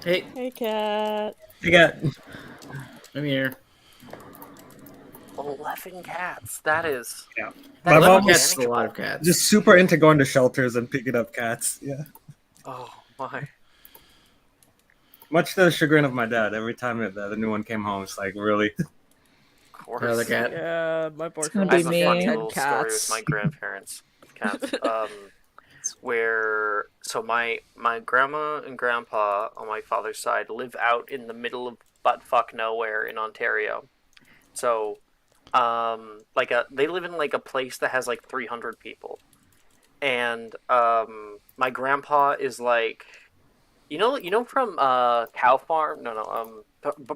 Hey, Hey, cat. I got. I'm here. 11 cats. That is Yeah. that My is 11 mom cats is was a lot unmanageable. of cats. just super into going to shelters and picking up cats. Yeah. Oh my. Much to the chagrin of my dad, every time the new one came home, it's like, really? Of Another course. cat. Yeah, my It's gonna I boyfriend be have has a like funny me. 10 little story with my cats. grandparents with cats. Where so my grandma and grandpa on my father's side live out in the middle of buttfuck nowhere in Ontario. So they live in like a place that has like 300 people. And my grandpa is like you know from Cow Farm? No,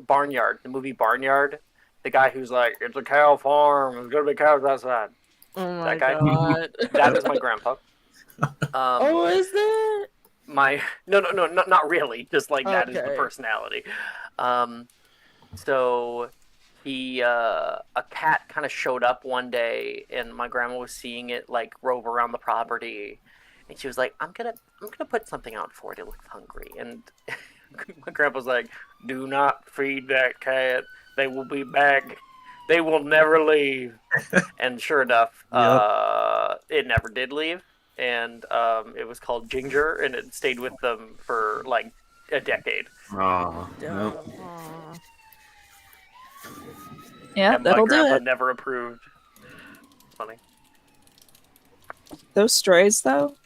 Barnyard, the movie Barnyard. The guy who's like, it's a cow farm. There's gonna be cows outside. Oh That my guy. god. That is my grandpa. Um, Oh, is that? my no, not really. Just like that is the Okay. personality. Um, so he a cat kind of showed up one day, and my grandma was seeing it like rove around the property, and she was like, I'm gonna put something out for it. It looks hungry, and my grandpa's like, do not feed that cat. They will be back. They will never leave. And sure enough, Yep. it never did leave. And it was called Ginger, and it stayed with them for like a decade. Oh, Duh. nope. Aw. Yeah, And my that'll do grandpa it. never approved. Funny. Those strays, though,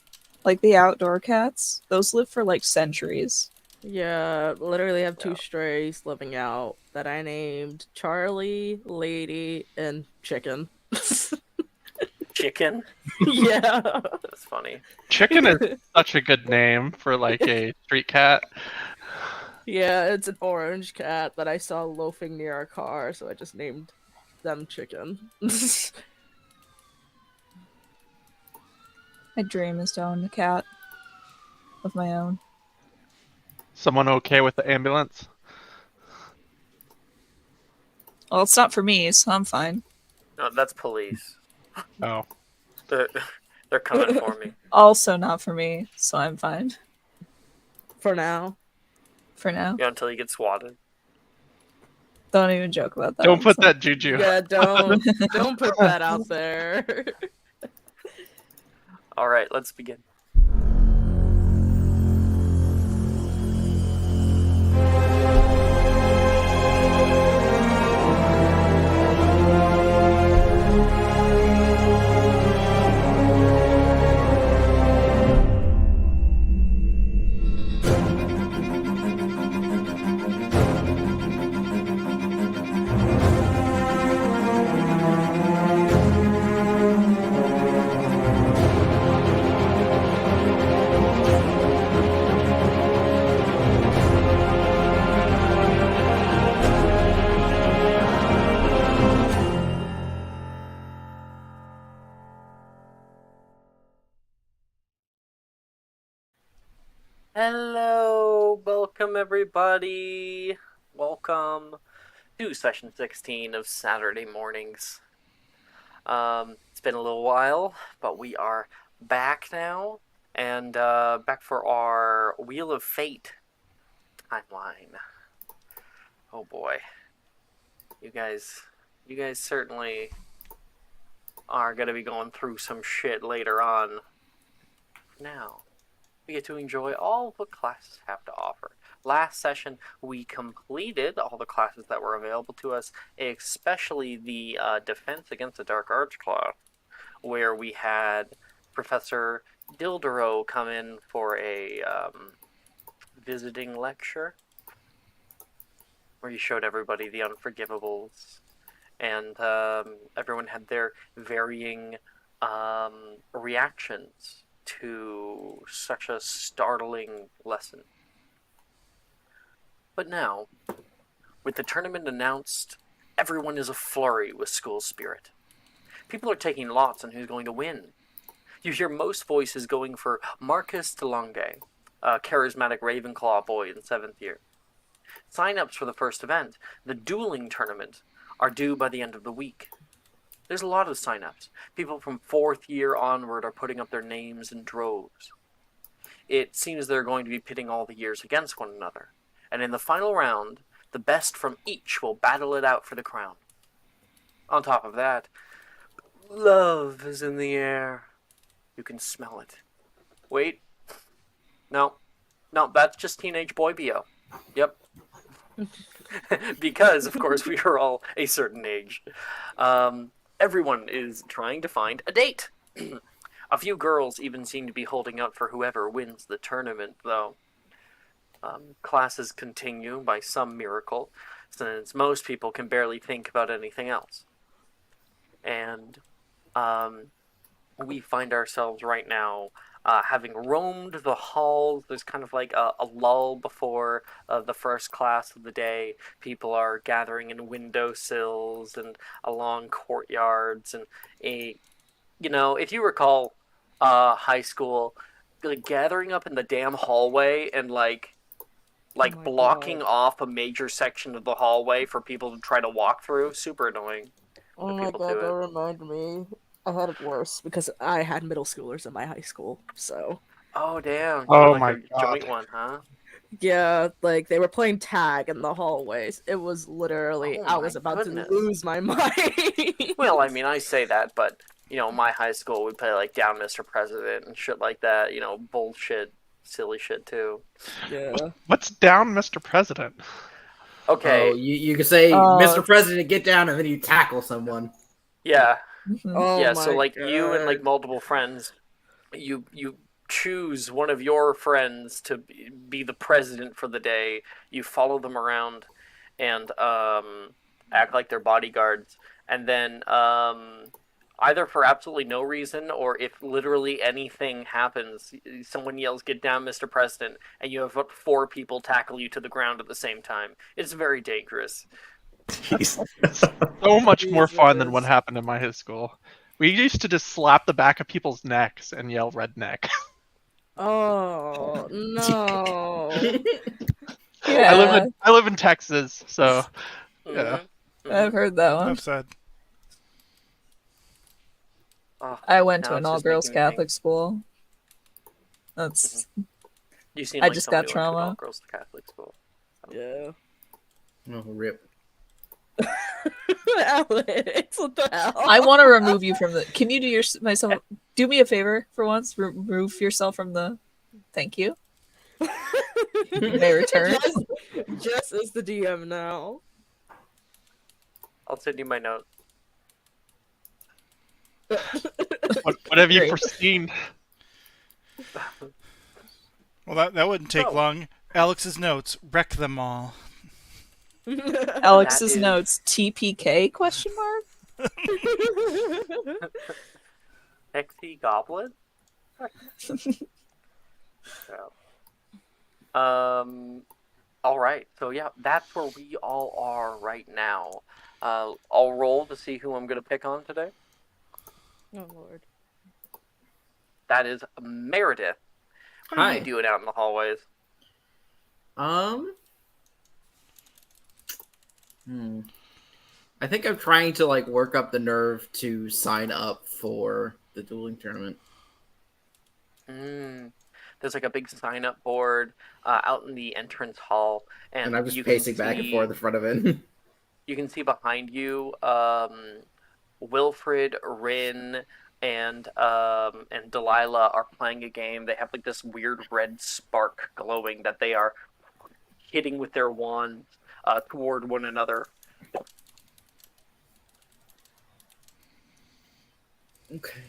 like the outdoor cats, those live for like centuries. Yeah, literally have Yeah. two strays living out that I named Charlie, Lady, and Chicken. Chicken. Yeah. That's funny. Chicken is such a good name for like a street cat. Yeah, it's an orange cat that I saw loafing near our car, so I just named them Chicken. My dream is to own a cat of my own. Someone okay with the ambulance? Well, it's not for me, so I'm fine. No, that's police. Oh. They're, they're coming for me. Also not for me, so I'm fine For now. for now. Yeah, until you get swatted. Don't even joke about that. Don't put So- that juju. Yeah, don't put that out there. All right, let's begin. Hello, welcome everybody. Welcome to session 16 of Saturday mornings. It's been a little while, but we are back now, and back for our Wheel of Fate timeline. Oh boy, you guys certainly are gonna be going through some shit later on. Now, we get to enjoy all the classes have to offer. Last session, we completed all the classes that were available to us, especially the Defense Against the Dark Arts class, where we had Professor Dildero come in for a visiting lecture, where he showed everybody the Unforgivables, and everyone had their varying reactions to such a startling lesson. But now, with the tournament announced, everyone is aflurry with school spirit. People are taking lots on who's going to win. You hear most voices going for Marcus DeLonge, a charismatic Ravenclaw boy in 7th year. Sign-ups for the first event, the dueling tournament, are due by the end of the week. There's a lot of sign-ups. People from 4th year onward are putting up their names in droves. It seems they're going to be pitting all the years against one another, And in the final round, the best from each will battle it out for the crown. On top of that, love is in the air. You can smell it. Wait. No, that's just teenage boy BO. Yep. Because, of course, we are all a certain age. Everyone is trying to find a date. A few girls even seem to be holding out for whoever wins the tournament, though. Classes continue by some miracle, since most people can barely think about anything else. And we find ourselves right now having roamed the halls. There's kind of like a lull before the first class of the day. People are gathering in windowsills and along courtyards. And, if you recall high school, like gathering up in the damn hallway and blocking off a major section of the hallway for people to try to walk through, super annoying. Oh my god, don't remind me. I had it worse because I had middle schoolers in my high school, so. Oh damn! Oh like my a god! Joint one, huh? Yeah, like they were playing tag in the hallways. It was literally I was about to lose my mind. Well, I mean, I say that, but my high school we play like Down Mr. President and shit like that. Bullshit, silly shit too. Yeah. What's Down Mr. President? Okay. Oh, you can say, Mr. President, get down, and then you tackle someone. Yeah. Oh yeah. my So like god. you and like multiple friends, you choose one of your friends to be the president for the day. You follow them around and act like they're bodyguards, and then either for absolutely no reason or if literally anything happens, someone yells, "Get down, Mr. President," and you have 4 people tackle you to the ground at the same time. It's very dangerous. So much more fun than what happened in my high school. We used to just slap the back of people's necks and yell redneck. Oh no. Yeah, I live in Texas, so yeah. I've heard that one. Enough said. Oh, I went now to an it's just all-girls making me think. Catholic school. That's You seem I like just somebody got who went to an trauma. all-girls Catholic school. Yeah. Oh, rip. Alex, what the hell? I want to remove you from the. Can you do me a favor for once? Remove yourself from the. Thank you. You may return. Jess is the DM now. I'll send you my note. What have you Great. foreseen? Well, that wouldn't take Oh. long. Alex's notes, wreck them all. Alex's That is- notes. TPK? Question mark. Hexy Goblin? So, alright, so yeah, that's where we all are right now. I'll roll to see who I'm going to pick on today. Oh lord. That is Meredith. What are you doing out in the hallways? I think I'm trying to work up the nerve to sign up for the dueling tournament. There's a big sign-up board out in the entrance hall, And I'm just pacing back and forth in front of it. You can see behind you, Wilfred, Rin, and Delilah are playing a game. They have this weird red spark glowing that they are hitting with their wands toward one another. Okay.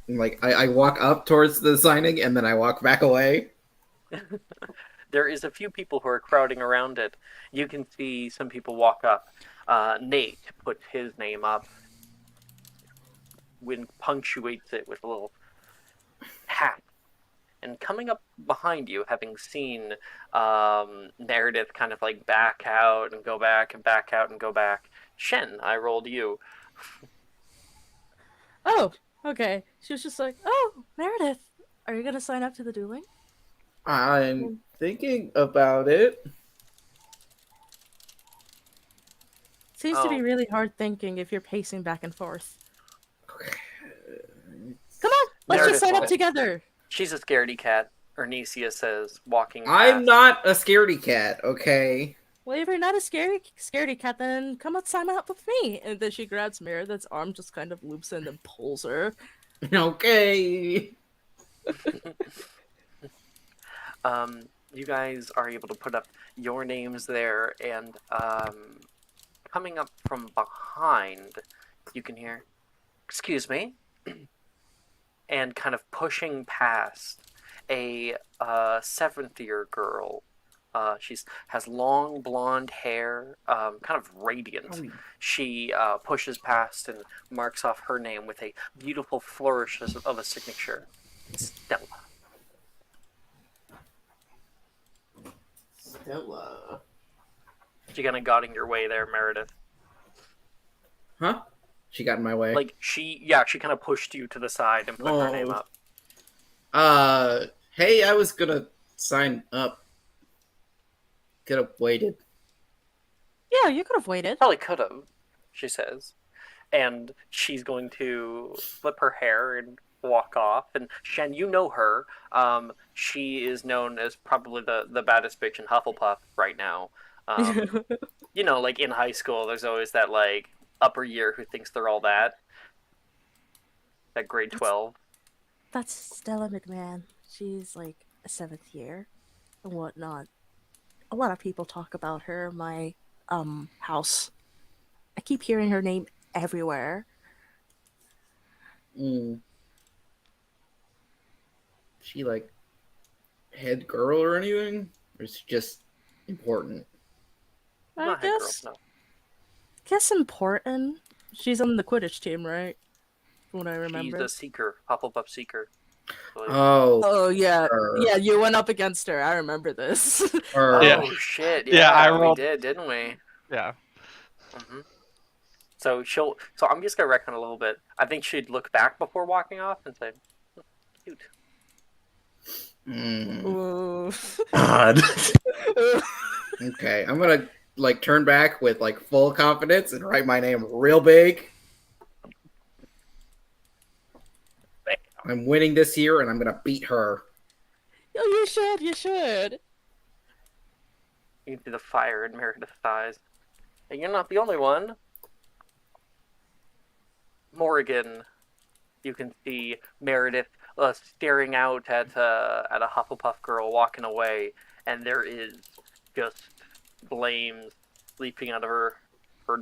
I walk up towards the signing and then I walk back away. There is a few people who are crowding around it. You can see some people walk up. Nate put his name up. Wynn punctuates it with a little hat. And coming up behind you, having seen Meredith kind of back out and go back and back out and go back, Shen, I rolled you. Oh, okay. She was just like, "Oh, Meredith, are you gonna sign up to the dueling?" I'm thinking about it. Seems to be really hard thinking if you're pacing back and forth. Okay. Come on, let's Meredith just sign up will. together. She's a scaredy cat. Ernisia says, walking past. I'm not a scaredy cat, okay? Well, if you're not a scaredy cat, then come out sign up with me. And then she grabs Meredith's arm, just kind of loops in and pulls her. Okay. You guys are able to put up your names there, and coming up from behind, you can hear, "Excuse me," and kind of pushing past a seventh-year girl. She has long blonde hair, kind of radiant. Oh. She pushes past and marks off her name with a beautiful flourish of a signature. Stella. Stella. She kind of got in your way there, Meredith. Huh? She got in my way. Like, she kind of pushed you to the side and put her name up. Hey, I was gonna sign up. Could have waited. Yeah, you could have waited. Probably could have, she says. And she's going to flip her hair and walk off. And Shen, you know her. She is known as probably the baddest bitch in Hufflepuff right now. You know, like in high school, there's always that like upper year who thinks they're all that. That grade 12. That's Stella McMahon. She's like a 7th year and whatnot. A lot of people talk about her in my house. I keep hearing her name everywhere. She like head girl or anything? Or is she just important? I Not head guess girl, no. guess important. She's on the Quidditch team, right? From what I She's remember. the seeker, Hufflepuff seeker. So, Oh yeah, her. yeah. You went up against her. I remember this. Her. Yeah. Oh shit! Yeah, I we rolled- did, didn't we? Yeah. Mm-hmm. So I'm just gonna reckon a little bit. I think she'd look back before walking off and say, "Cute." Ooh. God. Okay, I'm gonna like turn back with like full confidence and write my name real big. I'm winning this year, and I'm gonna beat her. Oh, you should. You should. You can see the fire in Meredith's eyes. And you're not the only one. Morrigan, you can see Meredith staring out at a Hufflepuff girl walking away, and there is just flames leaping out of her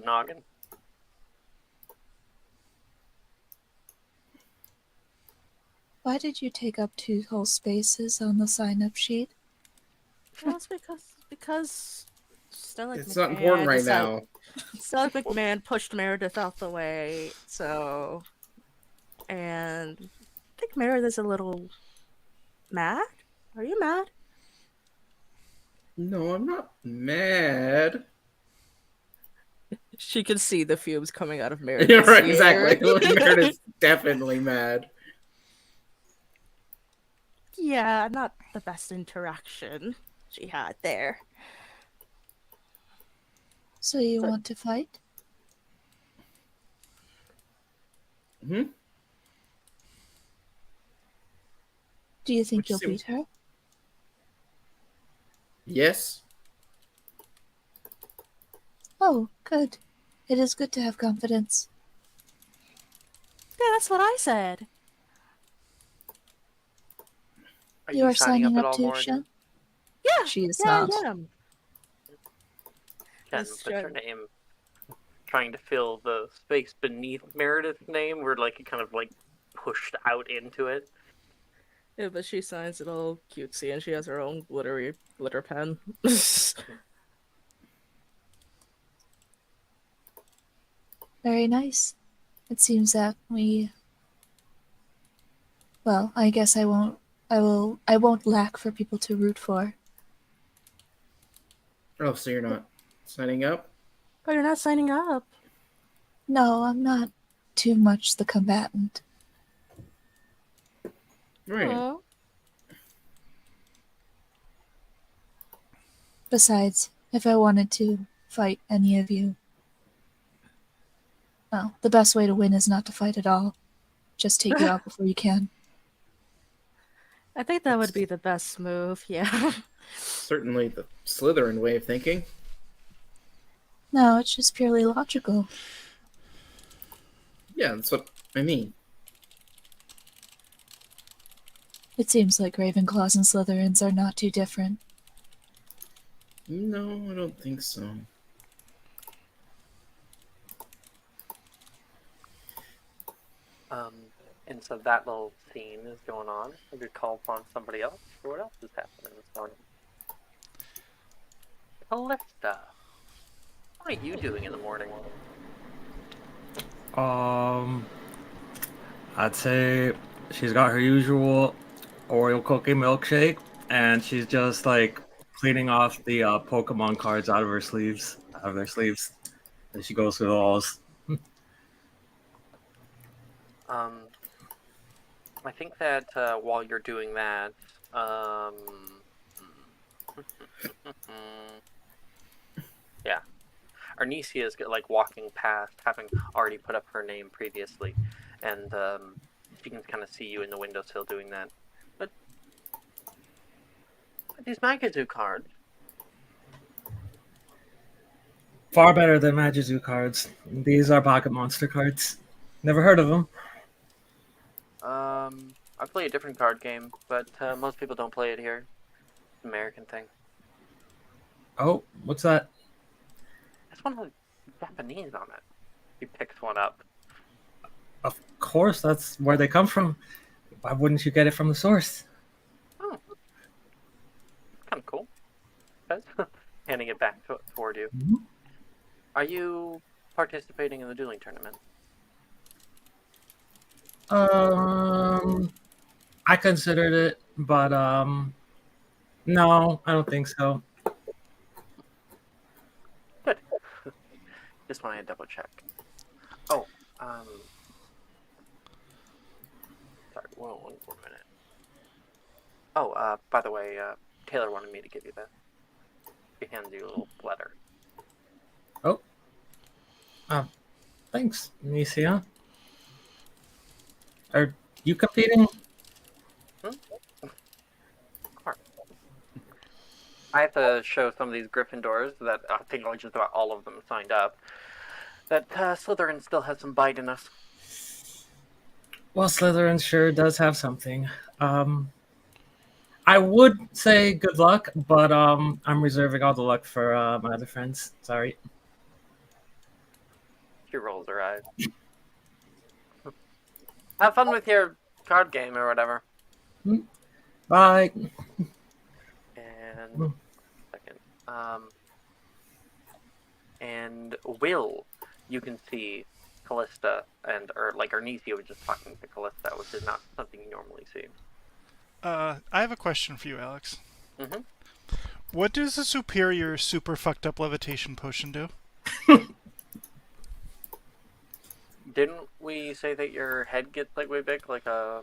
noggin. Why did you take up 2 whole spaces on the sign-up sheet? Well, it's because Stella It's McMahon not important right decided- now. Stella McMahon pushed Meredith out the way, so... And I think Meredith's a little mad? Are you mad? No, I'm not mad. She can see the fumes coming out of Yeah, Meredith's right, ear. exactly. Meredith's definitely mad. Yeah, not the best interaction she had there. So you want to fight? Hmm? Do you think Which you'll seem- beat her? Yes. Oh, good. It is good to have confidence. Yeah, that's what I said. Are You are signing at up all, too, Morrigan? Shen? Yeah, She is yeah, not. I am. Ken, Let's put your try- name. Trying to fill the space beneath Meredith's name, where like it kind of like pushed out into it. Yeah, but she signs it all cutesy, and she has her own glitter pen. Very nice. It seems that we... Well, I guess I won't lack for people to root for. Oh, so you're not signing up? But you're not signing up. No, I'm not too much the combatant. Right. Aw. Besides, if I wanted to fight any of you, well, the best way to win is not to fight at all. Just take you out before you can. I think that would be the best move, yeah. Certainly the Slytherin way of thinking. No, it's just purely logical. Yeah, that's what I mean. It seems like Ravenclaws and Slytherins are not too different. No, I don't think so. And so that little scene is going on. We could call upon somebody else. Or what else is happening this morning? Callista, what are you doing in the morning? I'd say she's got her usual Oreo cookie milkshake, and she's just like cleaning off the Pokemon cards out of her sleeves, out of their sleeves, as she goes through the halls. I think that while you're doing that, yeah, Arnesia is like walking past, having already put up her name previously, and she can kind of see you in the windowsill doing that. But these Magazoo cards. Far better than Magazoo cards. These are Pocket Monster cards. Never heard of them. I play a different card game, but most people don't play it here. It's an American thing. Oh, what's that? There's one with Japanese on it. He picks one up. Of course, that's where they come from. Why wouldn't you get it from the source? Oh, kind of cool. Handing it back toward you. Mhm. Are you participating in the dueling tournament? I considered it, but no, I don't think so. Good. Just want to double check. Oh, sorry, one more minute. Oh, by the way, Taylor wanted me to give you that. He hands you a little letter. Oh, thanks, Nicia. Are you competing? I have to show some of these Gryffindors that I think just about all of them signed up. That Slytherin still has some bite in us. Well, Slytherin sure does have something. I would say good luck, but I'm reserving all the luck for my other friends. Sorry. She rolls her eyes. Have fun with your card game or whatever. Bye. And second, and Will, you can see Callista or Arnesia was just talking to Callista, which is not something you normally see. I have a question for you, Alex. Mm-hmm. What does a superior super fucked up levitation potion do? Didn't we say that your head gets like way big, like a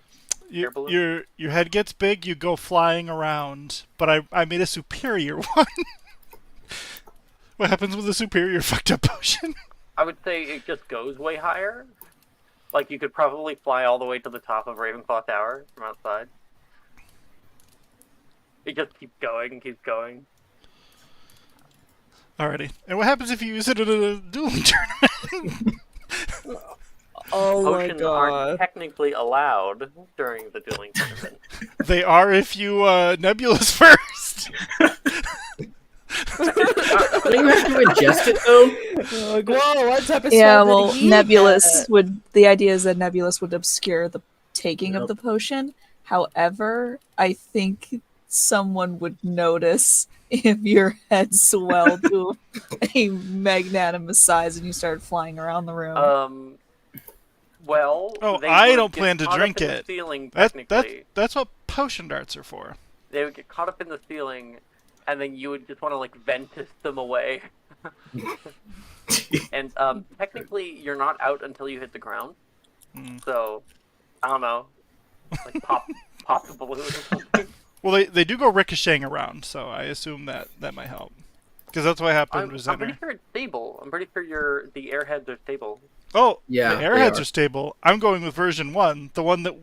air balloon? Your head gets big, you go flying around. But I made a superior one. What happens with a superior fucked up potion? I would say it just goes way higher. Like you could probably fly all the way to the top of Ravenclaw Tower from outside. It just keeps going and keeps going. Alrighty. And what happens if you use it at a dueling tournament? Oh my Potions aren't god. technically allowed during the dueling tournament. They are if you Nebulous first. Don't you have to ingest it though? Like, whoa, what type of Yeah, spell did well, he Nebulous get? would. The idea is that Nebulous would obscure the taking of Yep. the potion. However, I think someone would notice if your head swelled to a magnanimous size and you started flying around the room. Well, Oh, they I would don't get plan to caught up drink in the it. ceiling, That's technically. that's what potion darts are for. They would get caught up in the ceiling, and then you would just want to like ventus them away. And technically, you're not out until you hit the ground. So, I don't know, like pop the balloon or something. Well, they do go ricocheting around, so I assume that might help. Because that's what happened with I'm pretty Xener. sure it's stable. I'm pretty sure the airheads are stable. Oh, Yeah, the they airheads are. are stable. I'm going with version 1, the one that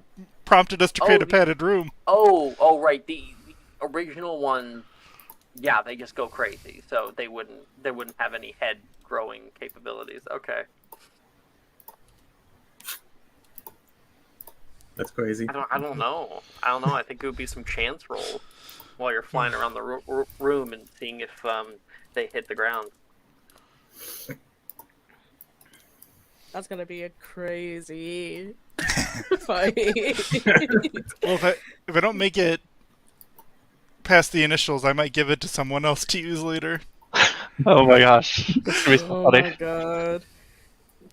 prompted us to create a the- padded room. Oh, right. The original one, yeah, they just go crazy. So they wouldn't have any head growing capabilities. Okay. That's crazy. I don't know. I think it would be some chance rolls while you're flying around the room and seeing if they hit the ground. That's gonna be a crazy fight. Well, if I don't make it past the initials, I might give it to someone else to use later. Oh my gosh. This gonna be so Oh funny. my god. I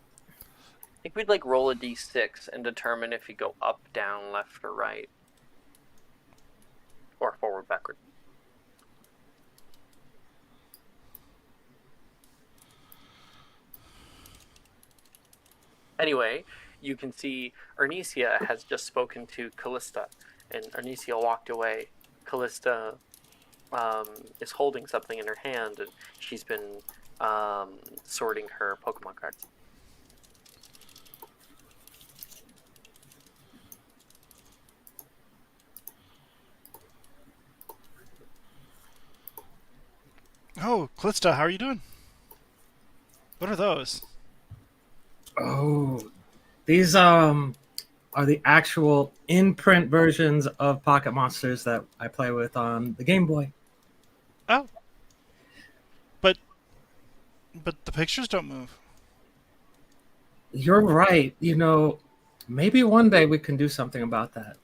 think we'd like roll a d6 and determine if you go up, down, left, or right, or forward, backward. Anyway, you can see Ernisia has just spoken to Callista, and Ernisia walked away. Callista is holding something in her hand, and she's been sorting her Pokemon cards. Oh, Klitsta, how are you doing? What are those? Oh, these are the actual in-print versions of Pocket Monsters that I play with on the Game Boy. Oh. But the pictures don't move. You're right. Maybe one day we can do something about that.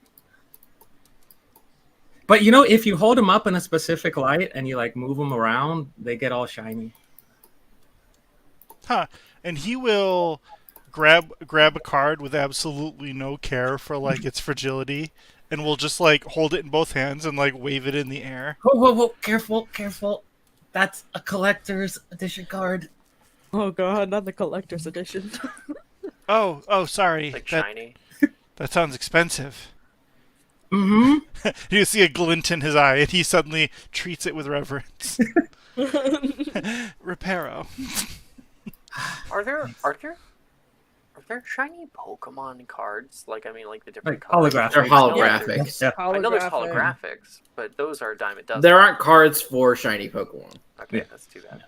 But if you hold them up in a specific light and you like move them around, they get all shiny. Huh. And he will grab a card with absolutely no care for like its fragility, and will just like hold it in both hands and like wave it in the air. Whoa, whoa, whoa! Careful, careful! That's a collector's edition card. Oh god, not the collector's edition. Oh, sorry. Like shiny. That sounds expensive. Mm-hmm. You see a glint in his eye, and he suddenly treats it with reverence. Reparo. Are there shiny Pokemon cards? Like the different Like colors? holographic. They're holographic. Yeah. I know there's Holographic. holographics, but those are a dime a dozen. There aren't cards for shiny Pokemon. Okay, Yeah. that's too bad.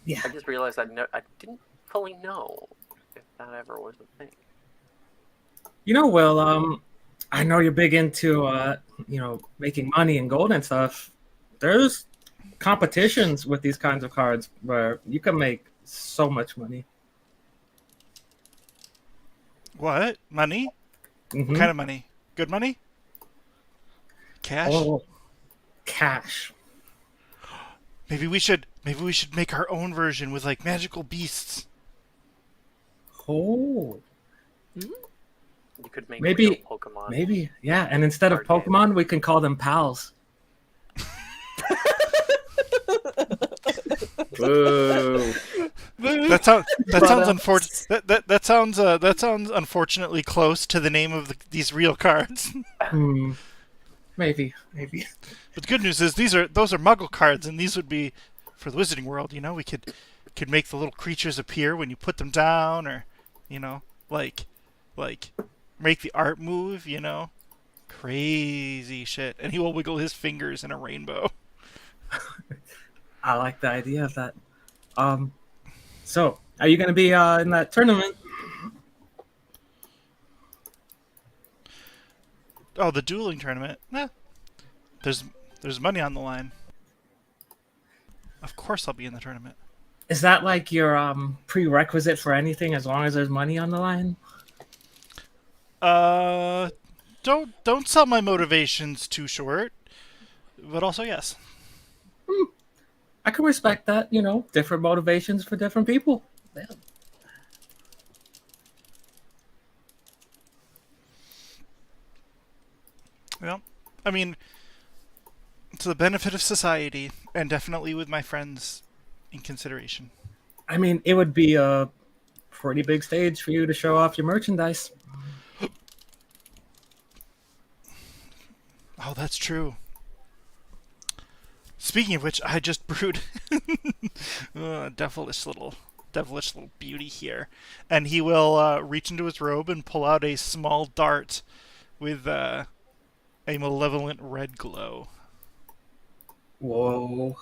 Yeah. I just realized I didn't fully know if that ever was a thing. Will, I know you're big into making money and gold and stuff. There's competitions with these kinds of cards where you can make so much money. What? Money? Mhm. What kind of money? Good money? Cash? Oh, cash. Maybe we should make our own version with like magical beasts. Oh, You could make Maybe- real Pokemon. maybe. Yeah, and instead of Card game. Pokemon, we can call them pals. Boo. That sounds Brother. unfortunate. That sounds unfortunately close to the name of these real cards. Hmm. Maybe. But the good news is those are Muggle cards, and these would be for the Wizarding World. We could make the little creatures appear when you put them down, or like make the art move. Crazy shit. And he will wiggle his fingers in a rainbow. I like the idea of that. So are you going to be in that tournament? Oh, the dueling tournament. There's money on the line. Of course I'll be in the tournament. Is that like your prerequisite for anything? As long as there's money on the line? Don't sell my motivations too short. But also yes. I can respect that. Different motivations for different people. Yeah. Well, I mean, to the benefit of society, and definitely with my friends in consideration. I mean, it would be a pretty big stage for you to show off your merchandise. Oh, that's true. Speaking of which, I just brewed a devilish devilish little beauty here, and he will reach into his robe and pull out a small dart with a malevolent red glow. Whoa.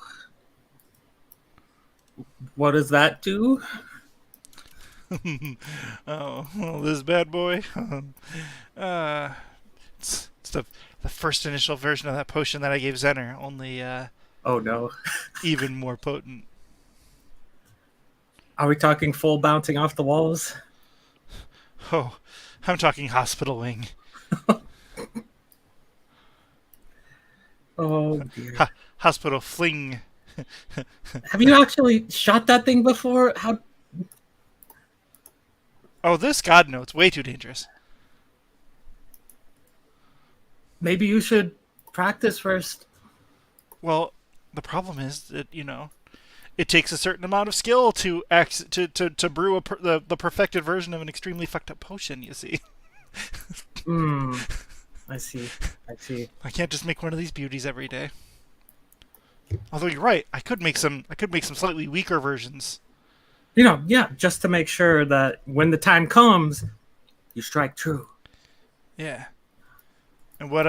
What does that do? Oh, well, this bad boy. uh, it's the first initial version of that potion that I gave Zener, only Oh no. even more potent. Are we talking full bouncing off the walls? Oh, I'm talking hospital wing. Oh dear. Hospital fling. Have you actually shot that thing before? How? Oh, this, God, no, it's way too dangerous. Maybe you should practice first. Well, the problem is that, it takes a certain amount of skill to brew the perfected version of an extremely fucked up potion, you see. Hmm. I see. I can't just make one of these beauties every day. Although you're right, I could make some slightly weaker versions. Yeah, just to make sure that when the time comes, you strike true. Yeah. And what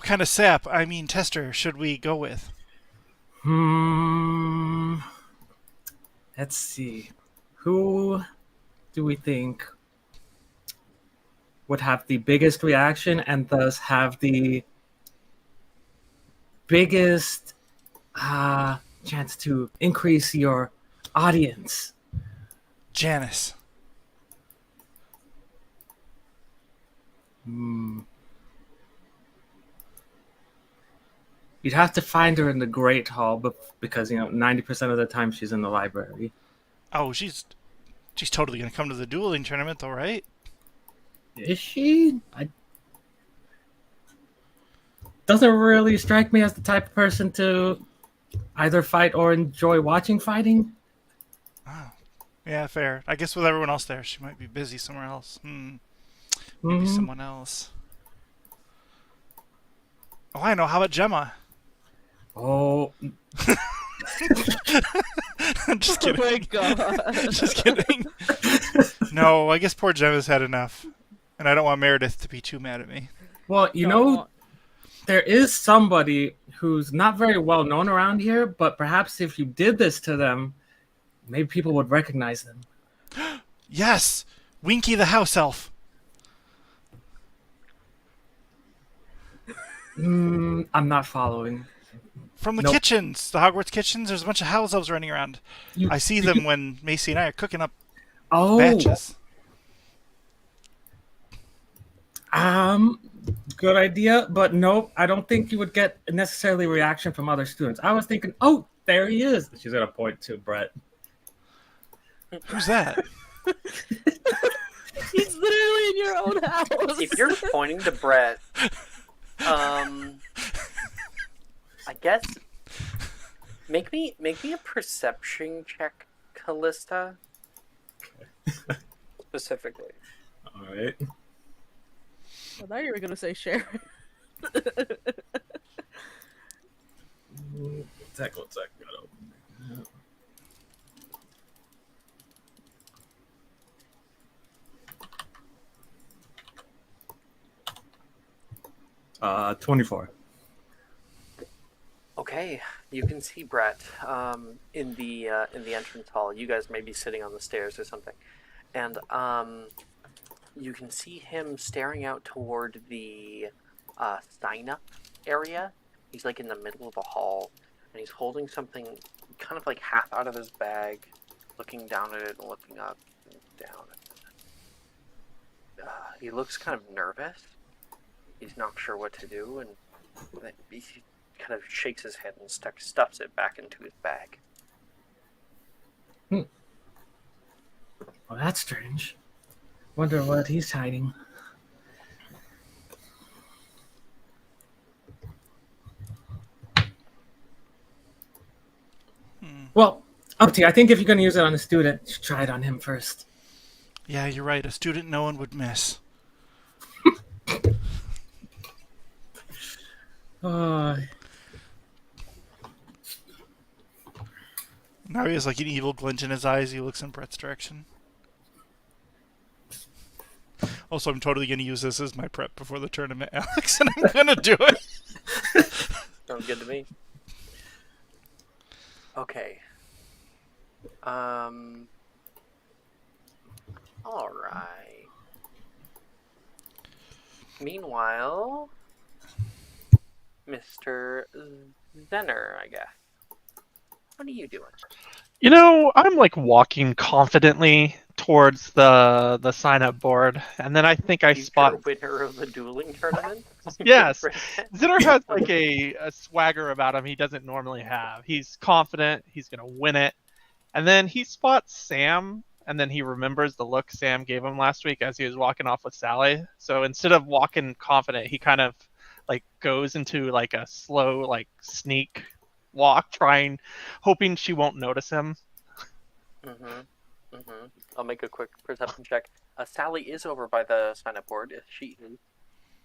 kind of sap, tester, should we go with? Let's see. Who do we think would have the biggest reaction and thus have the biggest chance to increase your audience? Janice. You'd have to find her in the Great Hall, because 90% of the time she's in the library. Oh, she's totally gonna come to the dueling tournament, though, right? Is she? Doesn't really strike me as the type of person to either fight or enjoy watching fighting. Oh, yeah, fair. I guess with everyone else there, she might be busy somewhere else. Maybe Mhm. someone else. Oh, I know. How about Gemma? Oh, Just kidding. Oh my god. Just kidding. No, I guess poor Gemma's had enough. And I don't want Meredith to be too mad at me. well, there is somebody who's not very well known around here, but perhaps if you did this to them, maybe people would recognize them. Yes! Winky the house elf. I'm not following. From the Nope. kitchens, the Hogwarts kitchens, there's a bunch of house elves running around. I see them when Macy and I are cooking up batches. Good idea, but nope, I don't think you would get necessarily a reaction from other students. I was thinking, oh, there he is. She's gonna point to Brett. Who's that? He's literally in your own house. If you're pointing to Brett, I guess make me a perception check, Callista. Specifically. All right. I thought you were gonna say Sharon. One sec. Gotta open it. 24. Okay, you can see Brett in the entrance hall. You guys may be sitting on the stairs or something, and you can see him staring out toward the sign-up area. He's like in the middle of the hall, and he's holding something kind of like half out of his bag, looking down at it and looking up and down. He looks kind of nervous. He's not sure what to do, and he kind of shakes his head and stuffs it back into his bag. Well, that's strange. Wonder what he's hiding. Well, up to you. I think if you're going to use it on a student, you should try it on him first. Yeah, you're right. A student no one would miss. Now he has like an evil glint in his eyes. He looks in Brett's direction. Also, I'm totally going to use this as my prep before the tournament, Alex, and I'm going to do it. Sounds good to me. Okay. All right. Meanwhile, Mr. Zenner, I guess. What are you doing? You know, I'm like walking confidently towards the sign up board, and then I think I Future spot. winner of the dueling tournament? Yes, Zinner has like a swagger about him he doesn't normally have. He's confident, he's gonna win it, and then he spots Sam, and then he remembers the look Sam gave him last week as he was walking off with Sally. So instead of walking confident, he kind of like goes into like a slow like sneak walk, hoping she won't notice him. I'll make a quick perception check. Sally is over by the sign-up board. She is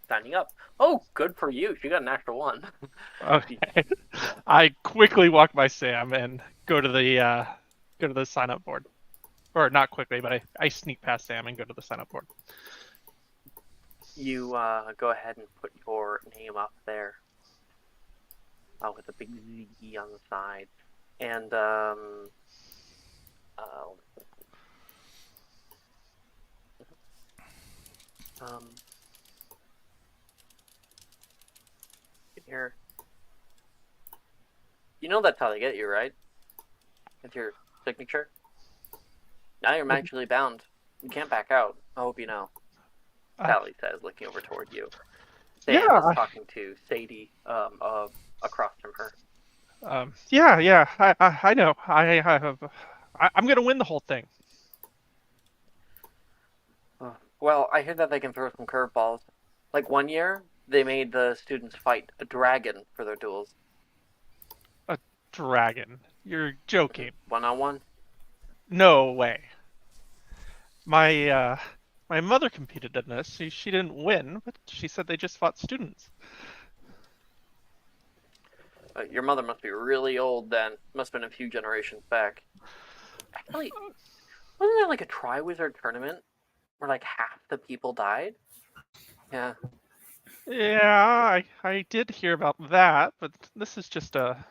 signing up. Oh, good for you. She got an natural 1. Okay. I quickly walk by Sam and go to the sign up board. Or not quickly, but I sneak past Sam and go to the sign up board. You go ahead and put your name up there. With a big Z on the side. And here. You know that's how they get you, right? With your signature. Now you're magically bound. You can't back out. I hope you know. Sally says, looking over toward you. Sam is talking to Sadie across from her. I know. I'm gonna win the whole thing. Well, I hear that they can throw some curveballs. Like one year, they made the students fight a dragon for their duels. A dragon? You're joking. 1-on-1? No way. My mother competed in this. She didn't win, but she said they just fought students. Your mother must be really old then. Must have been a few generations back. Actually, wasn't there like a Triwizard tournament where like half the people died? Yeah. Yeah, I did hear about that, but this is just a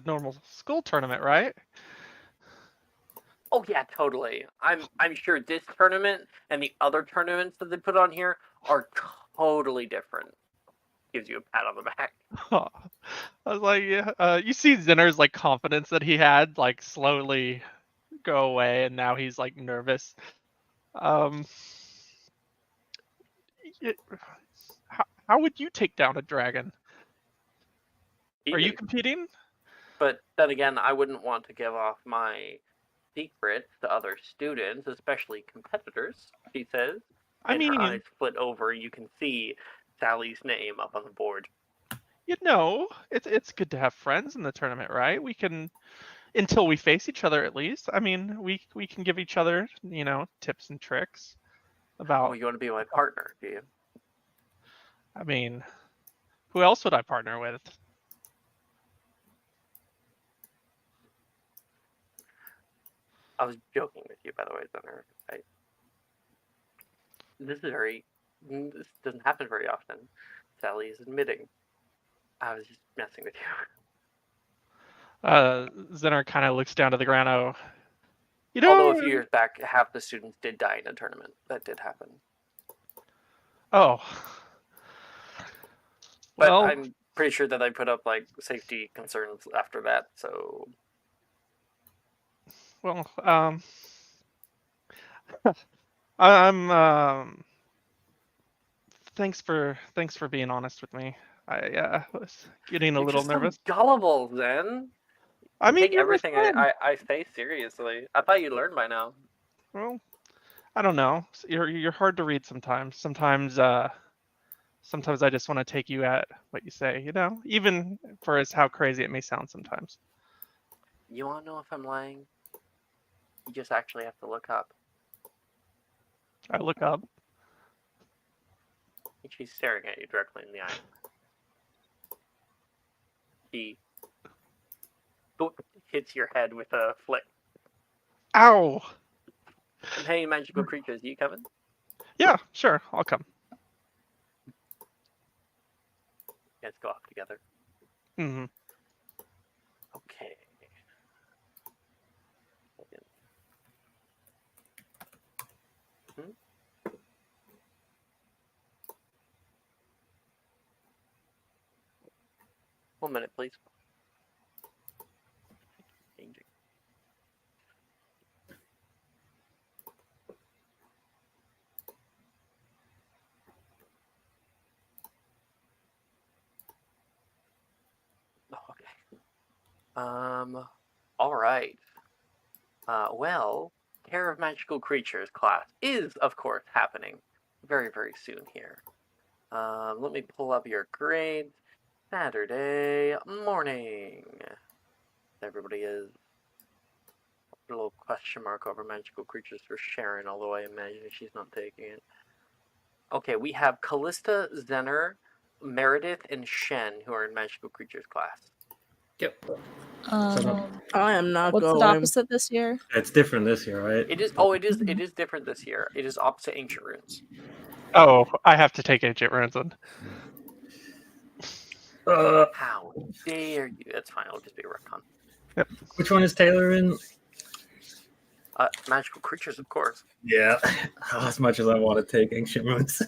normal school tournament, right? Oh yeah, totally. I'm sure this tournament and the other tournaments that they put on here are totally different. Gives you a pat on the back. Huh. I was like, yeah. You see Zinner's like confidence that he had like slowly go away, and now he's like nervous. How would you take down a dragon? Are you competing? But then again, I wouldn't want to give off my secrets to other students, especially competitors, she says. I mean, her eyes flit over, you can see Sally's name up on the board. You know, it's good to have friends in the tournament, right? We can, until we face each other at least. I mean, we can give each other, tips and tricks about. Oh, you want to be my partner, do you? I mean, who else would I partner with? I was joking with you, by the way, Zenner. This doesn't happen very often. Sally is admitting. I was just messing with you. Zenner kind of looks down to the ground. Oh, although a few years back, half the students did die in a tournament. That did happen. Oh. But I'm pretty sure that I put up like safety concerns after that. So. Well, I'm Thanks for being honest with me. I was getting a little nervous. So gullible, Zen. I mean, take everything I say seriously. I thought you'd learn by now. Well, I don't know. You're hard to read sometimes. Sometimes I just want to take you at what you say. Even for how crazy it may sound sometimes. You want to know if I'm lying? You just actually have to look up. I look up. She's staring at you directly in the hits your head with a flick. Ow! And hey, magical creatures, you coming? Yeah, sure, I'll come. Let's go off together. Hmm. Okay. Hmm? 1 minute, please. Changing. Oh, okay. All right. Well, Care of Magical Creatures class is, of course, happening very, very soon here. Let me pull up your grade. Saturday morning. Everybody is. A little question mark over Magical Creatures for Sharon, although I imagine she's not taking it. Okay, we have Callista, Zener, Meredith, and Shen who are in Magical Creatures class. Yep. I am not What's it going. opposite this year? It's different this year, right? It is. Oh, it is. It is different this year. It is opposite Ancient Runes. Oh, I have to take Ancient Runes then. How dare you? That's fine. It'll just be a retcon. Which one is Taylor in? Magical Creatures, of course. Yeah, as much as I want to take Ancient Runes.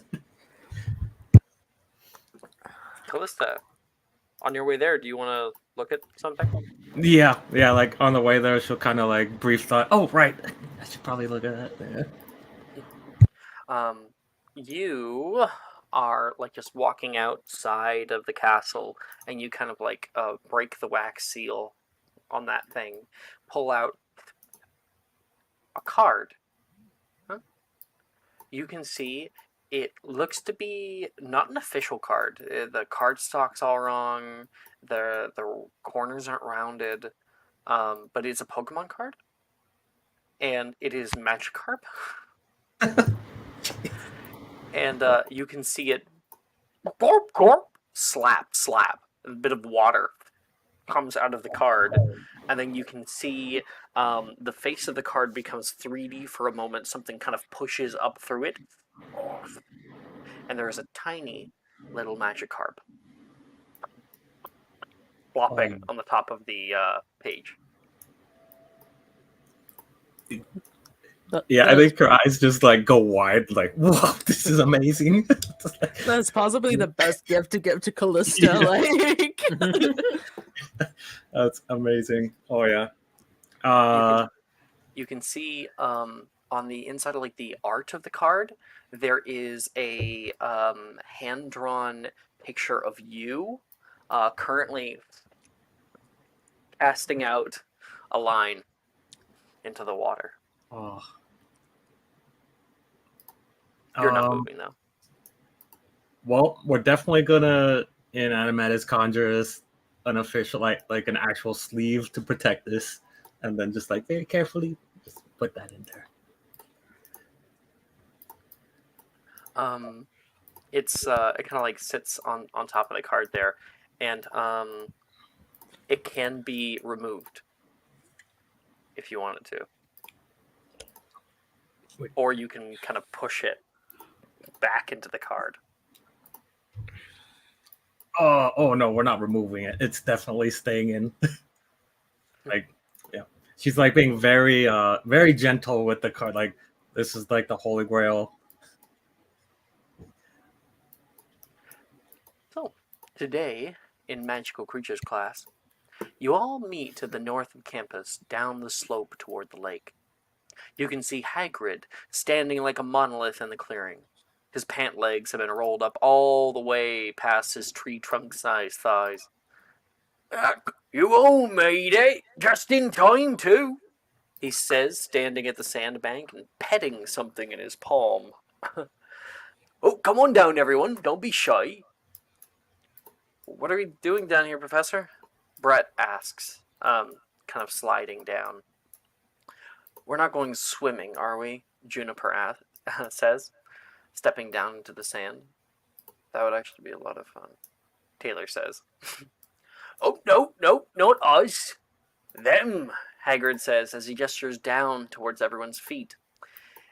Callista, on your way there, do you want to look at something? Yeah, like on the way there, she'll kind of like brief thought. Oh, right, I should probably look at that. Yeah. You are like just walking outside of the castle, and you kind of like break the wax seal on that thing, pull out a card. Huh? You can see it looks to be not an official card. The card stock's all wrong. The corners aren't rounded. But it's a Pokemon card, and it is Magikarp. And you can see it. Gorp, gorp, slap, slap. A bit of water comes out of the card, and then you can see the face of the card becomes 3D for a moment. Something kind of pushes up through it, and there is a tiny little Magikarp flopping on the top of the page. Yeah, I think her eyes just like go wide, like, "Whoa, this is amazing!" That's possibly the best gift to give to Callista. Yeah. Like, That's amazing. Oh yeah. You can see on the inside of like the art of the card, there is a hand-drawn picture of you currently casting out a line into the water. Oh. You're not moving though. Well, we're definitely gonna inanimate as conjurers an official, like an actual sleeve to protect this, and then just like very carefully just put that in there. It's it kind of like sits on top of the card there, and it can be removed if you wanted to, or you can kind of push it back into the card. Oh no, we're not removing it. It's definitely staying in. Like, yeah, she's like being very very gentle with the card. Like, this is like the Holy Grail. So, today in Magical Creatures class, you all meet to the north of campus down the slope toward the lake. You can see Hagrid standing like a monolith in the clearing. His pant legs have been rolled up all the way past his tree trunk-sized thighs. You all made it, just in time too, he says, standing at the sandbank and petting something in his palm. Oh, come on down, everyone. Don't be shy. What are we doing down here, Professor? Brett asks, kind of sliding down. We're not going swimming, are we? Juniper says, stepping down into the sand. That would actually be a lot of fun, Taylor says. Oh, no, not us. Them, Hagrid says as he gestures down towards everyone's feet.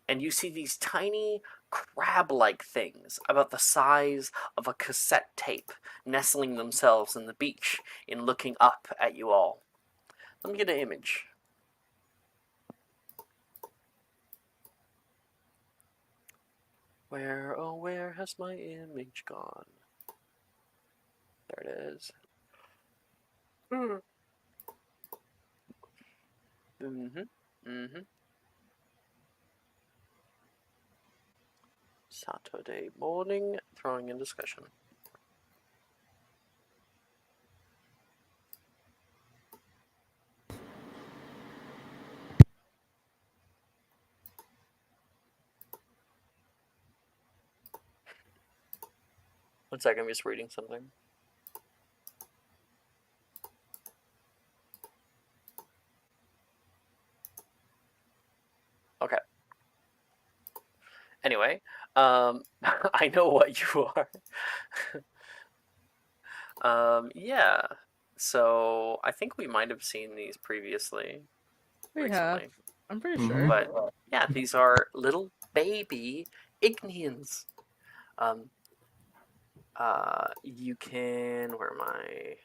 And you see these tiny crab-like things about the size of a cassette tape nestling themselves in the beach and looking up at you all. Let me get an image. Where, oh, where has my image gone? There it is. Saturday morning, throwing in discussion. One second, I'm just reading something. Okay. Anyway, I know what you are. Yeah. So I think we might have seen these previously. We recently. have. I'm pretty Mhm. sure. But yeah, these are little baby Ignians. You can. Where am I?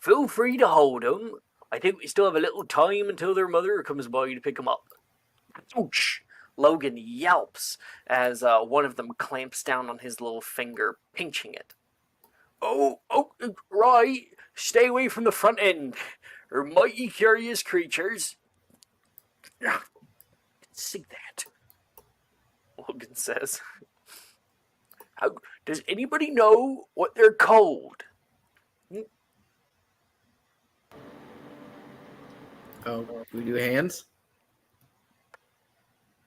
Feel free to hold them. I think we still have a little time until their mother comes by to pick them up. Ouch! Logan yelps as one of them clamps down on his little finger, pinching it. Oh, right. Stay away from the front end. They're mighty curious creatures. See that? Logan says. Does anybody know what they're called? Oh, we do hands?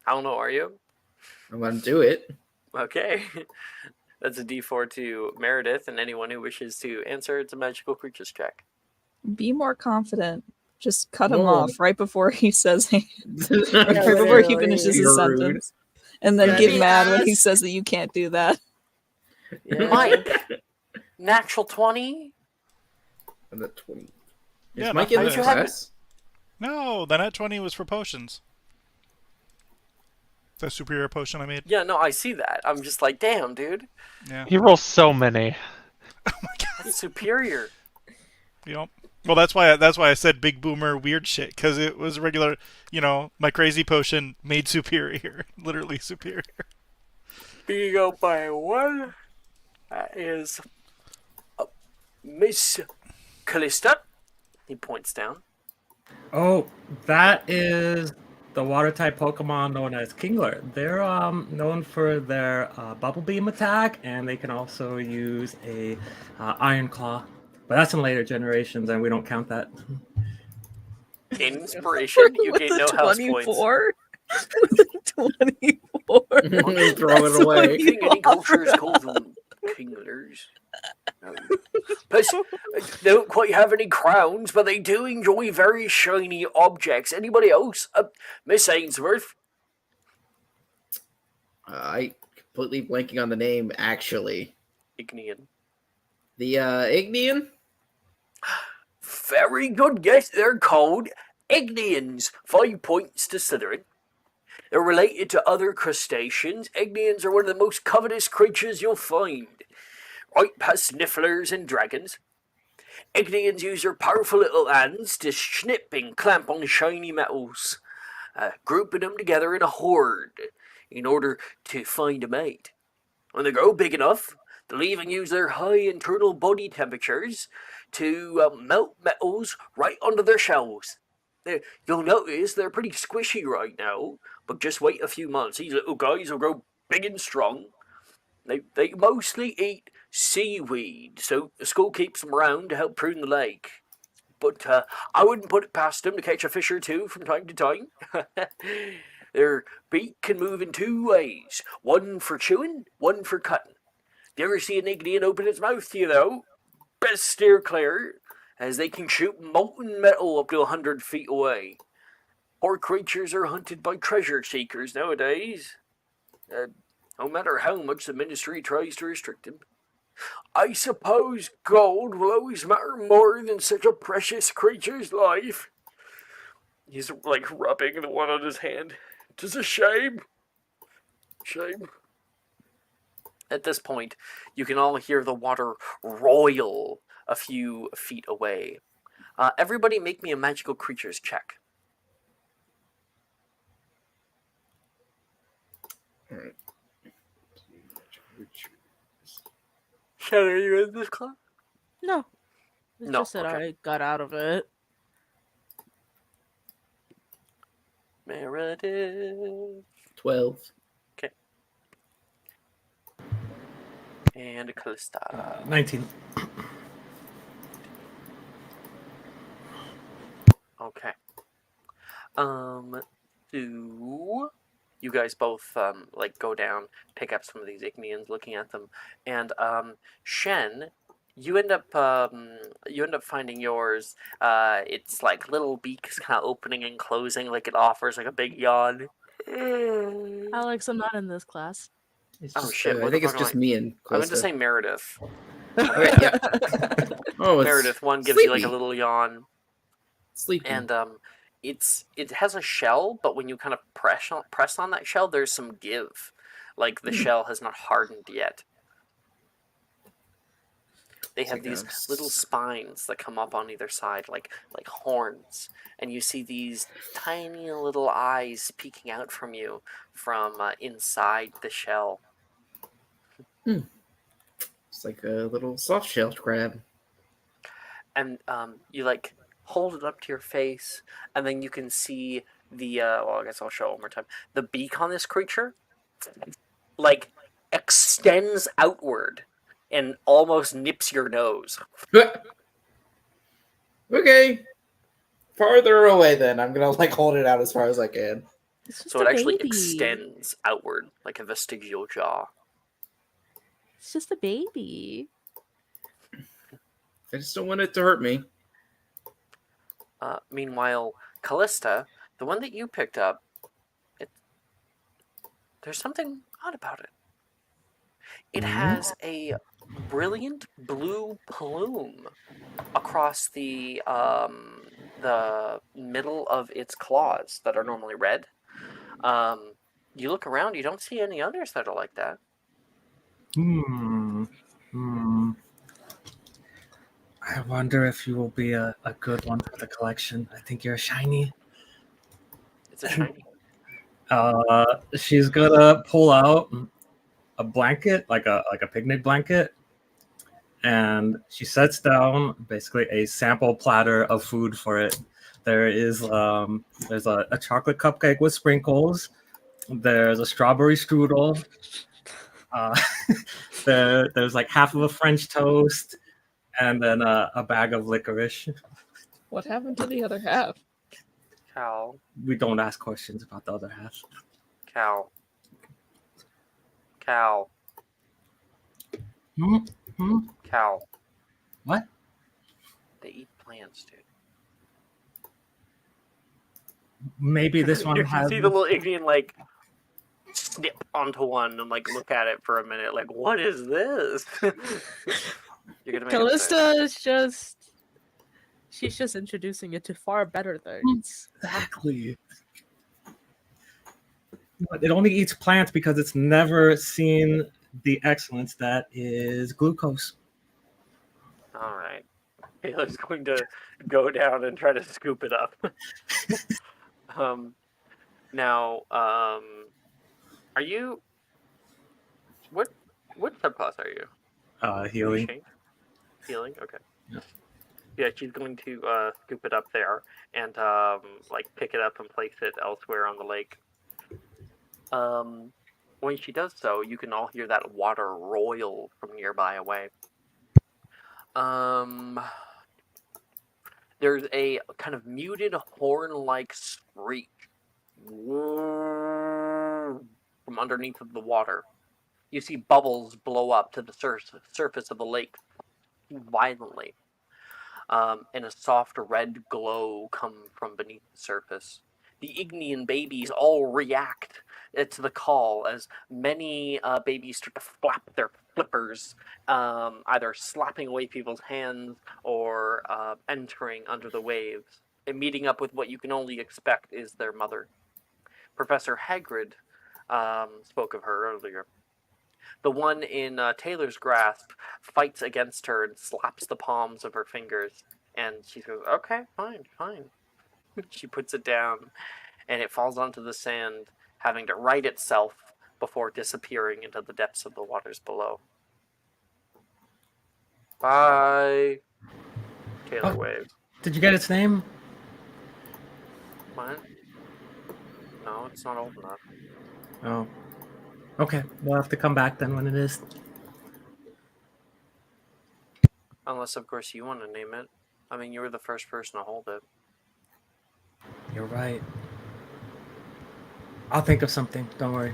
I don't know, are you? I'm gonna do it. Okay. That's a d4 to Meredith, and anyone who wishes to answer, it's a magical creatures check. Be more confident. Just cut him Whoa. off right before he says right Yeah, before he finishes You're his rude. sentence. And then Yeah, get mad when he yes. says that you can't do that. Yeah. Mike, natural 20? I'm at 20. Is Yeah, Mike not in the bad. press? No, the net 20 was for potions. The superior potion I made. Yeah, no, I see that. I'm just like, damn, dude. Yeah. He rolls so many. That's superior. You know. Well, that's why I said big boomer weird shit, because it was regular. My crazy potion made superior, literally superior. Being out by one. That is Miss Callista. He points down. Oh, that is the water type Pokemon known as Kingler. They're known for their Bubble Beam attack, and they can also use a Iron Claw. But that's in later generations, and we don't count that. Inspiration, you With gain the no house points. 24? With the 24. Throw it away. I think any cultures call them Kinglers. Plus, they don't quite have any crowns, but they do enjoy very shiny objects. Anybody else? Miss Ainsworth? I completely blanking on the name, actually. Ignian. The Ignian? Very good guess. They're called Ignians. 5 points to Slytherin. They're related to other crustaceans. Ignians are one of the most covetous creatures you'll find. Right past Snifflers and dragons. Ignians use their powerful little hands to snip and clamp on shiny metals, grouping them together in a horde in order to find a mate. When they grow big enough, they'll even use their high internal body temperatures to melt metals right onto their shells. You'll notice they're pretty squishy right now, but just wait a few months. These little guys will grow big and strong. They mostly eat seaweed, so the school keeps them around to help prune the lake. But I wouldn't put it past them to catch a fish or two from time to time. Their beak can move in 2 ways, one for chewing, one for cutting. You ever see an Ignian open its mouth to you, though? Best steer clear, as they can shoot molten metal up to 100 feet away. Poor creatures are hunted by treasure seekers nowadays. No matter how much the Ministry tries to restrict them. I suppose gold will always matter more than such a precious creature's life. He's like rubbing the one on his hand. Tis a shame. Shame. At this point, you can all hear the water roil a few feet away. Everybody make me a magical creatures check. Alright. Shannon, are you in this class? No. It's No, just that okay. I got out of it. Meredith. 12. And Callista. 19. Okay. Do you guys both like go down, pick up some of these Ignians, looking at them, and Shen, you end up finding yours. It's like little beaks kind of opening and closing, like it offers like a big yawn. Alex, I'm not in this class. It's Oh just, shit! I What the think it's fuck am just I? me and I meant to Calista. say Meredith. Okay, yeah. Oh, it's Meredith, one gives you like a sleepy. little yawn, Sleepy. and it has a shell, but when you kind of press on that shell, there's some give, like the shell has not hardened yet. They have these little spines that come up on either side, like horns, and you see these tiny little eyes peeking out from you from inside the shell. It's like a little soft-shelled crab. And you like hold it up to your face, and then you can see the well, I guess I'll show it one more time. The beak on this creature like extends outward and almost nips your nose. Okay. Farther away then. I'm gonna like hold it out as far as I can. It's just So a it actually baby. extends outward like a vestigial jaw. It's just a baby. I just don't want it to hurt me. Meanwhile, Callista, the one that you picked up, there's something odd about it. It has a brilliant blue plume across the middle of its claws that are normally red. You look around, you don't see any others that are like that. I wonder if you will be a good one for the collection. I think you're shiny. It's a shiny. She's gonna pull out a blanket, like a picnic blanket, and she sets down basically a sample platter of food for it. There's a chocolate cupcake with sprinkles. There's a strawberry strudel. There's like half of a French toast, and then a bag of licorice. What happened to the other half? Cal. We don't ask questions about the other half. Cal. Cal. What? They eat plants, dude. Maybe this one You can has. see the little Ignian like snip onto one and like look at it for a minute, like, what is this? You're gonna make Callista is just. She's just introducing it to far better things. Exactly. It only eats plants because it's never seen the excellence that is glucose. All right. Kayla's going to go down and try to scoop it up. Now, are you? What subclass are you? Healing. Healing. Okay. Yeah. Yeah, she's going to scoop it up there and like pick it up and place it elsewhere on the lake. When she does so, you can all hear that water roil from nearby away. There's a kind of muted horn-like screech from underneath of the water. You see bubbles blow up to the surface of the lake violently, and a soft red glow come from beneath the surface. The Ignian babies all react to the call as many babies start to flap their flippers, either slapping away people's hands or entering under the waves and meeting up with what you can only expect is their mother. Professor Hagrid spoke of her earlier. The one in Taylor's grasp fights against her and slaps the palms of her fingers. And she goes, okay, fine, fine. She puts it down, and it falls onto the sand, having to right itself before disappearing into the depths of the waters below. Bye. Taylor Oh. waves. Did you get its name? What? No, it's not old enough. Oh. Okay, we'll have to come back then when it is. Unless, of course, you want to name it. I mean, you were the first person to hold it. You're right. I'll think of something. Don't worry.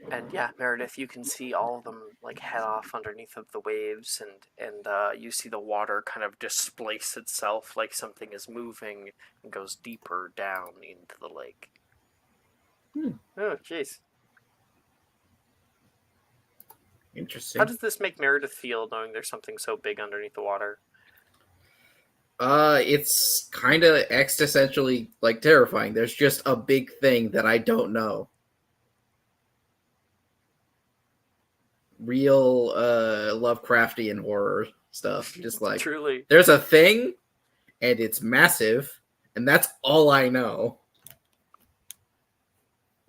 And yeah, Meredith, you can see all of them like head off underneath of the waves, and you see the water kind of displace itself like something is moving and goes deeper down into the lake. Oh, jeez. Interesting. How does this make Meredith feel, knowing there's something so big underneath the water? It's kind of existentially like terrifying. There's just a big thing that I don't know. Real Lovecraftian horror stuff. Just like Truly. there's a thing and it's massive, and that's all I know.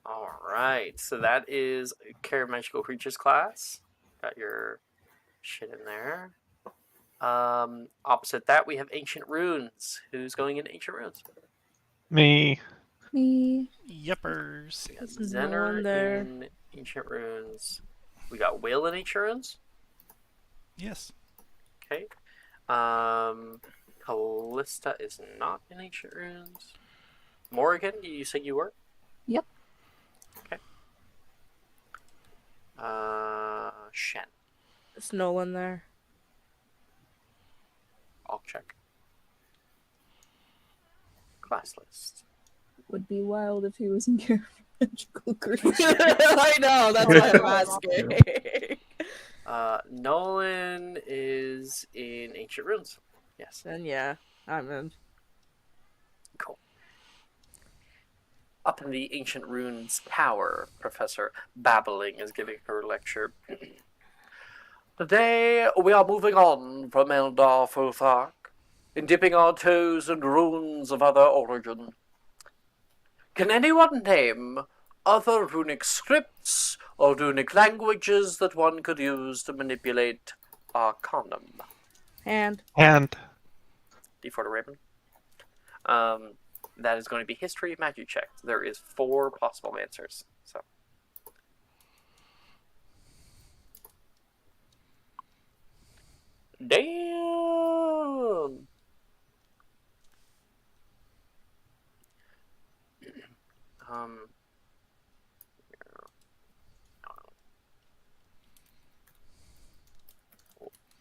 All right, so that is Care of Magical Creatures class. Got your shit in there. Opposite that, we have Ancient Runes. Who's going into Ancient Runes? Me. Me. Yuppers. We got There's no Zenner one there. in Ancient Runes. We got Will in Ancient Runes. Yes. Okay. Callista is not in Ancient Runes. Morrigan, you say you were? Yep. Okay. Shen. There's no one there. I'll check. Class list. Would be wild if he was in Care of Magical Creatures. I know, that's why I'm asking. Nolan is in Ancient Runes. Yes. Then yeah, I'm in. Cool. Up in the Ancient Runes Tower, Professor Babbling is giving her lecture. Today we are moving on from Eldar Futhark, and dipping our toes in runes of other origin. Can anyone name other runic scripts or runic languages that one could use to manipulate Arcanum? And And D4 to Raven. That is going to be history magic check. There is 4 possible answers. So damn.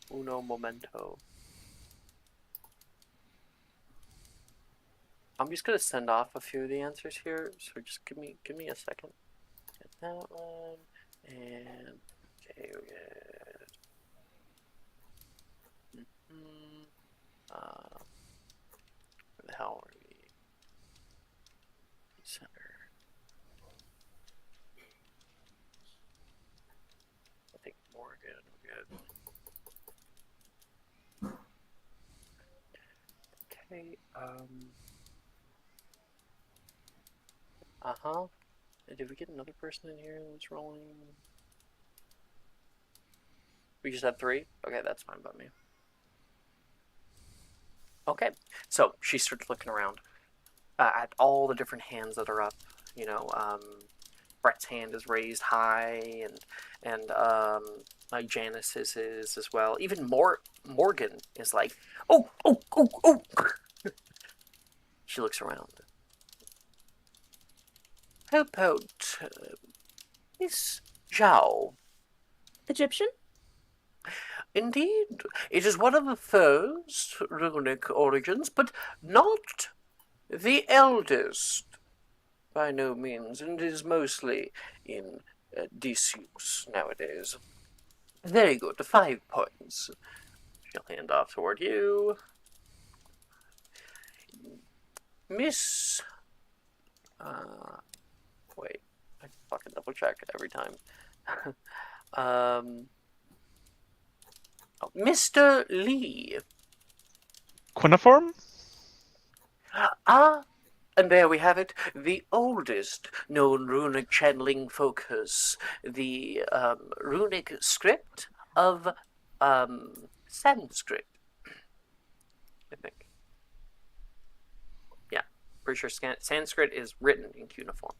Uno momento. I'm just gonna send off a few of the answers here, so just give me a second. Get that one, and okay, we get. Where the hell are we? Center. I think Morgan. Good. Okay. Did we get another person in here that's rolling? We just had 3? Okay, that's fine by me. Okay, so she starts looking around at all the different hands that are up. You know, Brett's hand is raised high, and like Janice's is as well. Even Morgan is like, oh. She looks around. How about Miss Zhao? Egyptian? Indeed, it is one of the first runic origins, but not the eldest. By no means, and it is mostly in disuse nowadays. Very good, 5 points. She'll hand off toward you. Miss... wait. I fucking double check every time. Mr. Lee. Quiniform? Ah, and there we have it, the oldest known runic channeling focus, the runic script of Sanskrit, I think. Yeah, pretty sure Sanskrit is written in cuneiform.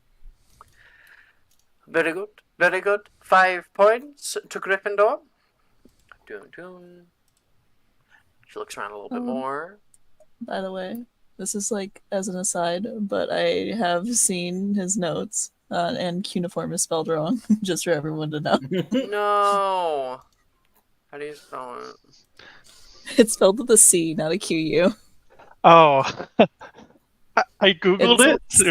Very good, very good. 5 points to Gryffindor. Doon, doon. She looks around a little bit more. By the way, this is like as an aside, but I have seen his notes, and cuneiform is spelled wrong, just for everyone to know. No! How do you spell it? It's spelled with a C, not a QU. Oh. I googled it. It's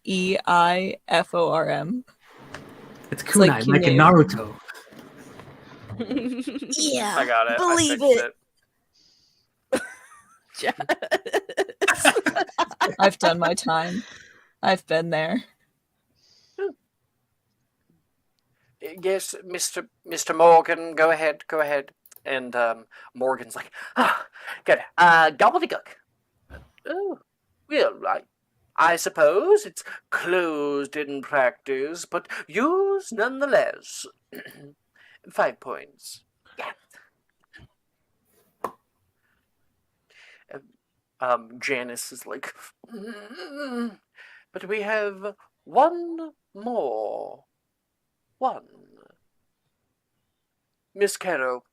CUNEIFORM. It's It's like kunai, like in cuneiform. Naruto. Yeah. I got it. Believe I fixed it. I've done my time. I've been there. Yes, Mr. Morgan, go ahead. And Morgan's like, good. Gobbledygook. Oh, well, I suppose it's closed in practice, but used nonetheless. 5 points. Yeah. Janice is like, but we have one more. One. Miss Caro.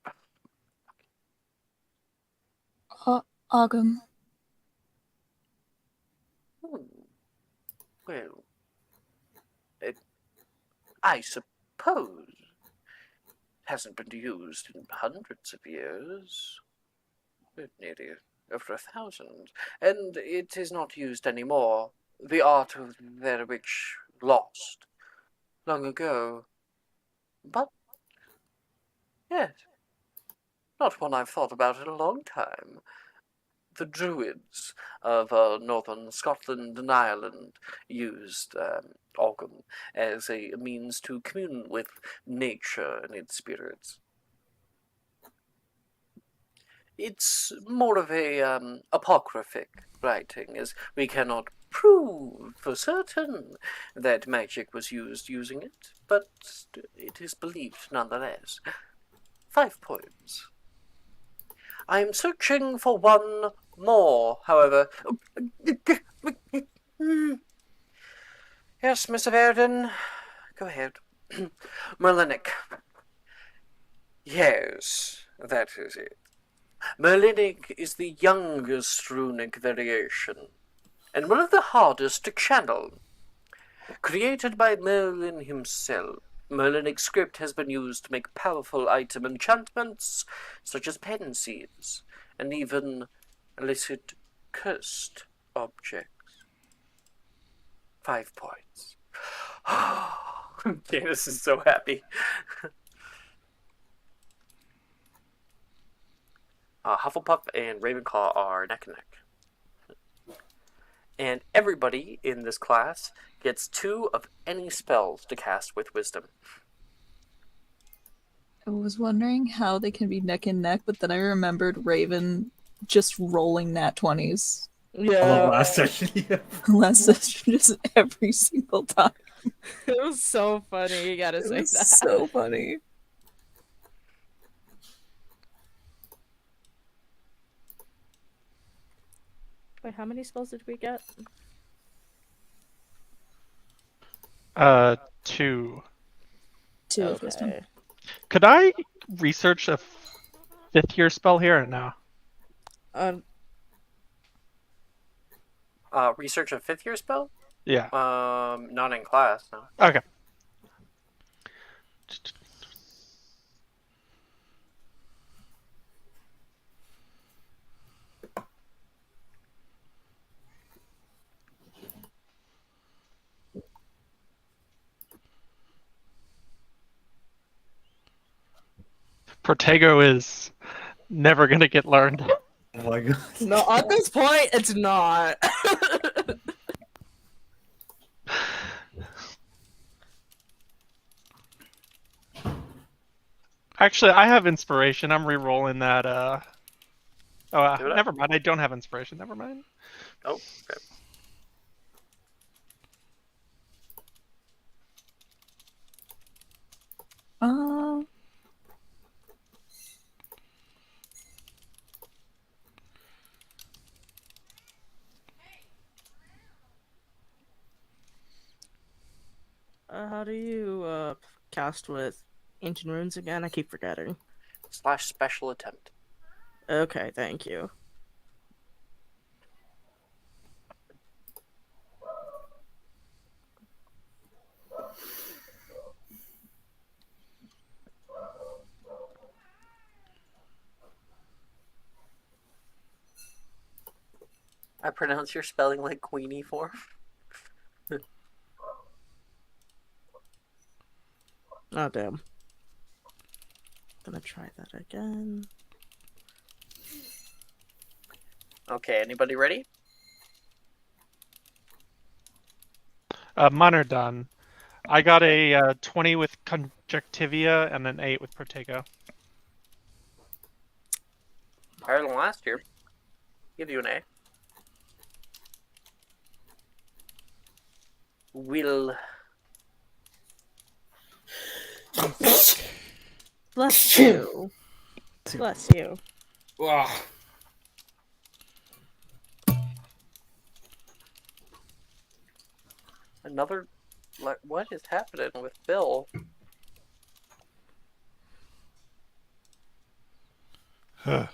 Ogum. Well, I suppose it hasn't been used in hundreds of years. Nearly over 1,000. And it is not used anymore. The art of their which lost long ago. But, yes, not one I've thought about in a long time. The Druids of northern Scotland and Ireland used Ogham as a means to commune with nature and its spirits. It's more of a apocryphic writing, as we cannot prove for certain that magic was used using it, but it is believed nonetheless. 5 points. I am searching for one more, however. Yes, Mr. Verdon, go ahead. Merlinic. Yes, that is it. Merlinic is the youngest runic variation, and one of the hardest to channel. Created by Merlin himself, Merlinic script has been used to make powerful item enchantments, such as pensies, and even illicit cursed objects. 5 points. Candace is so happy. Hufflepuff and Ravenclaw are neck and neck. And everybody in this class gets 2 of any spells to cast with Wisdom. I was wondering how they can be neck and neck, but then I remembered Raven just rolling nat 20s. I love Yeah. last session. Yeah. Last session, just every single time. It was so funny, you gotta It say was that. so funny. Wait, how many spells did we get? 2. 2 of wisdom. Okay. Could I research a 5th year spell here or no? Research a 5th year spell? Yeah. Not in class, no. Okay. Protego is never gonna get learned. Oh my god. No, at this point, it's not. Actually, I have inspiration. I'm re-rolling that. Oh, Do it. never mind. I don't have inspiration. Never mind. Oh, okay. Uh, How do you cast with ancient runes again? I keep forgetting. / special attempt. Okay, thank you. I pronounce your spelling like Queenie form. Oh damn. Gonna try that again. Okay, anybody ready? Mine are done. I got a 20 with Conjunctivia and an 8 with Protego. Higher than last year. Give you an A. Will. Bless you. Bless you. Ugh. Another. What is happening with Bill? Um,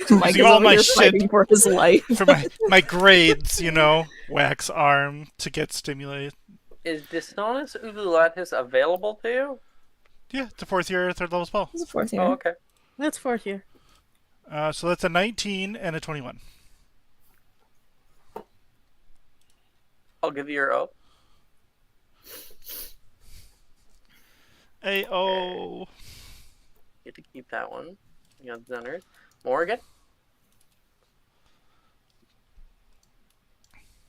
Mike using is all over my here shit fighting for his life. for my grades, wax arm to get stimulated. Is Dishonest Ululantis available to you? Yeah, it's a 4th year, 3rd level spell. He's a 4th year. Oh, okay. That's fourth year. So that's a 19 and a 21. I'll give you your O. A-O. Get to keep that one. You got Zenner. Morgan?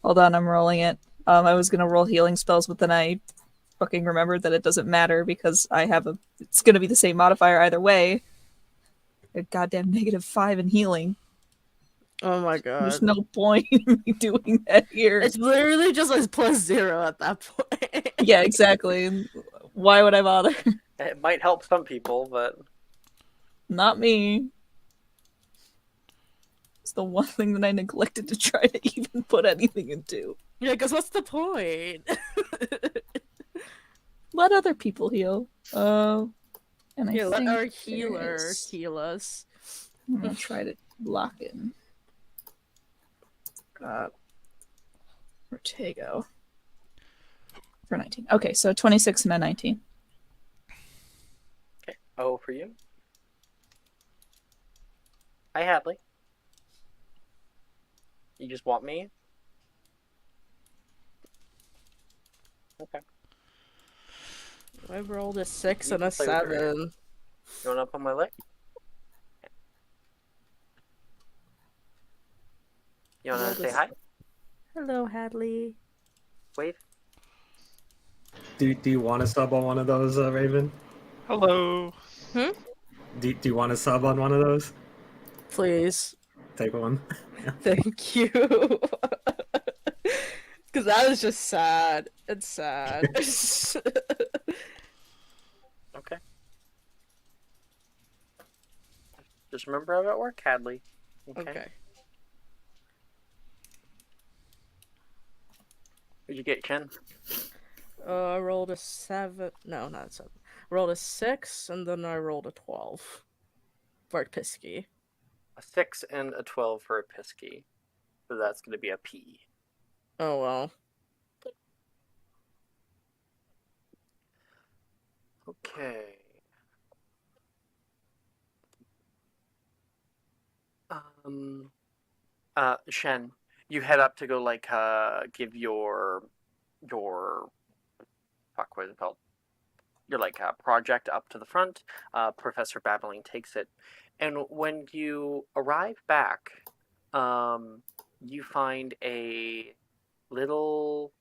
Hold on, I'm rolling it. I was gonna roll healing spells, but then I fucking remembered that it doesn't matter because I have a. It's gonna be the same modifier either way. A goddamn -5 in healing. Oh my There's god. no point in me doing that here. It's literally just like +0 at that point. Yeah, exactly. Why would I bother? It might help some people, but Not me. It's the one thing that I neglected to try to even put anything into. Yeah, because what's the point? Let other people heal. And I Yeah, let think our there healer is- heal us. I'm gonna try to lock in. Ortego. For 19. Okay, so 26 and a 19. okay. O for you. Hi, Hadley. You just want me? Okay. I rolled a 6 You and a can play with her. 7. You want up on my leg? You want Roll to say this- hi? Hello, Hadley. Wave? Do you want to sub on one of those, Raven? Hello. Do you want to sub on one of those? Please. Take one. Thank you. Because that is just sad. It's sad. Okay. Just remember I'm at work, Hadley. Okay. What'd you get, Chen? I rolled a 7. No, not a 7. I rolled a 6, and then I rolled a 12. For Pisky. A 6 and a 12 for a Pisky. So that's going to be a P. Oh well. Okay. Shen, you head up to go give your fuck, what is it called? project up to the front. Professor Babbling takes it, and when you arrive back, you find a little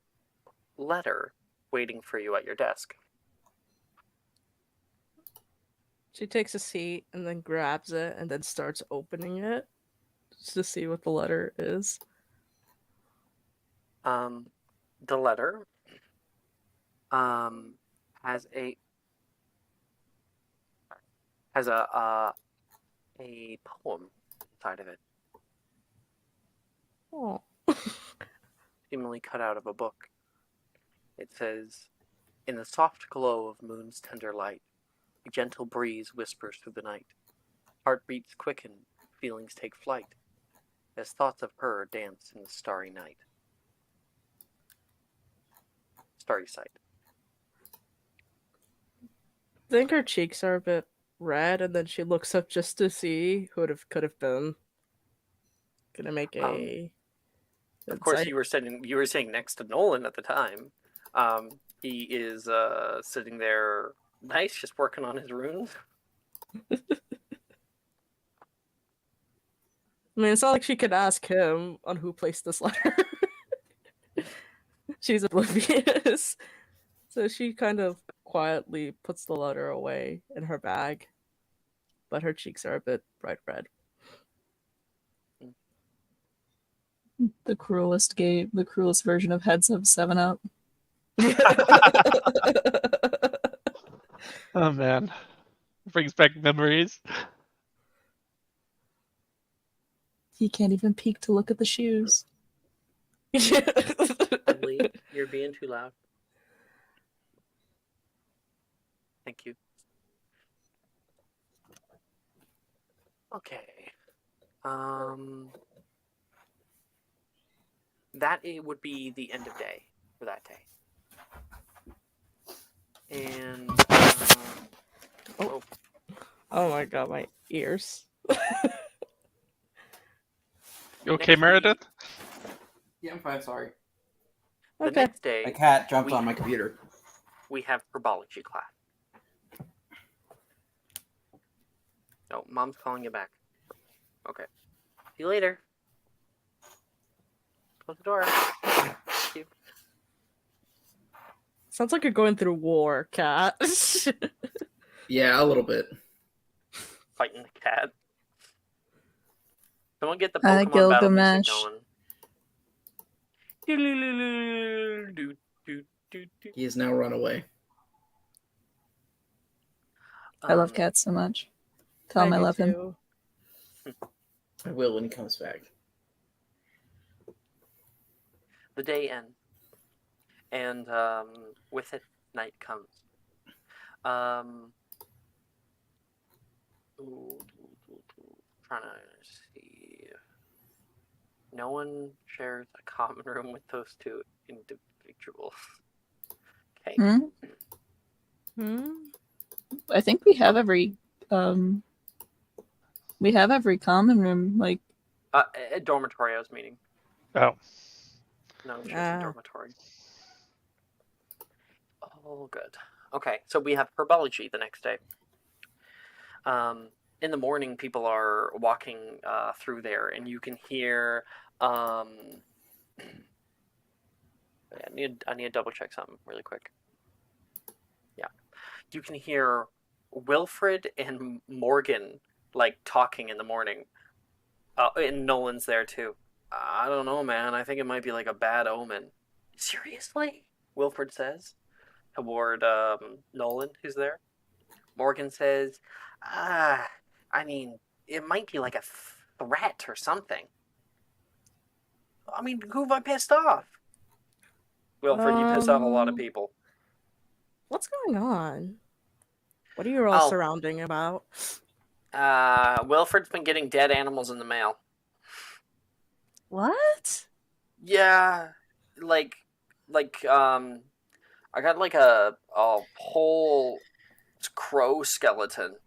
letter waiting for you at your desk. She takes a seat and then grabs it and then starts opening it just to see what the letter is. The letter has a poem inside of it, Oh. seemingly cut out of a book. It says, "In the soft glow of moon's tender light, a gentle breeze whispers through the night. Heartbeats quicken, feelings take flight, as thoughts of her dance in the starry night." Starry sight. I think her cheeks are a bit red, and then she looks up just to see who it could have been. Gonna make a. Of course, you were sitting next to Nolan at the time. He is sitting there, nice, just working on his runes. I mean, it's not like she could ask him on who placed this letter. She's oblivious. So she kind of quietly puts the letter away in her bag, but her cheeks are a bit bright red. The cruelest version of Heads Up 7-Up. Oh man, brings back memories. He can't even peek to look at the shoes. Lee, you're being too loud. Thank you. Okay. That it would be the end of day for that day. And Oh my god, my ears. You okay, Meredith? Yeah, I'm fine. Sorry. the Okay. next day, My cat jumped on my computer. we have herbology class. Oh, Mom's calling you back. Okay. See you later. Close the door. Thank you. Sounds like you're going through war, cat. Yeah, a little bit. Fighting the cat. Someone get the Hi, Pokemon battle music Gilgamesh. going. He has now run away. I love cats so much. Tell him I do love him. too. I will when he comes back. The day ends, and with it, night comes. Trying to see. No one shares a common room with those two individuals. Okay. Hmm? I think we have every common room. Like, A dormitory, I was meaning. Oh, No, she was in dormitory. Oh, good. Okay, so we have herbology the next day. In the morning, people are walking through there, and you can hear. I need to double check something really quick. Yeah, you can hear Wilfred and Morgan talking in the morning. And Nolan's there too. I don't know, man. I think it might be like a bad omen. Seriously? Wilfred says toward Nolan, who's there. Morgan says, I mean, it might be like a threat or something. I mean, who have I pissed off? Wilfred, you piss off a lot of people. What's going on? What are you all surrounding about? Wilfred's been getting dead animals in the mail. What? Yeah, I got like a whole crow skeleton.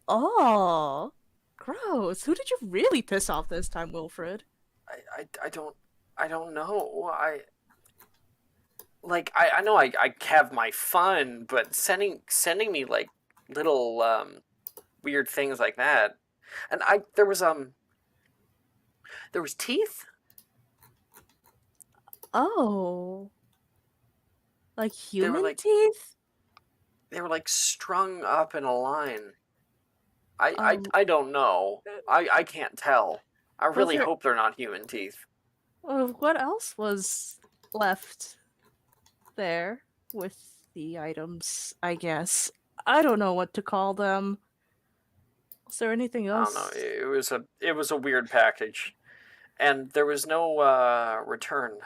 Oh, gross. Who did you really piss off this time, Wilfred? I don't know. like I know I have my fun, but sending me like little weird things like that, and there was teeth. Oh, like They were human like teeth? strung up in a line. I I, Um, I don't know. I can't tell. I was really there? hope they're not human teeth. What else was left there with the items? I guess I don't know what to call them. Was there anything I don't know. else? It was a weird package, and there was no return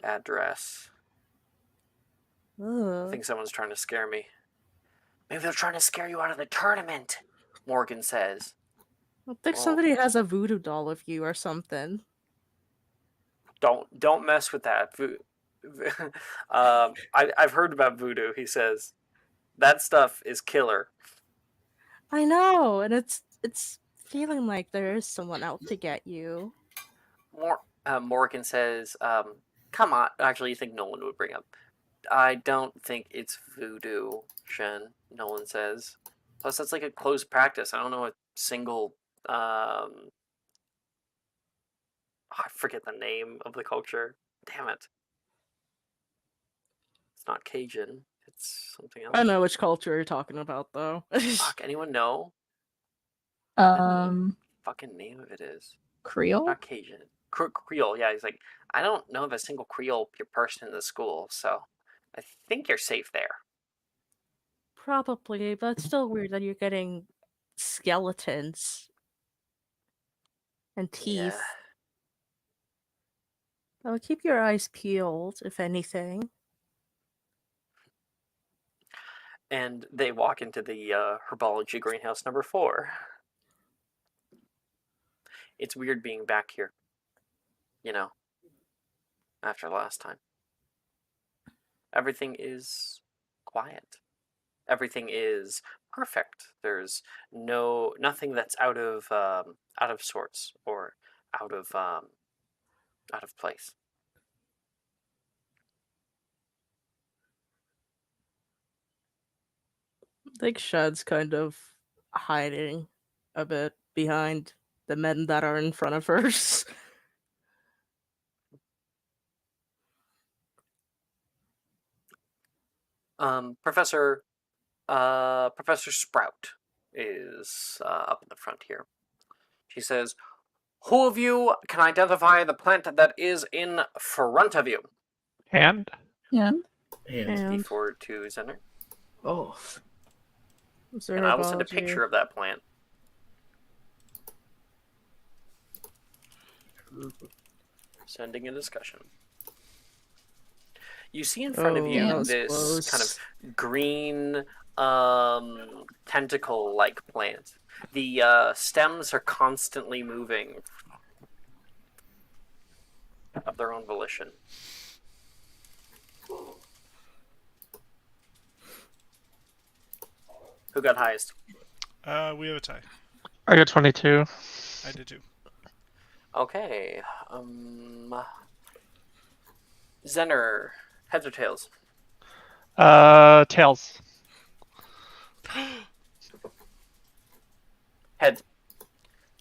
address. I Ugh. think someone's trying to scare me. Maybe they're trying to scare you out of the tournament. Morgan says. I think Oh, somebody has a voodoo doll of you or something. don't mess with that. I've heard about voodoo. He says that stuff is killer. I know, and it's feeling like there is someone out to get you. Morgan says, "Come on." Actually, you think Nolan would bring up? I don't think it's voodoo, Shen. Nolan says. Plus, that's like a closed practice. I don't know a single. I forget the name of the culture. Damn it! It's not Cajun. It's something I else. know which culture you're talking about, though. Fuck. Anyone know? What the Um, fucking name of it is? Creole. Not Cajun. Creole. Yeah, he's like, I don't know of a single Creole person in the school, so I think you're safe there. Probably, but it's still weird that you're getting skeletons and Yeah. teeth. Oh, keep your eyes peeled, if anything. And they walk into the herbology greenhouse number 4. It's weird being back here, you know, after last time. Everything is quiet. Everything is perfect. There's nothing that's out of sorts or out of place. I think Shad's kind of hiding a bit behind the men that are in front of hers. Professor Professor Sprout is up in the front here. She says, "Who of you can identify the plant that is in front of you?" Hand. Yeah. And Before to Zener. oh, Is there And I will send a herbology? picture of that plant. Sending a discussion. You see in front of Oh, you that was this close. kind of green tentacle-like plant. The stems are constantly moving of their own volition. Who got highest? We have a tie. I got 22. I did too. Okay. Zener, heads or tails? Tails. Head.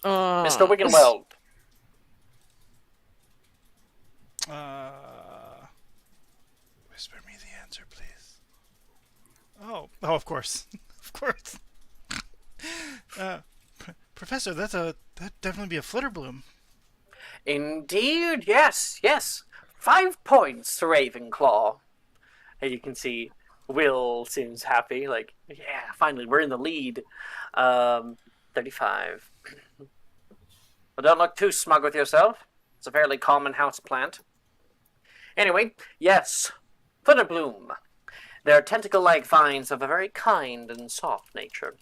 Uh, Mr. Wiggenweld. Whisper me the answer, please. Oh, of course, of course. Professor, that'd definitely be a flitterbloom. Indeed, yes. 5 points to Ravenclaw. And you can see Will seems happy, like, yeah, finally, we're in the lead. 35. But don't look too smug with yourself. It's a fairly common house plant. Anyway, yes, Flitterbloom. They're tentacle-like vines of a very kind and soft nature.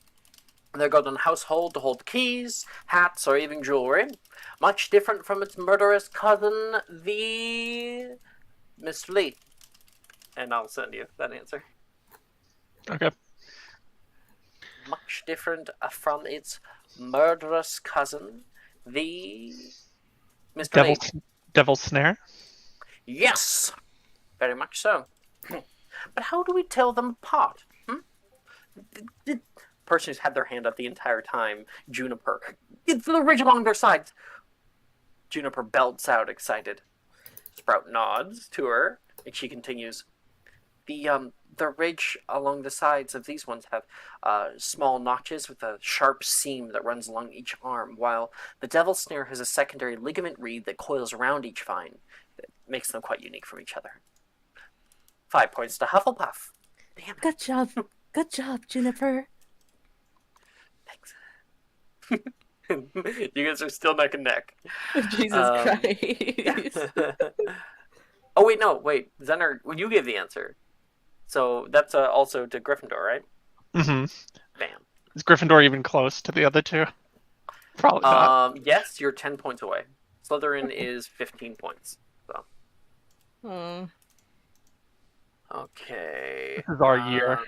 They're good in household to hold keys, hats, or even jewelry. Much different from its murderous cousin, the Mr. Lee. And I'll send you that answer. Okay. Much different from its murderous cousin, the Mr. Lee. Devil Snare. Yes! Very much so. But how do we tell them apart? The person who's had their hand up the entire time, Juniper. It's the ridge along their sides. Juniper belts out, excited. Sprout nods to her, and she continues. The ridge along the sides of these ones have small notches with a sharp seam that runs along each arm, while the devil's snare has a secondary ligament reed that coils around each vine. That makes them quite unique from each other. 5 points to Hufflepuff. Damn it. Good job. Good job, Juniper. Thanks. You guys are still neck and neck. Jesus Christ. Oh, wait, no, wait. Zener, well, you gave the answer. So that's also to Gryffindor, right? Mm-hmm. Bam. Is Gryffindor even close to the other two? Probably not. Yes, you're 10 points away. Slytherin is 15 points. So. Hmm. Okay. This is our year.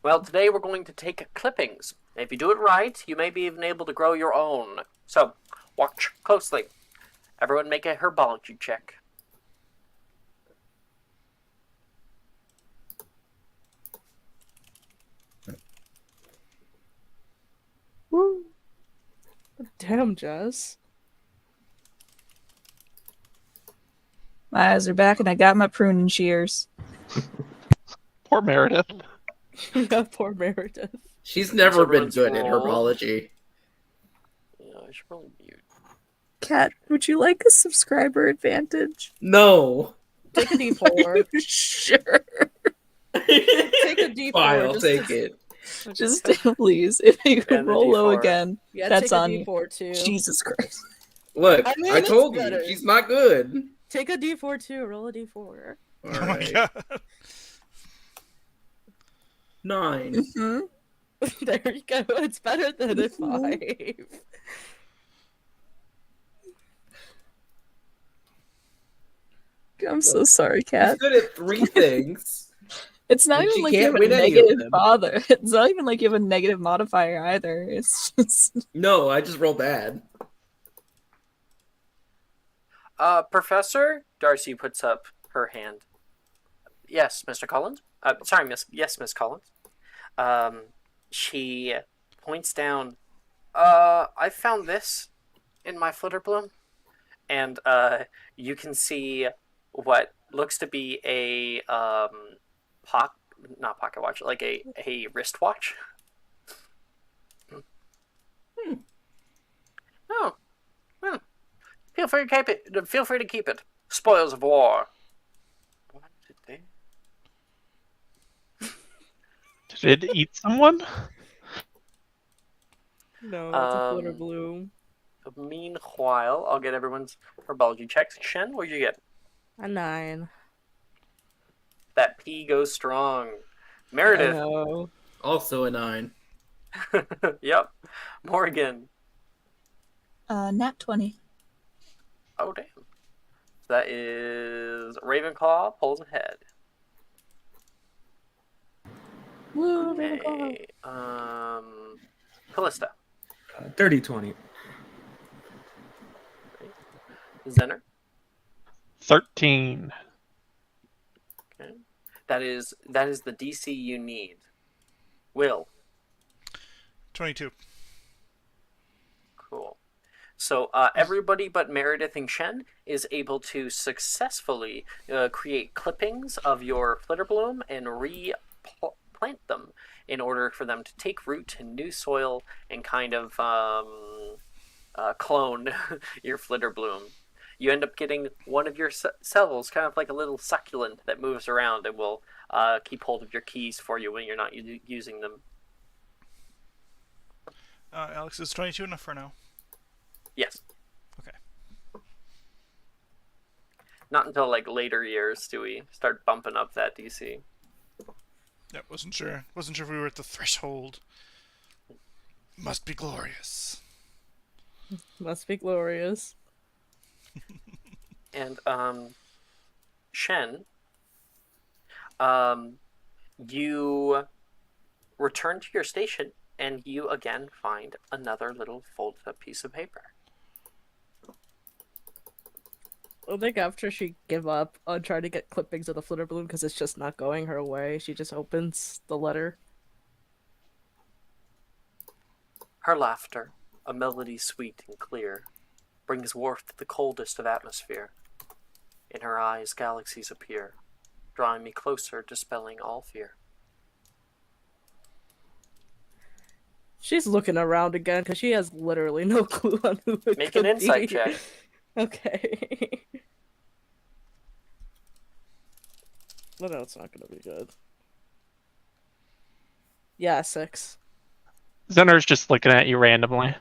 Well, today we're going to take clippings. If you do it right, you may be even able to grow your own. So, watch closely. Everyone make a herbology check. Woo. Damn, Jess. My eyes are back, and I got my pruning shears. Poor Meredith. Yeah, poor Meredith. She's never been Everyone's good at roll. herbology. Yeah, I should probably mute. Kat, would you like a subscriber advantage? No. Take a D4. Sure. Take a D4. Fine, I'll just take to- it. Just please, if you could And the roll low D4. again. Yeah, That's take a on you. D4 too. Jesus Christ. Look, I mean, I it's told better. you, she's not good. Take a D4 too. Roll a D4. All Oh my right. god. 9. Mhm. There you go. It's better than a 5. I'm so sorry, She's Kat. good at 3 things. It's not And even she like you can't have a win any of negative them. bother. It's not even like you have a negative modifier either. It's just No, I just roll bad. Professor? Darcy puts up her hand. Yes, Mr. Collins? Sorry, Miss. Yes, Miss Collins. She points down. I found this in my Flitterbloom. And, you can see what looks to be a, not pocket watch, like a wristwatch. Oh. Feel free to keep it. Feel free to keep it. Spoils of war. What did they? Did it eat someone? No, it's a Um, flitter bloom. Meanwhile, I'll get everyone's herbology checks. Shen, what'd you get? A 9. That P goes strong. I Meredith. know. Also a 9. Yep. Morgan. nat 20. Oh, damn. That is Ravenclaw pulls ahead. Woo, Ravenclaw. Okay. Callista. Dirty 20. Zener. 13. Okay. That is the DC you need. Will. 22. Cool. So everybody but Meredith and Shen is able to successfully create clippings of your Flitterbloom and replant them in order for them to take root in new soil and kind of clone your Flitterbloom. You end up getting one of your cells, kind of like a little succulent that moves around and will keep hold of your keys for you when you're not using them. Alex, is 22 enough for now? Yes. Okay. Not until like later years do we start bumping up that DC. Yeah, wasn't sure. Wasn't sure if we were at the threshold. Must be glorious. Must be glorious. And Shen, you return to your station and you again find another little folded up piece of paper. I think after she give up on trying to get clippings of the flitter balloon because it's just not going her way, she just opens the letter. Her laughter, a melody sweet and clear, brings warmth to the coldest of atmosphere. In her eyes galaxies appear, drawing me closer, dispelling all fear. She's looking around again because she has literally no clue on who it Make could an insight be. check. Okay. No, no, it's not gonna be good. Yeah, 6. Zenner's just looking at you randomly.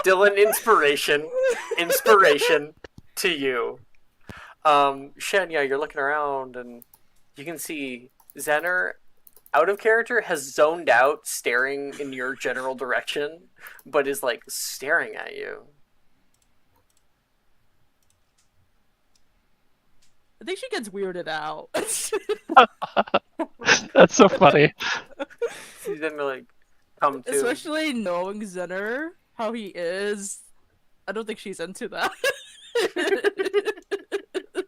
Dylan, inspiration to you. Shen, yeah, you're looking around and you can see Zenner, out of character, has zoned out, staring in your general direction, but is like staring at you. I think she gets weirded out. That's so funny. She's then like, come to. Especially knowing Zenner, how he is. I don't think she's into that.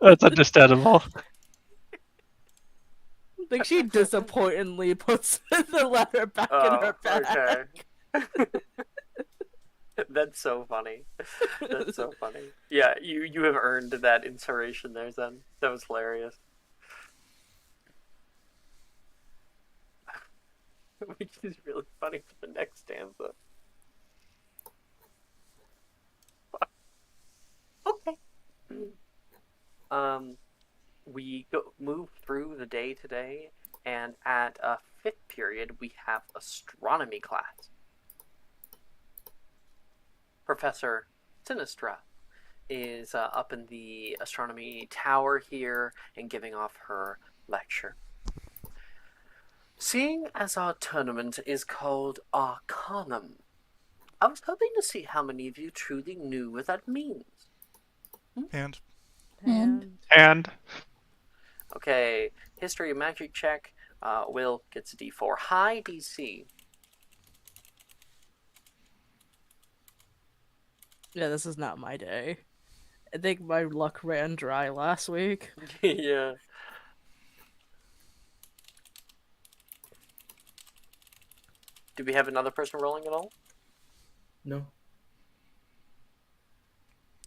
That's understandable. I think she disappointingly puts the letter back in her bag. Okay. That's so funny. That's so funny. Yeah, you have earned that inspiration there, Zen. That was hilarious. Which is really funny for the next stanza. Okay. We move through the day today, and at a 5th period, we have astronomy class. Professor Sinistra is up in the astronomy tower here and giving off her lecture. Seeing as our tournament is called Arcanum, I was hoping to see how many of you truly knew what that means. And And Okay, history of magic check. Will gets a D4. High DC. Yeah, this is not my day. I think my luck ran dry last week. Yeah. Do we have another person rolling at all? No.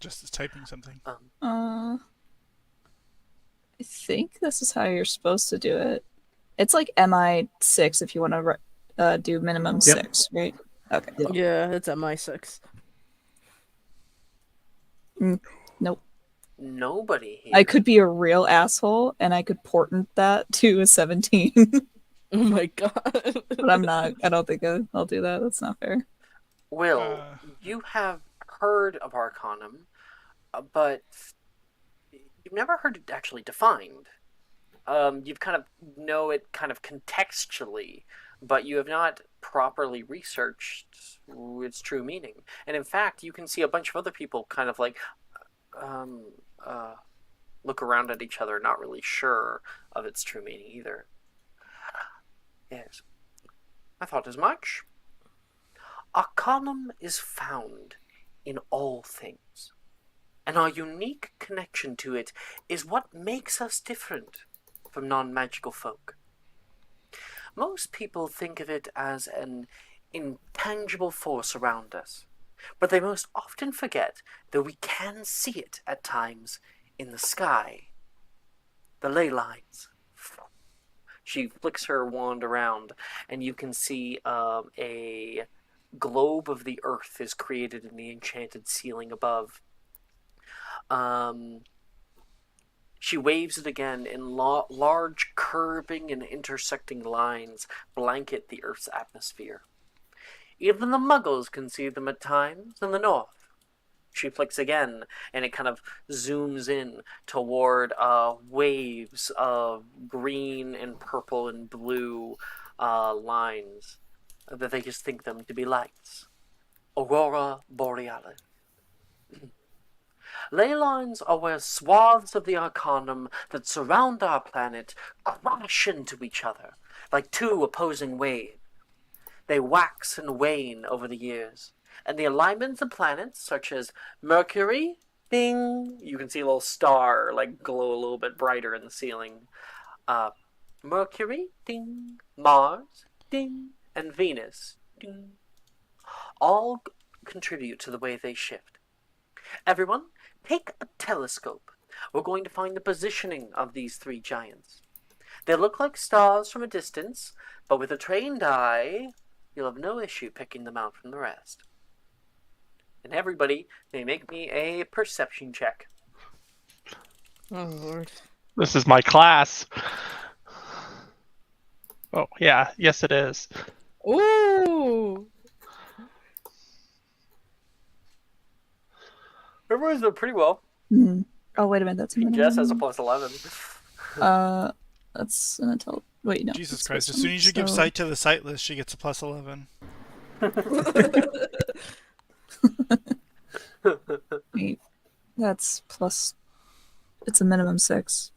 just as typing something. I think this is how you're supposed to do it. It's like MI6 if you want to do minimum Yep. 6, right? Okay. Yeah, it's at my 6. Nope. Nobody here. I could be a real asshole and I could portent that to a 17. Oh my god. But I'm not. I don't think I'll do that. That's not fair. Will, you have heard of Arcanum, but you've never heard it actually defined. You've kind of know it kind of contextually, but you have not properly researched its true meaning. And in fact, you can see a bunch of other people kind of like look around at each other, not really sure of its true meaning either. Yes, I thought as much. Arcanum is found in all things, and our unique connection to it is what makes us different from non-magical folk. Most people think of it as an intangible force around us, but they most often forget that we can see it at times in the sky. The ley lines. She flicks her wand around, and you can see a globe of the earth is created in the enchanted ceiling above. She waves it again, and large curving and intersecting lines blanket the earth's atmosphere. Even the muggles can see them at times in the north. She flicks again, and it kind of zooms in toward waves of green and purple and blue lines that they just think them to be lights. Aurora Borealis. Ley lines are where swaths of the Arcanum that surround our planet crash into each other like two opposing waves. They wax and wane over the years, And the alignments of planets, such as Mercury, bing, you can see a little star like glow a little bit brighter in the ceiling. Mercury, ding, Mars, ding, and Venus, ding, all contribute to the way they shift. Everyone, take a telescope. We're going to find the positioning of these three giants. They look like stars from a distance, but with a trained eye, you'll have no issue picking them out from the rest. And everybody may make me a perception check. Oh lord. This is my class. Oh, yeah. Yes, it is. Ooh. Everyone's doing pretty well. Hmm. Oh, wait a minute. That's a minimum. Jess has a plus 11. That's an intel. Wait, no. Jesus that's Christ! As wisdom, soon as you give so- sight to the sightless, she gets a plus 11. Wait, that's plus. It's a minimum 6.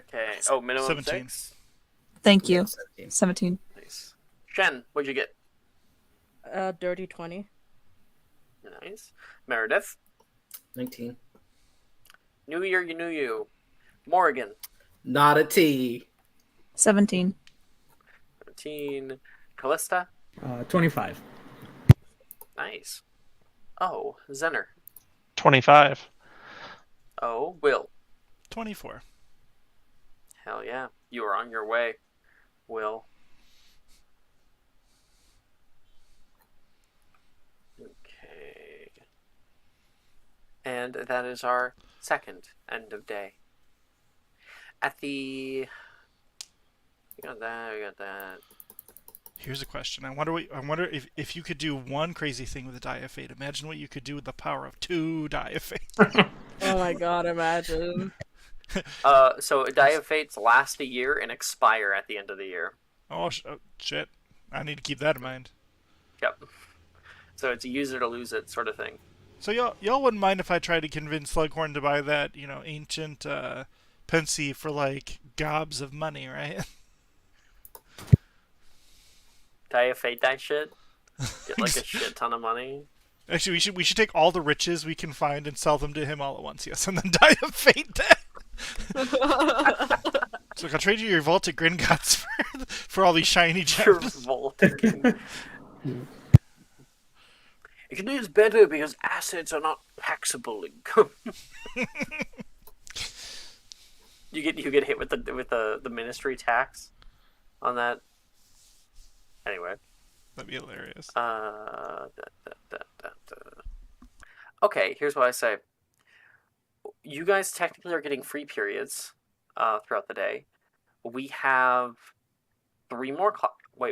Okay. Oh, minimum 17. 6. Thank you. 17. 17. Nice. Jen, what'd you get? Dirty 20. Nice. Meredith. 19. New year, you knew you. Morgan. Not a T. 17. 17. Callista. 25. Nice. Oh, Zenner. 25. Oh, Will. 24. Hell yeah. You are on your way, Will. Okay. And that is our second end of day. At the... We got that. Here's a question. I wonder if you could do one crazy thing with a die of fate. Imagine what you could do with the power of 2 die of fate. Oh my god, imagine. So Die of Fates last a year and expire at the end of the year. Oh, shit. I need to keep that in mind. Yep. So it's a use it or lose it sort of thing. So y'all wouldn't mind if I tried to convince Slughorn to buy that, ancient Pensy for like gobs of money, right? Die of Fate that shit. Get like a shit ton of money. Actually, we should take all the riches we can find and sell them to him all at once, yes, and then Die of Fate that. So I'll trade you your vaulted Gringotts for all these shiny Your gems. vault. You can do this better because assets are not taxable income. you get hit with the ministry tax on that. Anyway. That'd be hilarious. Okay, here's what I say. You guys technically are getting free periods throughout the day. We have 3 more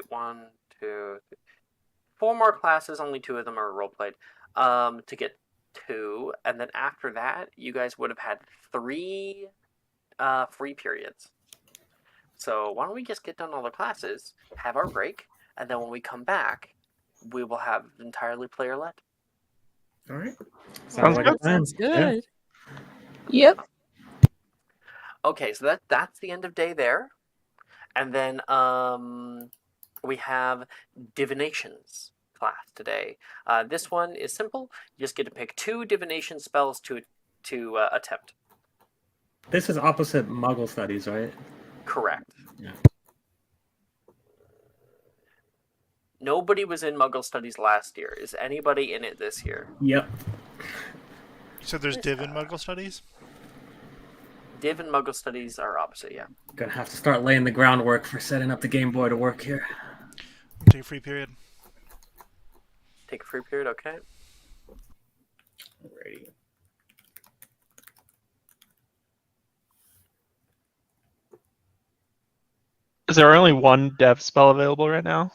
one, two, three, 4 more classes. Only 2 of them are role played. To get 2, and then after that, you guys would have had 3 free periods. So why don't we just get done all the classes, have our break, and then when we come back, we will have entirely player led. All right. Sounds like good. a plan. Sounds good. Yep. Okay, so that's the end of day there, and then we have divinations class today. This one is simple. You just get to pick 2 divination spells to attempt. This is opposite Muggle studies, right? Correct. Yeah. Nobody was in Muggle Studies last year. Is anybody in it this year? Yep. So there's Div in Muggle Studies? Div and Muggle Studies are opposite, yeah. Gonna have to start laying the groundwork for setting up the Game Boy to work here. Take a free period. Take a free period, okay? Alrighty. Is there only one dev spell available right now?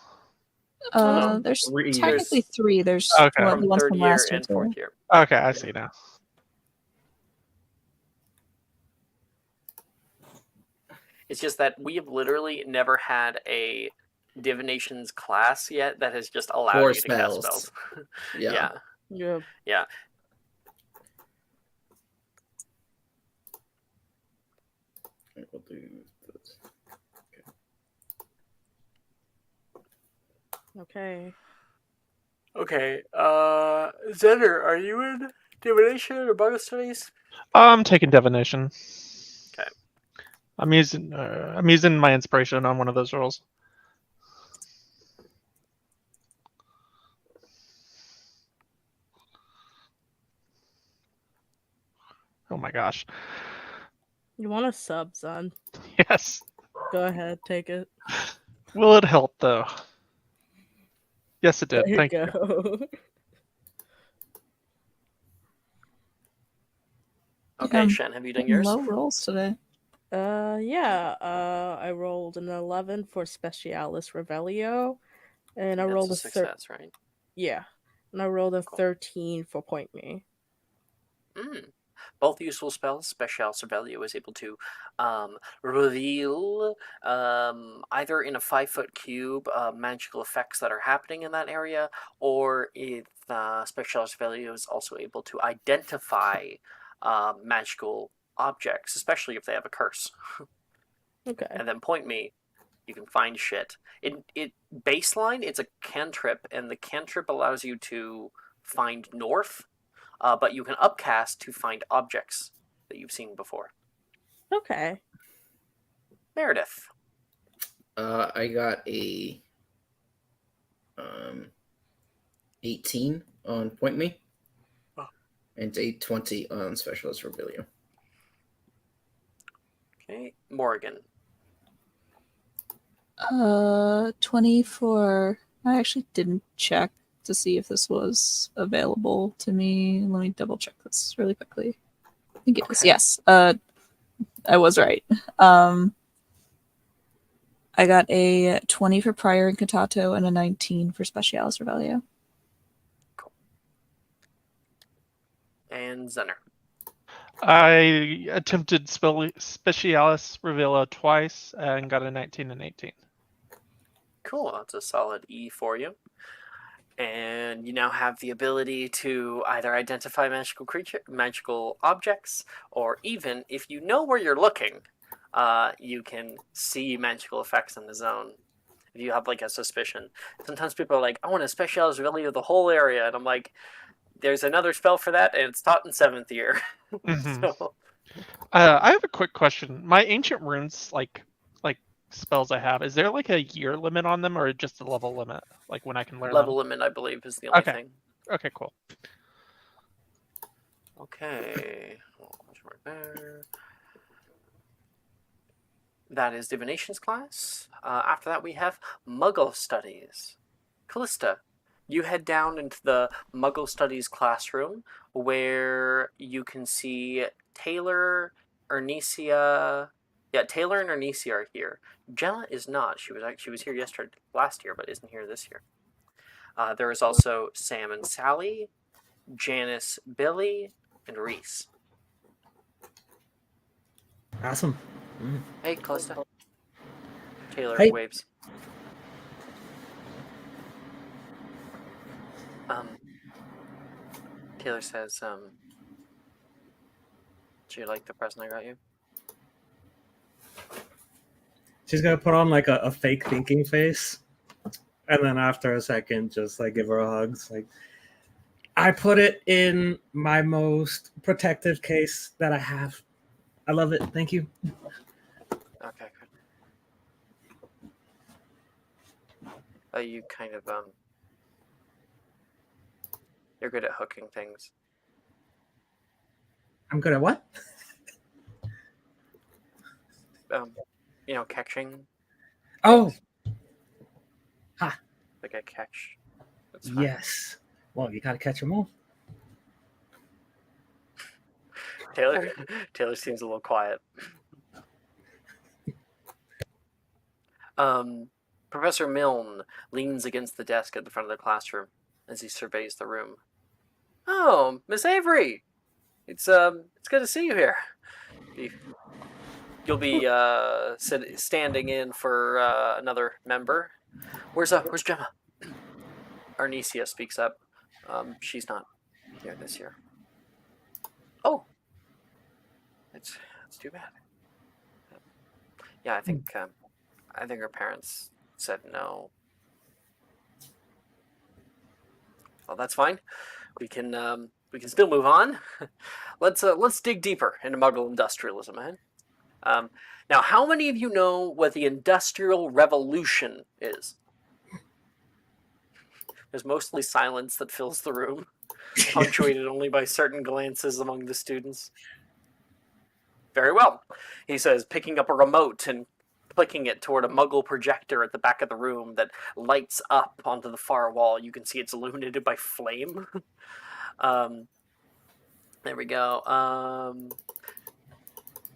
No. There's 3 years. technically 3. There's Okay. one, From the ones 3rd from year last year and too. 4th year. Okay, I see now. It's just that we have literally never had a divinations class yet that has just allowed 4 you to cast spells. spells. Yeah. Yeah. Yeah. Yeah. We'll do this. Okay. Okay. Zender, are you in divination or Bible studies? I'm taking divination. Okay. I'm using my inspiration on one of those rolls. Oh my gosh. You want a sub, son? Yes. Go ahead, take it. Will it help though? Yes, it There did. you Thank you. go. Okay, Shen, have you done Getting yours? low rolls today. Yeah. I rolled an 11 for Specialis Revelio, and I That's rolled a a success, right? yeah, and I rolled a Cool. 13 for Point Me. Both useful spells. Special Surveillance is able to reveal either in a 5-foot cube magical effects that are happening in that area, or if Special Surveillance is also able to identify magical objects, especially if they have a curse. Okay. And then Point Me, you can find shit. It baseline, it's a cantrip, and the cantrip allows you to find north, but you can upcast to find objects that you've seen before. Okay. Meredith. I got a 18 on Point Me, and a 20 on Specialist Rebellion. Okay, Morgan. 24. I actually didn't check to see if this was available to me. Let me double check this really quickly. I think it is. Okay. Yes. I was right. I got a 20 for Prior and Cantato and a 19 for Specialis Revelio. And Zenner. I attempted Specialis Revela twice and got a 19 and 18. Cool, that's a solid E for you. And you now have the ability to either identify magical objects, or even if you know where you're looking, you can see magical effects in the zone. If you have like a suspicion, sometimes people are like, "I want to specialize really of the whole area," and I'm like, "There's another spell for that, and it's taught in 7th year." Mhm. So, I have a quick question. My ancient runes, like spells I have, is there like a year limit on them, or just a level limit? Like when I can learn level them? limit, I believe, is the only Okay. thing. Okay, cool. Okay. Right there. That is Divinations class. After that, we have Muggle Studies. Callista, you head down into the Muggle Studies classroom where you can see Taylor, Ernesia. Yeah, Taylor and Ernesia are here. Jenna is not. She was here last year, but isn't here this year. There is also Sam and Sally, Janice, Billy, and Reese. Awesome. Hey, Callista. Taylor Hey. waves. Taylor says, do you like the present I got you? She's gonna put on like a fake thinking face, and then after a second, just like give her a hug. It's like, I put it in my most protective case that I have. I love it. Thank you. Okay, good. You kind of, you're good at hooking things. I'm good at what? Catching. Oh, Like a catch. That's fine. yes. Well, you gotta catch them all. Taylor seems a little quiet. Professor Milne leans against the desk at the front of the classroom as he surveys the room. Oh, Miss Avery! It's good to see you here. You'll be standing in for another member. Where's Gemma? Arnesia speaks up. She's not here this year. Oh, it's too bad. Yeah, I think her parents said no. Well, that's fine. We can still move on. Let's dig deeper into Muggle industrialism, man. Now, how many of you know what the Industrial Revolution is? There's mostly silence that fills the room, punctuated only by certain glances among the students. Very well, he says, picking up a remote and clicking it toward a Muggle projector at the back of the room that lights up onto the far wall. You can see it's illuminated by flame. There we go.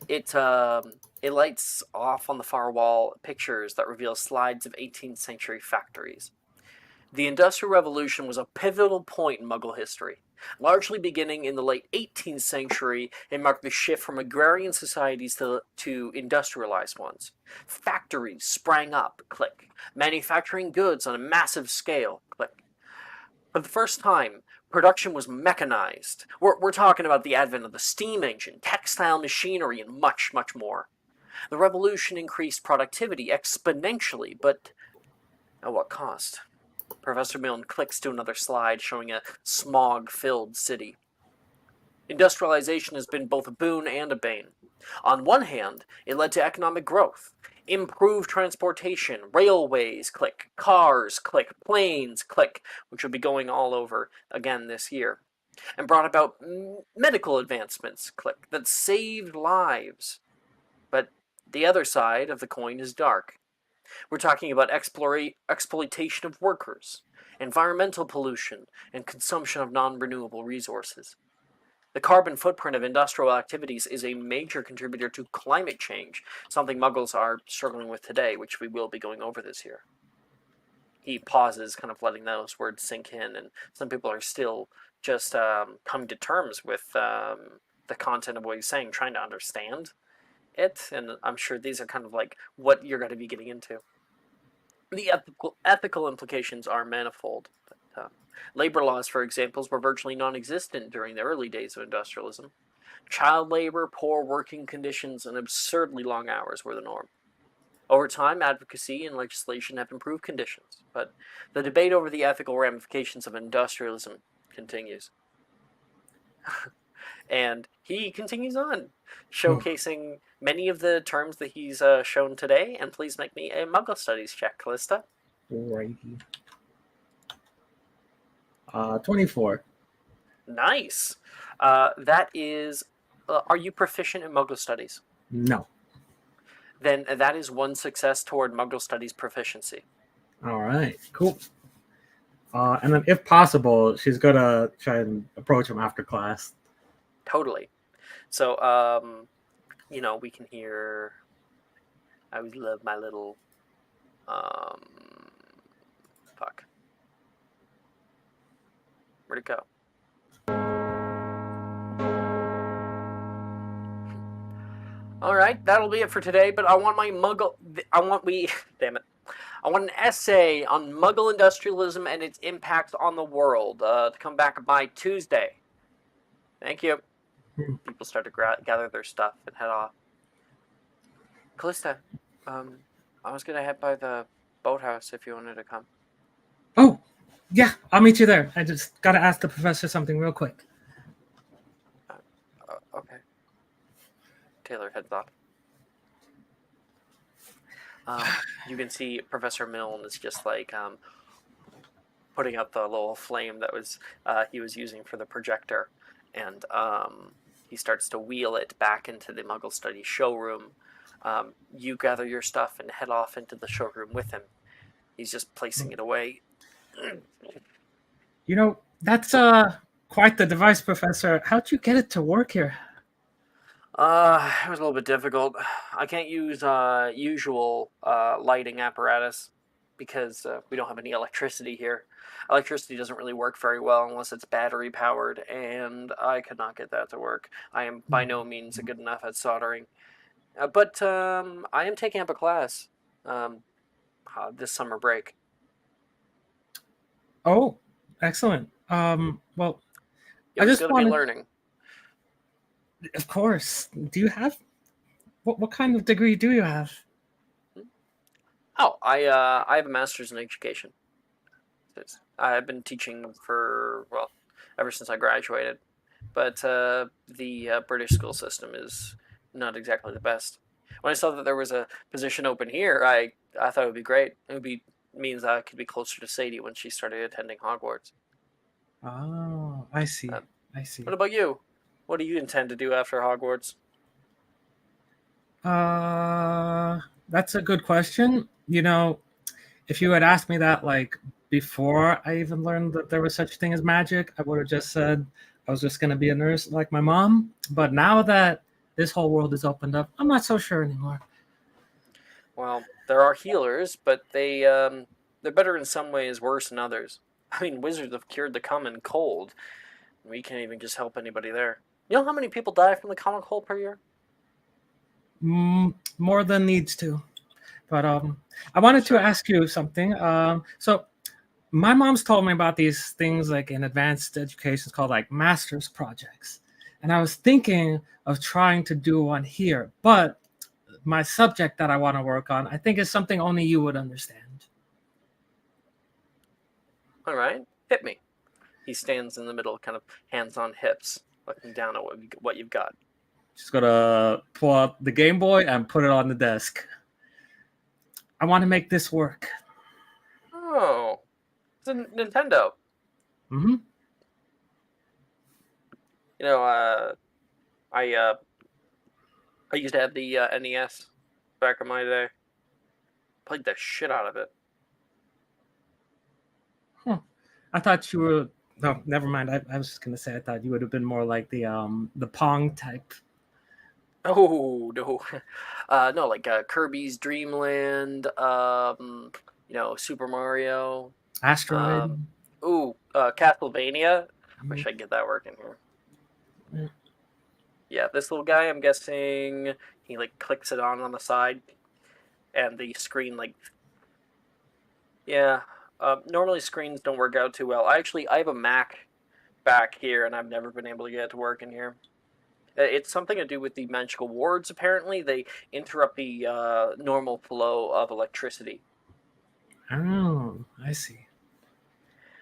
It lights off on the far wall pictures that reveal slides of 18th century factories. The Industrial Revolution was a pivotal point in Muggle history. Largely beginning in the late 18th century, it marked the shift from agrarian societies to industrialized ones. Factories sprang up, click. Manufacturing goods on a massive scale, click. For the first time, production was mechanized. We're talking about the advent of the steam engine, textile machinery, and much, much more. The revolution increased productivity exponentially, but at what cost? Professor Milne clicks to another slide showing a smog-filled city. Industrialization has been both a boon and a bane. On one hand, it led to economic growth. Improved transportation, railways, click, cars, click, planes, click, which will be going all over again this year. And brought about medical advancements, click, that saved lives. But the other side of the coin is dark. We're talking about exploitation of workers, environmental pollution, and consumption of non-renewable resources. The carbon footprint of industrial activities is a major contributor to climate change, something Muggles are struggling with today, which we will be going over this year. He pauses, kind of letting those words sink in, and some people are still just coming to terms with the content of what he's saying, trying to understand it, and I'm sure these are kind of like what you're going to be getting into. The ethical implications are manifold. But, labor laws, for example, were virtually non-existent during the early days of industrialism. Child labor, poor working conditions, and absurdly long hours were the norm. Over time, advocacy and legislation have improved conditions, but the debate over the ethical ramifications of industrialism continues. And he continues on, showcasing many of the terms that he's shown today. And please make me a Muggle Studies check, Callista. Righty. 24. Nice. That is... are you proficient in Muggle Studies? No. Then that is one success toward Muggle Studies proficiency. All right, cool. And then if possible, she's going to try and approach him after class. Totally. So, we can hear... I always love my little... Fuck. Where'd it go? Alright, that'll be it for today, but I want my Muggle... Damn it. I want an essay on Muggle industrialism and its impact on the world to come back by Tuesday. Thank you. People start to gather their stuff and head off. Callista, I was going to head by the boathouse if you wanted to come. Oh, yeah, I'll meet you there. I just got to ask the professor something real quick. Okay. Taylor heads off. You can see Professor Milne is just like putting out the little flame that was he was using for the projector, and he starts to wheel it back into the Muggle Studies showroom. You gather your stuff and head off into the showroom with him. He's just placing it away. You know, that's quite the device, Professor. How'd you get it to work here? It was a little bit difficult. I can't use usual lighting apparatus because we don't have any electricity here. Electricity doesn't really work very well unless it's battery powered, and I could not get that to work. I am by no means good enough at soldering. But I am taking up a class this summer break. Oh, excellent. Well, It I was just good to wanted... be learning. Of course. Do you have... What kind of degree do you have? Oh, I have a master's in education. I've been teaching for, well, ever since I graduated. But the British school system is not exactly the best. When I saw that there was a position open here, I thought it would be great. It would be means I could be closer to Sadie when she started attending Hogwarts. Oh, I see. Uh, I see. What about you? What do you intend to do after Hogwarts? That's a good question. You know, if you had asked me that like before I even learned that there was such a thing as magic, I would have just said I was just going to be a nurse like my mom. But now that this whole world is opened up, I'm not so sure anymore. Well, there are healers, but they're better in some ways, worse in others. I mean, wizards have cured the common cold. We can't even just help anybody there. You know how many people die from the common cold per year? More than needs to. But I wanted to Sure. ask you something. So my mom's told me about these things like in advanced education called like master's projects. And I was thinking of trying to do one here, but my subject that I want to work on, I think is something only you would understand. All right, hit me. He stands in the middle, kind of hands on hips, looking down at what you've got. Just gotta pull out the Game Boy and put it on the desk. I want to make this work. Oh, it's a Nintendo. Mm-hmm. You know, I used to have the NES back in my day. Played the shit out of it. I thought you were. No, never mind. I was just gonna say I thought you would have been more like the Pong type. Oh no, no, like Kirby's Dream Land. Super Mario. Asteroid. Castlevania. Wish I could get that working here. Yeah. Yeah, this little guy. I'm guessing he like clicks it on the side, and the screen like. Yeah. Normally screens don't work out too well. I have a Mac back here, and I've never been able to get it to work in here. It's something to do with the magical wards. Apparently, they interrupt the normal flow of electricity. Oh, I see.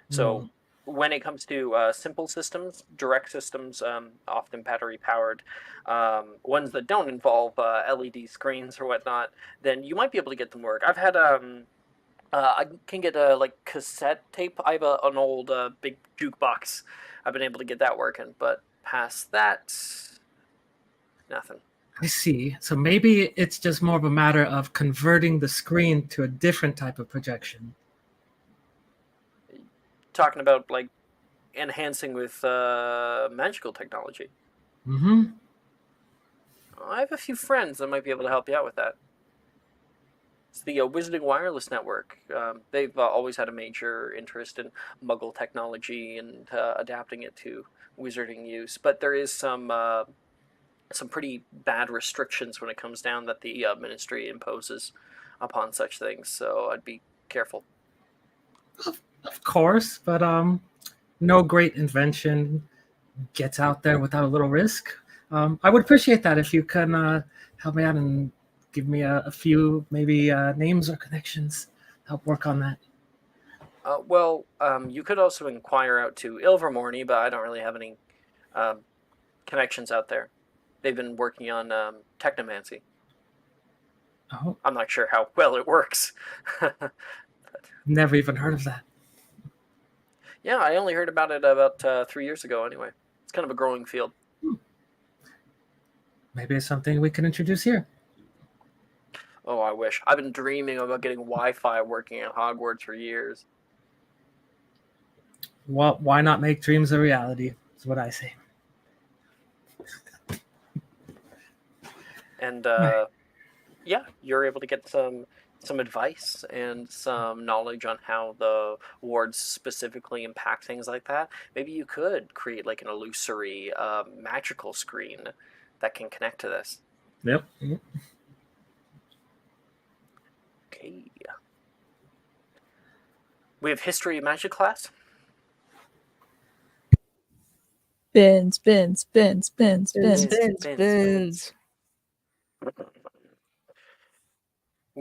So when it comes to simple systems, direct systems, often battery powered, ones that don't involve LED screens or whatnot, then you might be able to get them work. I've had I can get a like cassette tape. I have an old big jukebox. I've been able to get that working, but past that, nothing. I see. So maybe it's just more of a matter of converting the screen to a different type of projection. Talking about like enhancing with magical technology. Mm-hmm. I have a few friends that might be able to help you out with that. It's the Wizarding Wireless Network. They've always had a major interest in Muggle technology and adapting it to wizarding use, but there is some pretty bad restrictions when it comes down that the Ministry imposes upon such things. So I'd be careful. Of course, but no great invention gets out there without a little risk. I would appreciate that if you can help me out and give me a few maybe names or connections. Help work on that. You could also inquire out to Ilvermorny, but I don't really have any connections out there. They've been working on technomancy. Oh, I'm not sure how well it works. never even heard of that. Yeah, I only heard about it about 3 years ago anyway. It's kind of a growing field. Maybe it's something we can introduce here. Oh, I wish. I've been dreaming about getting Wi-Fi working at Hogwarts for years. Well, why not make dreams a reality? Is what I say. And yeah, you're able to get some advice and some knowledge on how the wards specifically impact things like that. Maybe you could create like an illusory magical screen that can connect to this. Yep. Okay. We have history of magic class. Spins.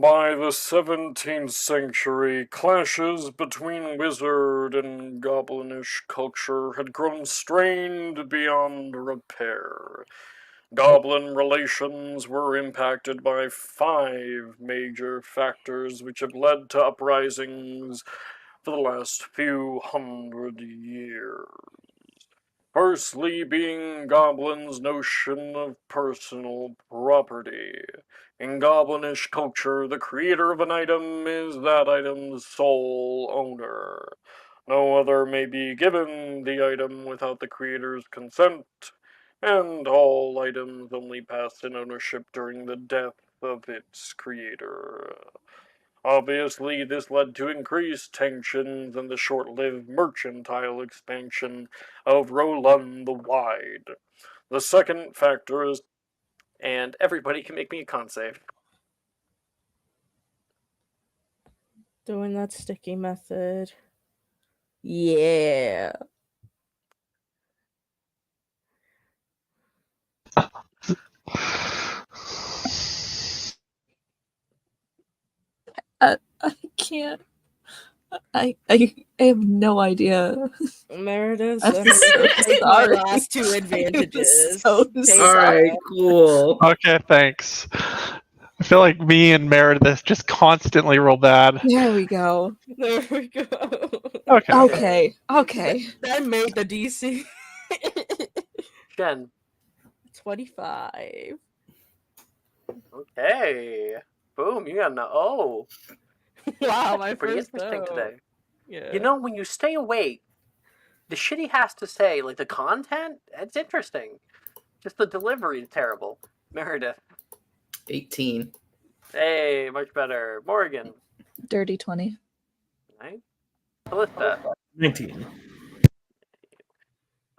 By the 17th century, clashes between wizard and goblinish culture had grown strained beyond repair. Goblin relations were impacted by 5 major factors which have led to uprisings for the last few hundred years. Firstly, being goblins' notion of personal property. In goblinish culture, the creator of an item is that item's sole owner. No other may be given the item without the creator's consent, and all items only pass in ownership during the death of its creator. Obviously, this led to increased tensions and the short-lived mercantile expansion of Roland the Wide. The second factor is, And everybody can make me a con save. Doing that sticky method. Yeah. I can't. I have no idea. Meredith, I'm I'm so gonna take my sorry. last 2 advantages. so Take sorry. Alright, cool. Okay, thanks. I feel like me and Meredith just constantly roll bad. There we go. There we go. Okay. Okay. That made the DC. Jen. 25. Okay. Boom, you got an O. Wow, my Pretty first interesting O. today. Yeah. You know, when you stay awake, the shit he has to say, like the content, it's interesting. Just the delivery is terrible. Meredith. 18. Hey, much better. Morgan. Dirty 20. Right? Callista. 19.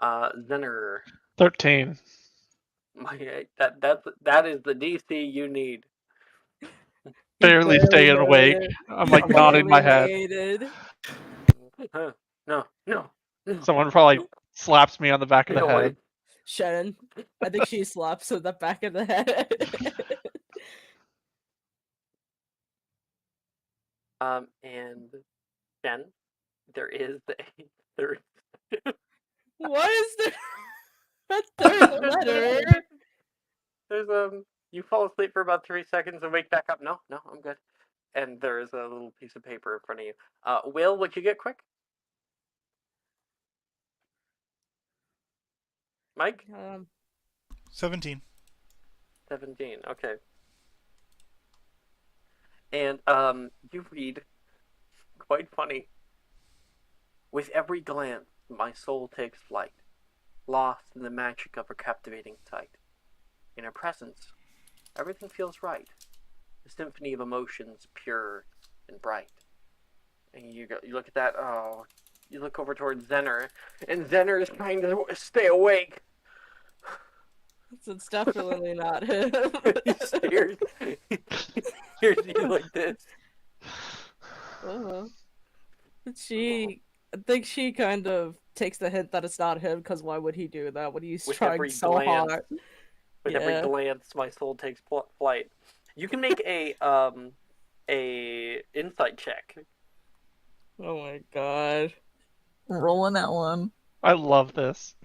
Zenner. 13. That is the DC you need. Barely staying awake. I'm like nodding my head. No. Someone probably slaps me on the back of the Get head. away. Shannon. I think she slaps with the back of the head. And Jen, there is there. What is there? A third letter? There's you fall asleep for about 3 seconds and wake back up. No, I'm good. And there is a little piece of paper in front of you. Will, would you get quick? Mike? 17. 17, okay. And you read, quite funny. With every glance, my soul takes flight, lost in the magic of her captivating sight. In her presence, everything feels right, a symphony of emotions pure and bright. And you look at that, you look over towards Zenner, and Zenner is trying to stay awake. So it's definitely not him. Here's you like this. I think she kind of takes the hint that it's not him, because why would he do that when he's With trying every so glance. hard? With Yeah. every glance, my soul takes flight. You can make a insight check. Oh my god. Rolling that one. I love this.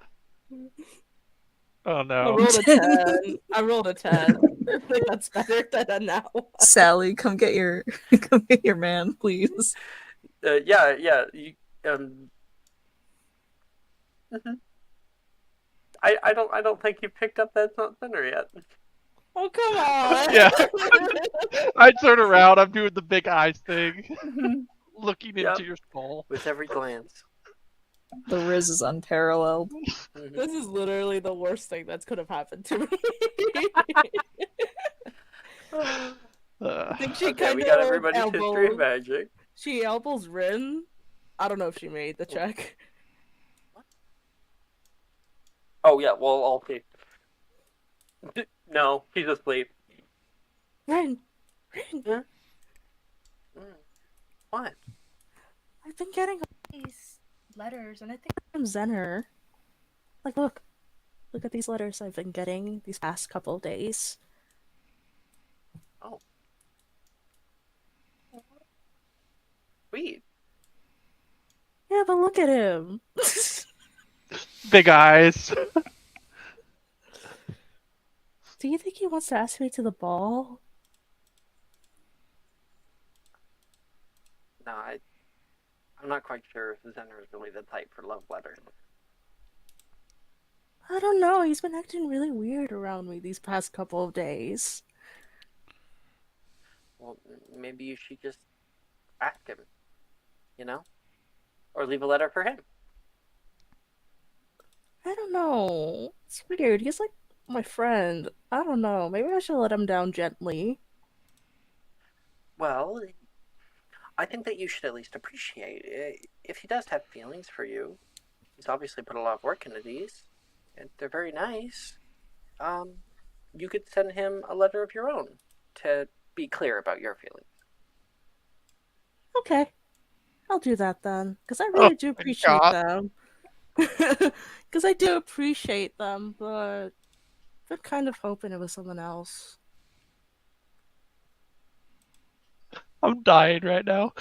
Oh I no. rolled a 10. I rolled a 10. I think that's better than a now. Sally, come get your man, please. Yeah. You, mhm. I don't think you picked up that's not thinner yet. Oh, come on. Yeah. I turn around, I'm doing the big eyes thing. Looking Yep. into your skull. With every glance. The Riz is unparalleled. Mhm. This is literally the worst thing that could have happened to me. I think she Okay, kind we of got everybody's history of magic. She elbows Rin. I don't know if she made the check. Oh yeah, well I'll see. No, he's asleep. Rin! What? I've been getting all these letters, and I think from Zenner. Like, look at these letters I've been getting these past couple days. Oh. sweet. Yeah, but look at him. Big eyes. Do you think he wants to ask me to the ball? No, I'm not quite sure if Zenner is really the type for love letters. I don't know. He's been acting really weird around me these past couple of days. Well, maybe you should just ask him, or leave a letter for him. I don't know. It's weird. He's like my friend. I don't know. Maybe I should let him down gently. Well, I think that you should at least appreciate it. If he does have feelings for you, he's obviously put a lot of work into these, and they're very nice. You could send him a letter of your own to be clear about your feelings. Okay. I'll do that then. Because I really do my appreciate God. them. Because I do appreciate them, but I'm kind of hoping it was someone else. I'm dying right now.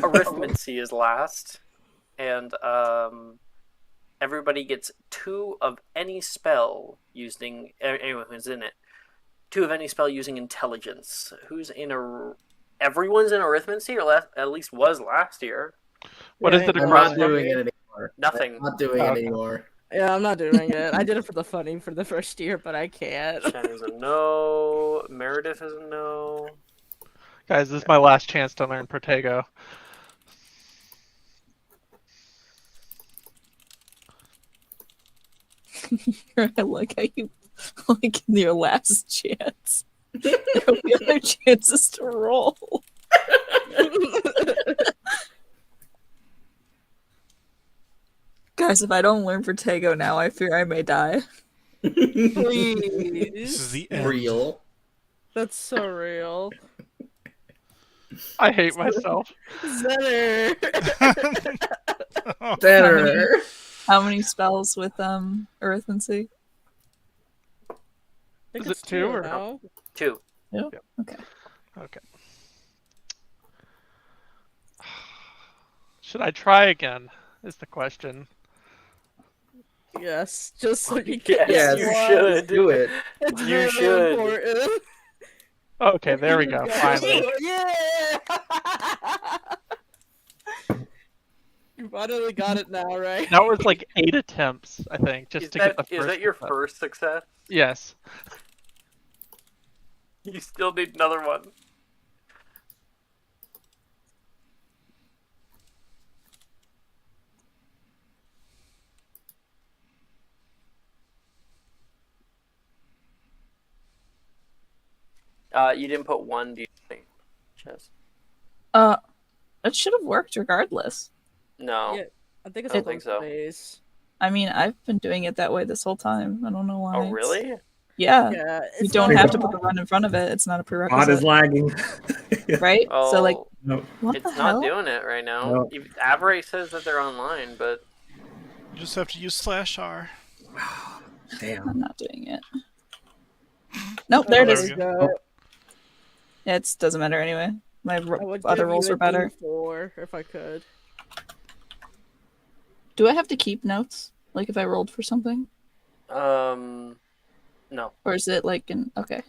Arithmancy is last, and everybody gets 2 of any spell using anyone who's in it. 2 of any spell using intelligence. Who's in everyone's in arithmancy, or at least was last year. What is it I'm across not from doing me? it anymore. Nothing. I'm not doing it anymore. Yeah, I'm not doing it. I did it for the funny for the first year, but I can't. Shen is a no. Meredith is a no. Guys, this is my last chance to learn Protego. I like how you like in your last chance. There will be other chances to roll. Guys, if I don't learn Protego now, I fear I may die. This Please. is the end. Real. That's so real. I hate myself. Zenner. Better. How many spells with arithmancy? I think Is it's it 2 or now. 2. Okay. Okay. Should I try again? Is the question. Yes, just so you Yes, can. Yes, you one. should. Do it. It's You very should. important. Okay, there we go. Finally. Yeah. You finally got it now, right? That was like 8 attempts, I think, just Is to get the that, first. is that your success. first success? Yes. You still need another one. You didn't put 1, do you think? Chess? It should have worked regardless. No. Yeah, I think it's I don't think so. base. I mean, I've been doing it that way this whole time. I don't know why. Oh, it's- really? Yeah. Yeah, You it's don't not have to even- put the run in front of it. It's not a Pod prerequisite. is lagging. Right? Oh, So, like, No. what it's the not hell? doing it right now. No. Avery says that they're online, but You just have to use /R. Damn. I'm not doing it. Nope, there it there is. we go. Yeah, it doesn't matter anyway. My I would other give rolls you are a better. D4 if I could. Do I have to keep notes? Like if I rolled for something? no. Or is it like an. Okay.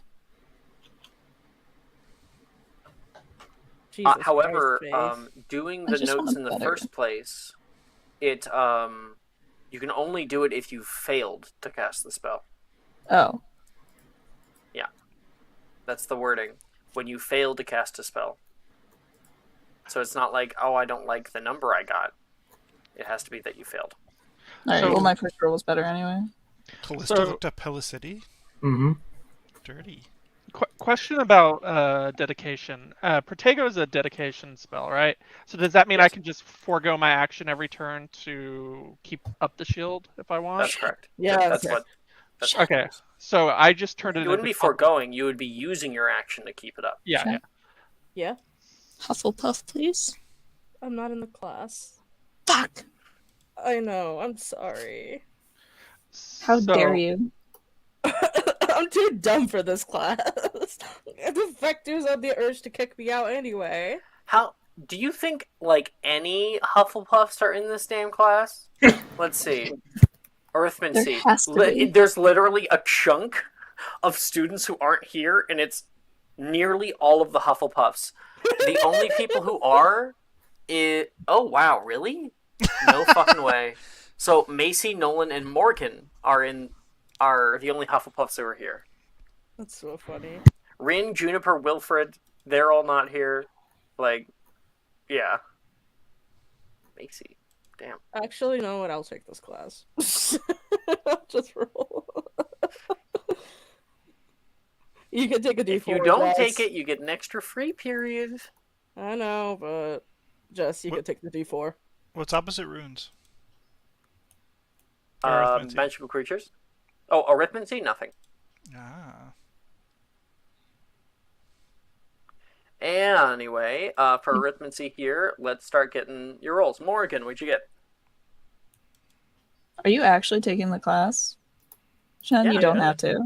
Jesus However, Christ, Faith. doing I the just notes want in a the better- first place, it you can only do it if you failed to cast the spell. Oh. That's the wording. When you fail to cast a spell. So it's not like, oh, I don't like the number I got. It has to be that you failed. Alright, So- well, my first roll was better anyway. Callista So- looked up Helicity. Mm-hmm. Dirty. Question about dedication. Protego is a dedication spell, right? So does that mean I can just forego my action every turn to keep up the shield if I want? That's correct. Yeah, That's okay. what. That's Okay, so I just turned it You wouldn't be into foregoing, you would be using your action to keep it up. Yeah, Sure. yeah. Yeah, Hufflepuff, please. I'm not in the class. Fuck! I know, I'm sorry. How So- dare you? I'm too dumb for this class. The Vector's on the urge to kick me out anyway. How do you think like any Hufflepuffs are in this damn class? Let's see. There Arithmancy. has to be. There's literally a chunk of students who aren't here, and it's nearly all of the Hufflepuffs. The only people who are is oh wow, really? No fucking way. So Macy, Nolan, and Morgan are the only Hufflepuffs who are here. That's so funny. Rin, Juniper, Wilfred, they're all not here. Like, yeah. Macy. Damn. Actually, you know what? I'll take this class. Just roll. You can take a D4. If you don't Jess. take it, you get an extra free period. I know, but Jess, you What- can take the D4. What's opposite runes? Arithmancy. Magical creatures. Oh, arithmancy? Nothing. Ah. Anyway, for arithmancy here, let's start getting your rolls. Morgan, what'd you get? Are you actually taking the class? Shen, Yeah, you don't yeah. have to.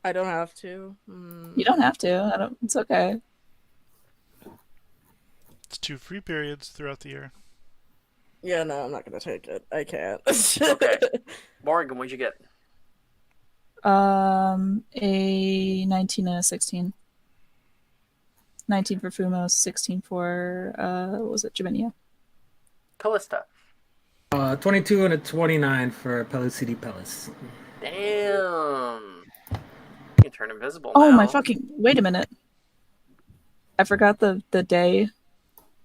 I don't have to. You don't have to. I don't. It's okay. It's 2 free periods throughout the year. Yeah, no, I'm not gonna take it. I can't. Okay. Morgan, what'd you get? A 19 and a 16. 19 for Fumos, 16 for what was it, Jaminia? Callista. 22 and a 29 for Pelicity Pellis. Damn. You can turn invisible now. Oh my fucking! Wait a minute. I forgot the day.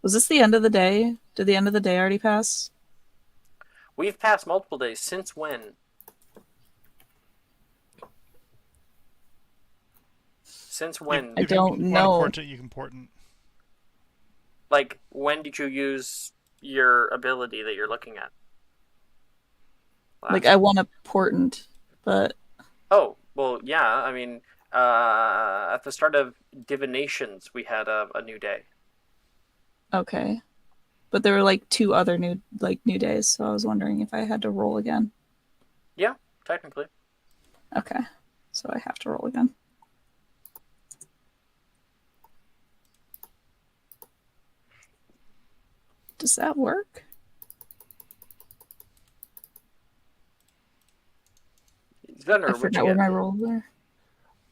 Was this the end of the day? Did the end of the day already pass? We've passed multiple days. Since when? Since when? I don't know. Important, you can portent. Like, when did you use your ability that you're looking at? Like I want a portent, but Oh, well, yeah. I mean, at the start of divinations, we had a new day. okay. But there were like 2 other new days, so I was wondering if I had to roll again. Yeah, technically. Okay, so I have to roll again. Does that work? Xander, I what'd forgot you where get? my rolls were.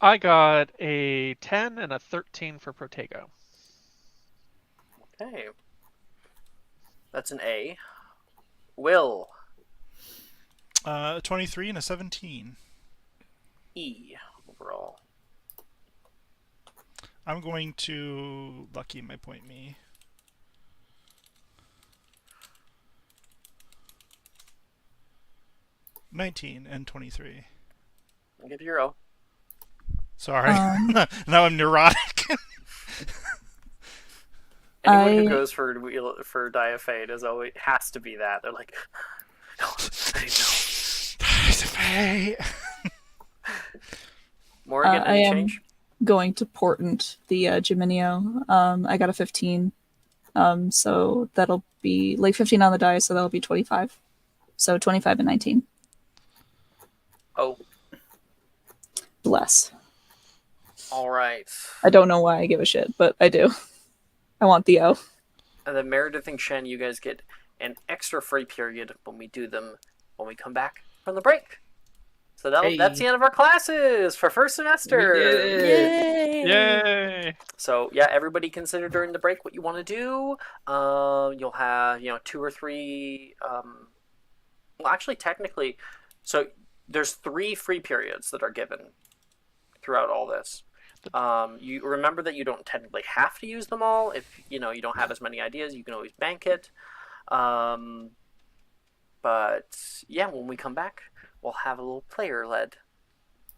I got a 10 and a 13 for Protego. Okay. That's an A. Will. 23 and a 17. E. Overall. I'm going to lucky my point me. $19 and 23. I'll give you your O. Sorry. Um, Now I'm neurotic. Anyone who I- goes for Diafade is always has to be that. They're like, no, I didn't know. Morgan, I any am change? going to portent the Geminio. I got a 15. So that'll be like 15 on the die, so that'll be 25. So 25 and 19. Oh, Bless. all right. I don't know why I give a shit, but I do. I want the O. And then Meredith and Shen, you guys get an extra free period when we do them when we come back from the break. So that's the end of our classes for first semester. Yay! Yay! So yeah, everybody consider during the break what you want to do. You'll have 2 or 3. Well, actually, technically, so there's 3 free periods that are given throughout all this. You remember that you don't technically have to use them all. If you don't have as many ideas, you can always bank it. But yeah, when we come back, we'll have a little player-led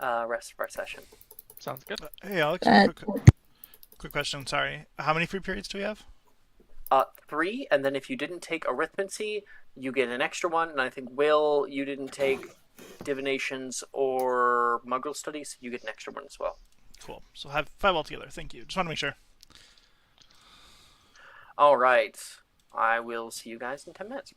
rest of our session. Sounds good. Hey, Alex, That- quick question. Sorry. How many free periods do we have? 3, and then if you didn't take arithmancy, you get an extra one. And I think Will, you didn't take divinations or Muggle studies, you get an extra one as well. Cool. So have 5 altogether. Thank you. Just want to make sure. All right, I will see you guys in 10 minutes.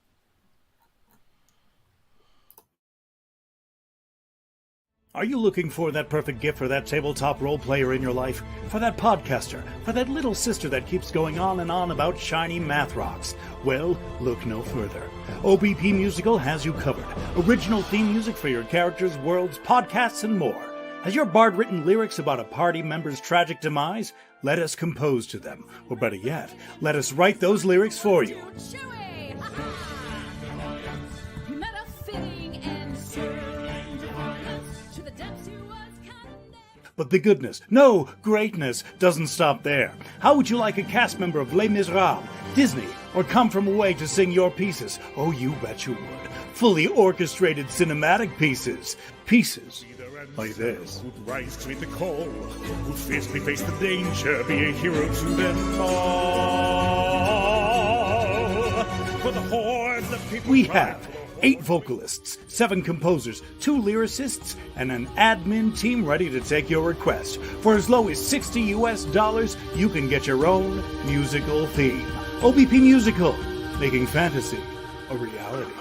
Are you looking for that perfect gift for that tabletop role player in your life? For that podcaster? For that little sister that keeps going on and on about shiny math rocks? Well, look no further. OBP Musical has you covered. Original theme music for your characters, worlds, podcasts, and more. Has your bard written lyrics about a party member's tragic demise? Let us compose to them. Or better yet, let us write those lyrics for you. But the goodness, no, greatness, doesn't stop there. How would you like a cast member of Les Miserables, Disney, or Come From Away to sing your pieces? Oh, you bet you would. Fully orchestrated cinematic pieces. Pieces like this. Who'd rise to meet the call, who'd fiercely face the danger, be a hero to them all. For the hordes of people we have 8 vocalists, 7 composers, 2 lyricists, and an admin team ready to take your request. For as low as $60 you can get your own musical theme. OBP Musical, making fantasy a reality.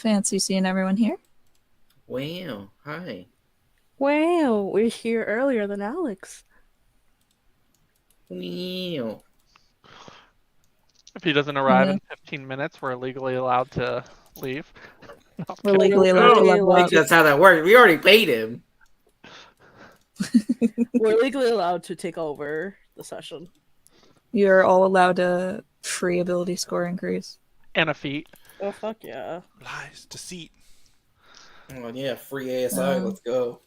Fancy seeing everyone here. Wow. Hi. Wow, we're here earlier than Alex. Wow. If he doesn't arrive in 15 minutes, we're legally allowed to leave. No, I'm We're kidding. legally I allowed to don't level think up. that's how that works. We already paid him. We're legally allowed to take over the session. You're all allowed a free ability score increase. And a feat. Oh, fuck yeah. Lies, deceit. Oh yeah, free ASI. Let's go.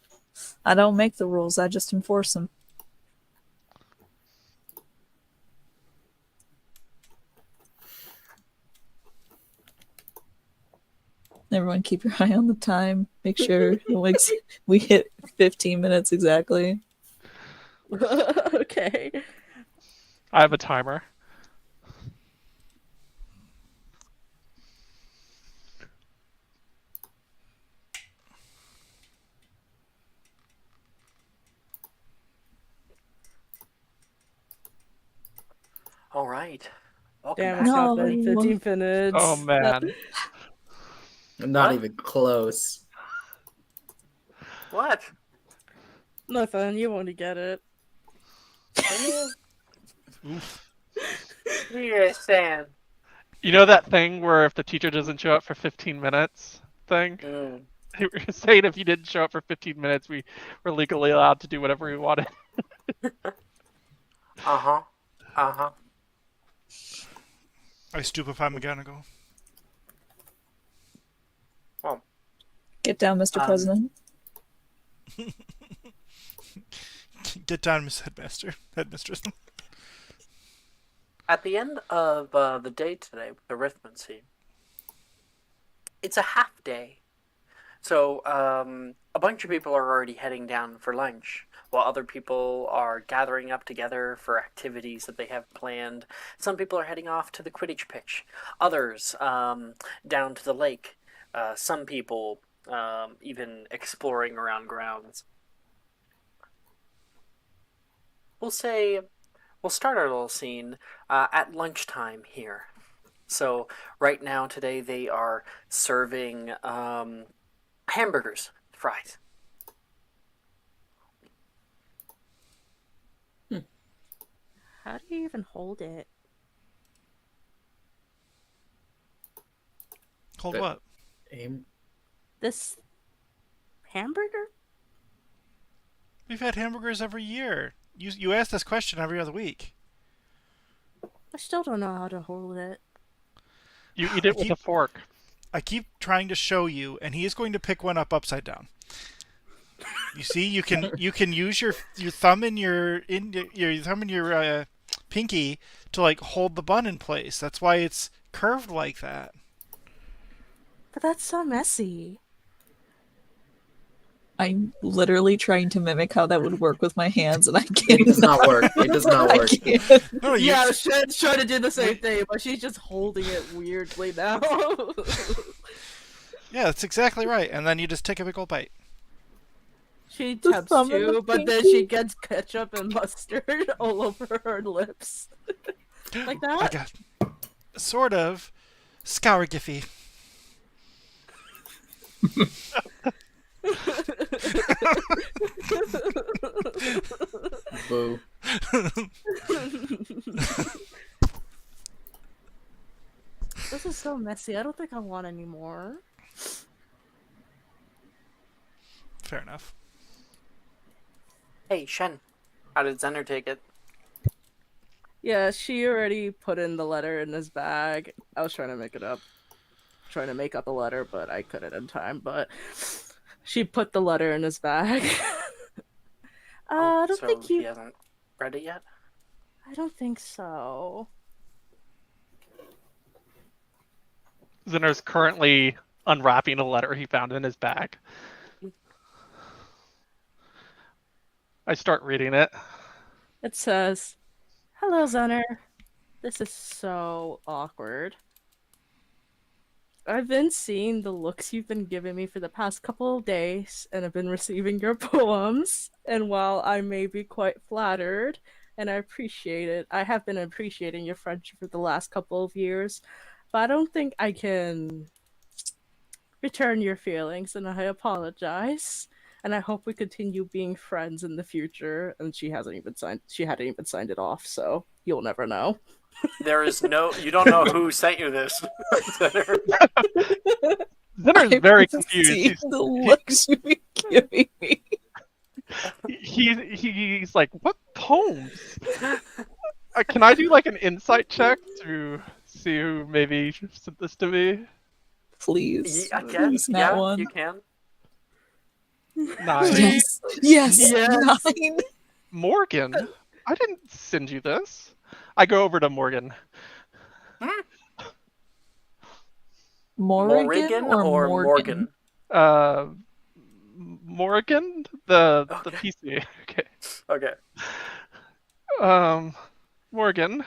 I don't make the rules, I just enforce them. Everyone keep your eye on the time. Make sure we hit 15 minutes exactly. Okay. I have a timer. All right. Welcome Damn, back. it's No. not been 15 minutes. Oh man. Not What? even close. What? Nothing, you won't get it. Yes, Sam. You know that thing where if the teacher doesn't show up for 15 minutes thing? Mm. They were saying if you didn't show up for 15 minutes, we were legally allowed to do whatever we wanted. Uh-huh. Uh-huh. I stupefy McGonagall. Get down, Mr. President. Get down, Miss Headmistress. At the end of the day today with the arithmancy, it's a half day. So a bunch of people are already heading down for lunch, while other people are gathering up together for activities that they have planned. Some people are heading off to the Quidditch pitch, others down to the lake. Some people even exploring around grounds. We'll start our little scene at lunchtime here. So right now today they are serving hamburgers, fries. How do you even hold it? Hold That- what? Aim. This hamburger? We've had hamburgers every year. You ask this question every other week. I still don't know how to hold it. You eat it with a fork. I keep trying to show you, and he is going to pick one up upside down. You see, you can use your thumb and your thumb and your pinky to like hold the bun in place. That's why it's curved like that. But that's so messy. I'm literally trying to mimic how that would work with my hands, and I can't. It does not work. It does not work. No, you, Yeah, Shed's trying to do the same thing, but she's just holding it weirdly now. yeah, that's exactly right. And then you just take a big old bite. She The attempts thumb and to, the but then pinky. she gets ketchup and mustard all over her lips. Like I that? got sort of scourgiffy. Boo. This is so messy. I don't think I want any more. Fair enough. Hey, Shen, how did Zener take it? Yeah, she already put in the letter in his bag. I was trying to make it up. Trying to make up a letter, but I couldn't in time. But she put the letter in his bag. I don't so think he hasn't read it yet? I don't think so. Zinner's currently unwrapping a letter he found in his bag. I start reading it. It says, "Hello, Zenner. This is so awkward. I've been seeing the looks you've been giving me for the past couple of days, and I've been receiving your poems. And while I may be quite flattered, and I appreciate it, I have been appreciating your friendship for the last couple of years, but I don't think I can return your feelings, and I apologize. And I hope we continue being friends in the future. And she hadn't even signed it off, so you'll never know. There is no. You don't know who sent you this. Zinner's I very can confused. see the looks you've been giving me. He's like, what poems? Can I do like an insight check to see who maybe sent this to me? Please. I guess. Please, not Yeah, one. you can. 9. Yes. Yes. Yes. 9. Morgan, I didn't send you this. I go over to Morgan. Morrigan or Morgan? Uh, Morgan, the PC. Okay. Okay. Morgan.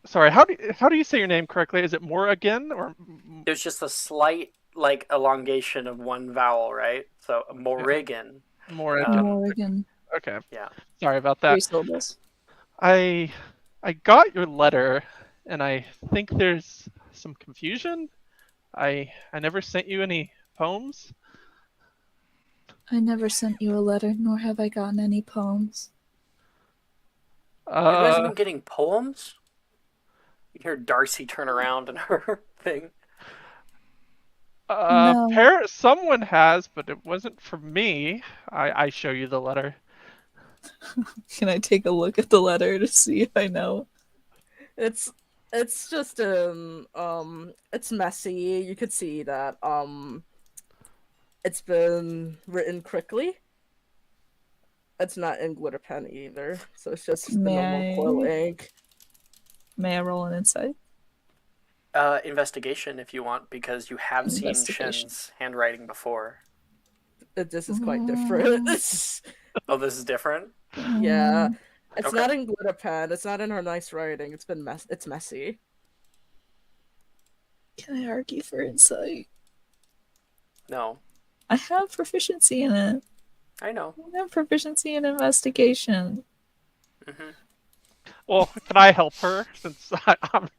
Sorry, how do you say your name correctly? Is it Morrigan or? There's just a slight like elongation of one vowel, right? So Morrigan. Morrigan. Morrigan. Okay. Yeah. Sorry about 3 that. syllables. I got your letter, and I think there's some confusion. I never sent you any poems. I never sent you a letter, nor have I gotten any poems. You guys Uh, been getting poems? You hear Darcy turn around in her thing. No. Someone has, but it wasn't for me. I show you the letter. Can I take a look at the letter to see if I know? It's just it's messy. You could see that it's been written quickly. It's not in glitter pen either, so it's just the normal quill ink. May I roll an insight? Investigation if you want, because you have seen Investigation. Shen's handwriting before. This is quite different. Oh, this is different? Yeah. It's Okay. not in glitter pen. It's not in her nice writing. It's messy. Can I argue for insight? No. I have proficiency in it. I know. I have proficiency in investigation. Hmm. Well, can I help her since I'm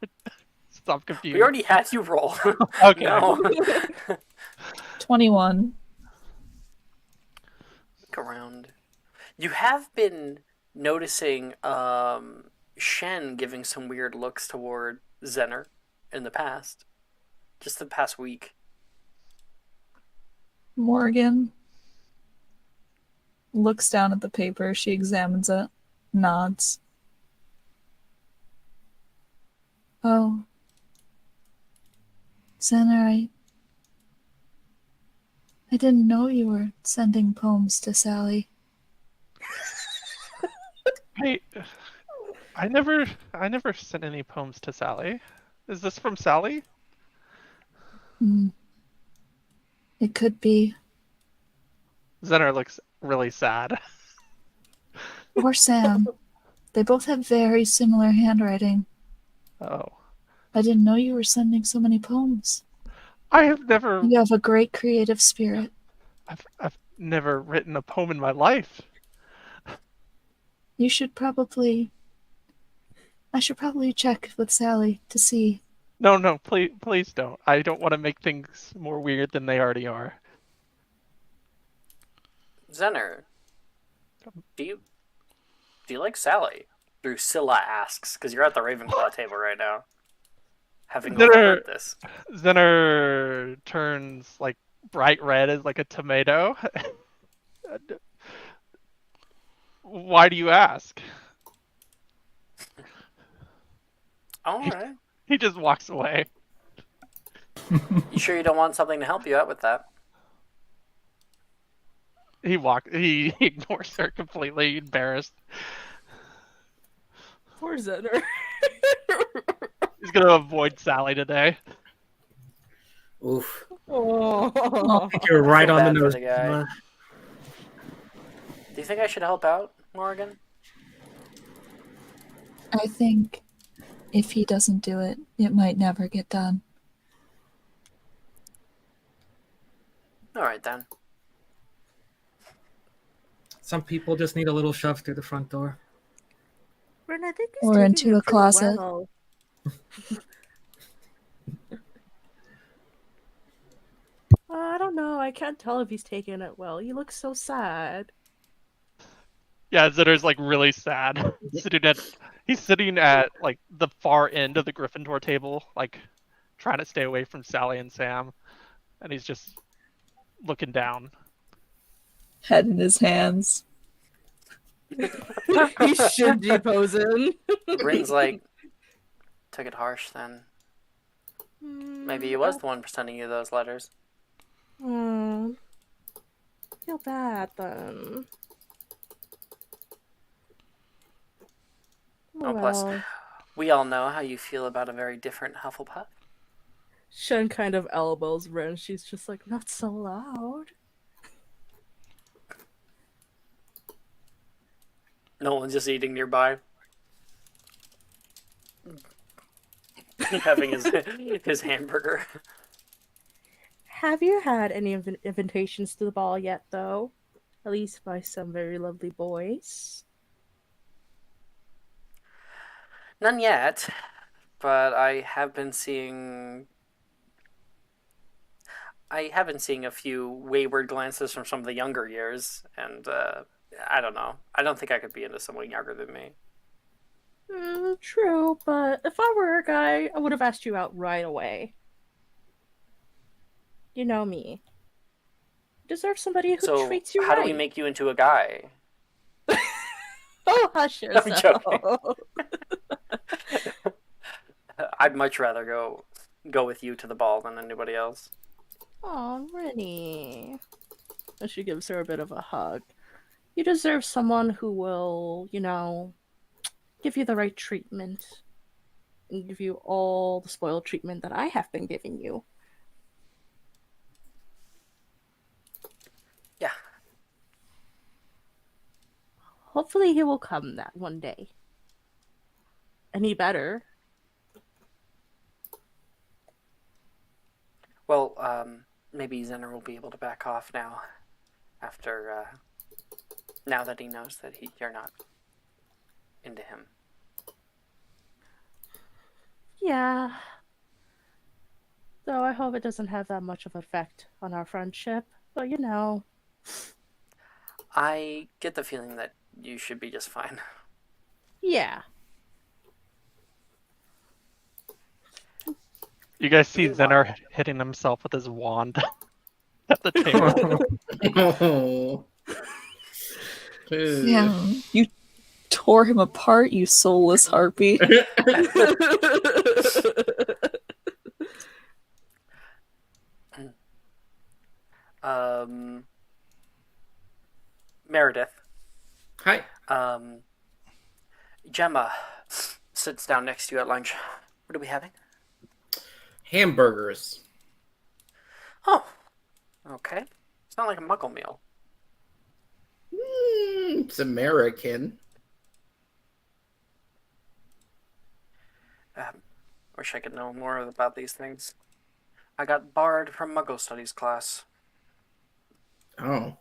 confused? We already had you roll. Okay. No. 21. Look around. You have been noticing Shen giving some weird looks toward Zenner in the past. Just the past week. Morgan looks down at the paper. She examines it, nods. Oh. Zenner, I didn't know you were sending poems to Sally. I never sent any poems to Sally. Is this from Sally? It could be. Zenner looks really sad. Or Sam. They both have very similar handwriting. Oh. I didn't know you were sending so many poems. I have never. You have a great creative spirit. I've never written a poem in my life. You should probably. I should probably check with Sally to see. No, please don't. I don't want to make things more weird than they already are. Zenner, do you like Sally? Drusilla asks, because you're at the Ravenclaw table right now. Having overheard this. Zenner turns like bright red as like a tomato. Why do you ask? Alright. He just walks away. You sure you don't want something to help you out with that? He ignores her completely, embarrassed. Poor Zenner. He's gonna avoid Sally today. Oof. Oh. I think you're right feel on the bad for nose. the guy. Do you think I should help out, Morgan? I think if he doesn't do it, it might never get done. Alright then. Some people just need a little shove through the front door. Ren, I think he's Or taking into it a pretty closet. well. I don't know. I can't tell if he's taking it well. He looks so sad. Yeah, Zitter's like really sad. He's sitting at like the far end of the Gryffindor table, like trying to stay away from Sally and Sam, and he's just looking down. Head in his hands. He should be posing. Bryn's like, took it harsh then. Maybe he was the one sending you those letters. Feel bad then. Oh, plus, we all know how you feel about a very different Hufflepuff. Shen kind of elbows Ren. She's just like, not so loud. No one's just eating nearby. Having his hamburger. Have you had any invitations to the ball yet, though? At least by some very lovely boys. None yet, but I have been seeing a few wayward glances from some of the younger years, and I don't know. I don't think I could be into someone younger than me. True, but if I were a guy, I would have asked you out right away. You know me. You deserve somebody who treats you how right. do we make you into a guy? Oh, hush yourself. I'm joking. I'd much rather go with you to the ball than anybody else. Oh, Rennie. And she gives her a bit of a hug. You deserve someone who will, give you the right treatment. And give you all the spoiled treatment that I have been giving you. Yeah. Hopefully he will come that one day. And he better. Well, maybe Zenner will be able to back off now. After, now that he knows that you're not into him. Yeah. Though I hope it doesn't have that much of an effect on our friendship. But I get the feeling that you should be just fine. Yeah. You guys see Zenner hitting himself with his wand at the table. Oh. Yeah. You tore him apart, you soulless harpy. Meredith. Hi. Gemma sits down next to you at lunch. What are we having? Hamburgers. Oh, okay. It's not like a muggle meal. It's American. Wish I could know more about these things. I got barred from Muggle Studies class. Oh.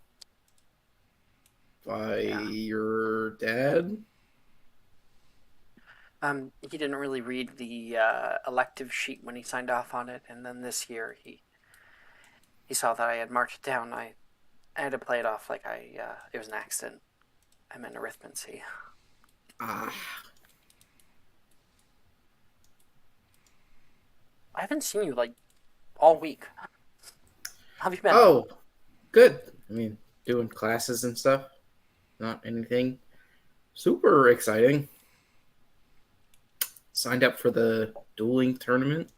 By your dad? He didn't really read the elective sheet when he signed off on it, and then this year he saw that I had marked it down. I had to play it off like it was an accident. I meant arithmancy. Ah. I haven't seen you all week. How have you been? Oh, good. I mean, doing classes and stuff. Not anything super exciting. Signed up for the dueling tournament.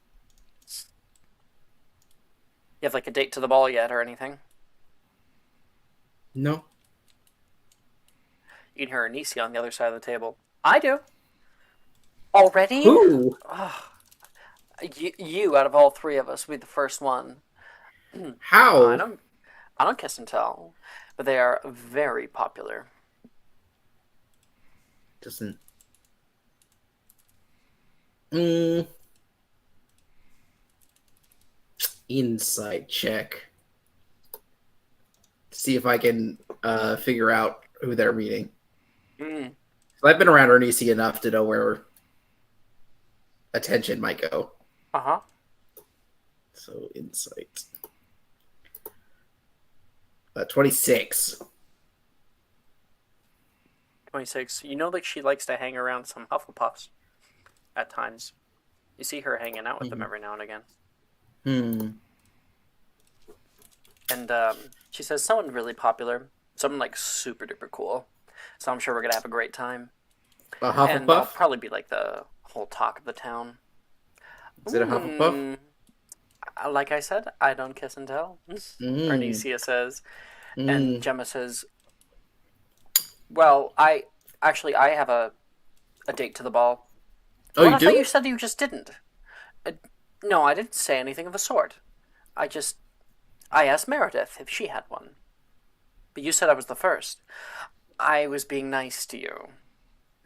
You have a date to the ball yet or anything? No. You can hear Anisi on the other side of the table. I do. Already? Who? Oh, you out of all three of us, will be the first one. How? I don't kiss and tell, but they are very popular. Doesn't. Insight check. See if I can figure out who they're meeting. I've been around Ernisi enough to know where attention might go. Uh-huh. So insight. 26. 26. You know that she likes to hang around some Hufflepuffs at times. You see her hanging out with them every now and again. And she says someone really popular, someone like super duper cool. So I'm sure we're gonna have a great time. A Hufflepuff? And I'll probably be like the whole talk of the town. Is it a Hufflepuff? Like I said, I don't kiss and tell. Arnesia says. And Gemma says, well, I have a date to the ball. Oh, you I do? thought you said you just didn't. No, I didn't say anything of the sort. I asked Meredith if she had one. But you said I was the first. I was being nice to you,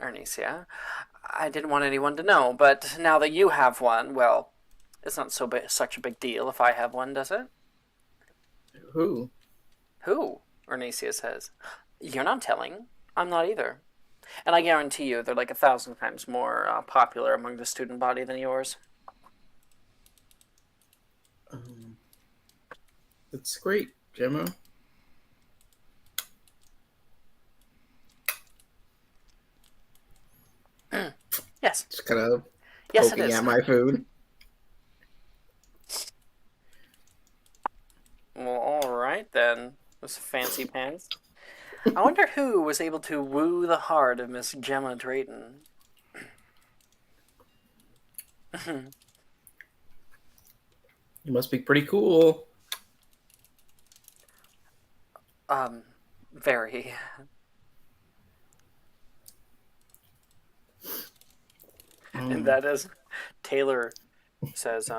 Arnesia. I didn't want anyone to know, but now that you have one, well, it's not such a big deal if I have one, does it? Who? Who? Arnesia says. You're not telling. I'm not either. And I guarantee you they're like 1,000 times more popular among the student body than yours. That's great, Gemma. Yes. Just kind of Yes, it poking is. at my food. Well, all right then. Those fancy pants. I wonder who was able to woo the heart of Miss Gemma Drayton. You must be pretty cool. Very. And that is, Taylor says,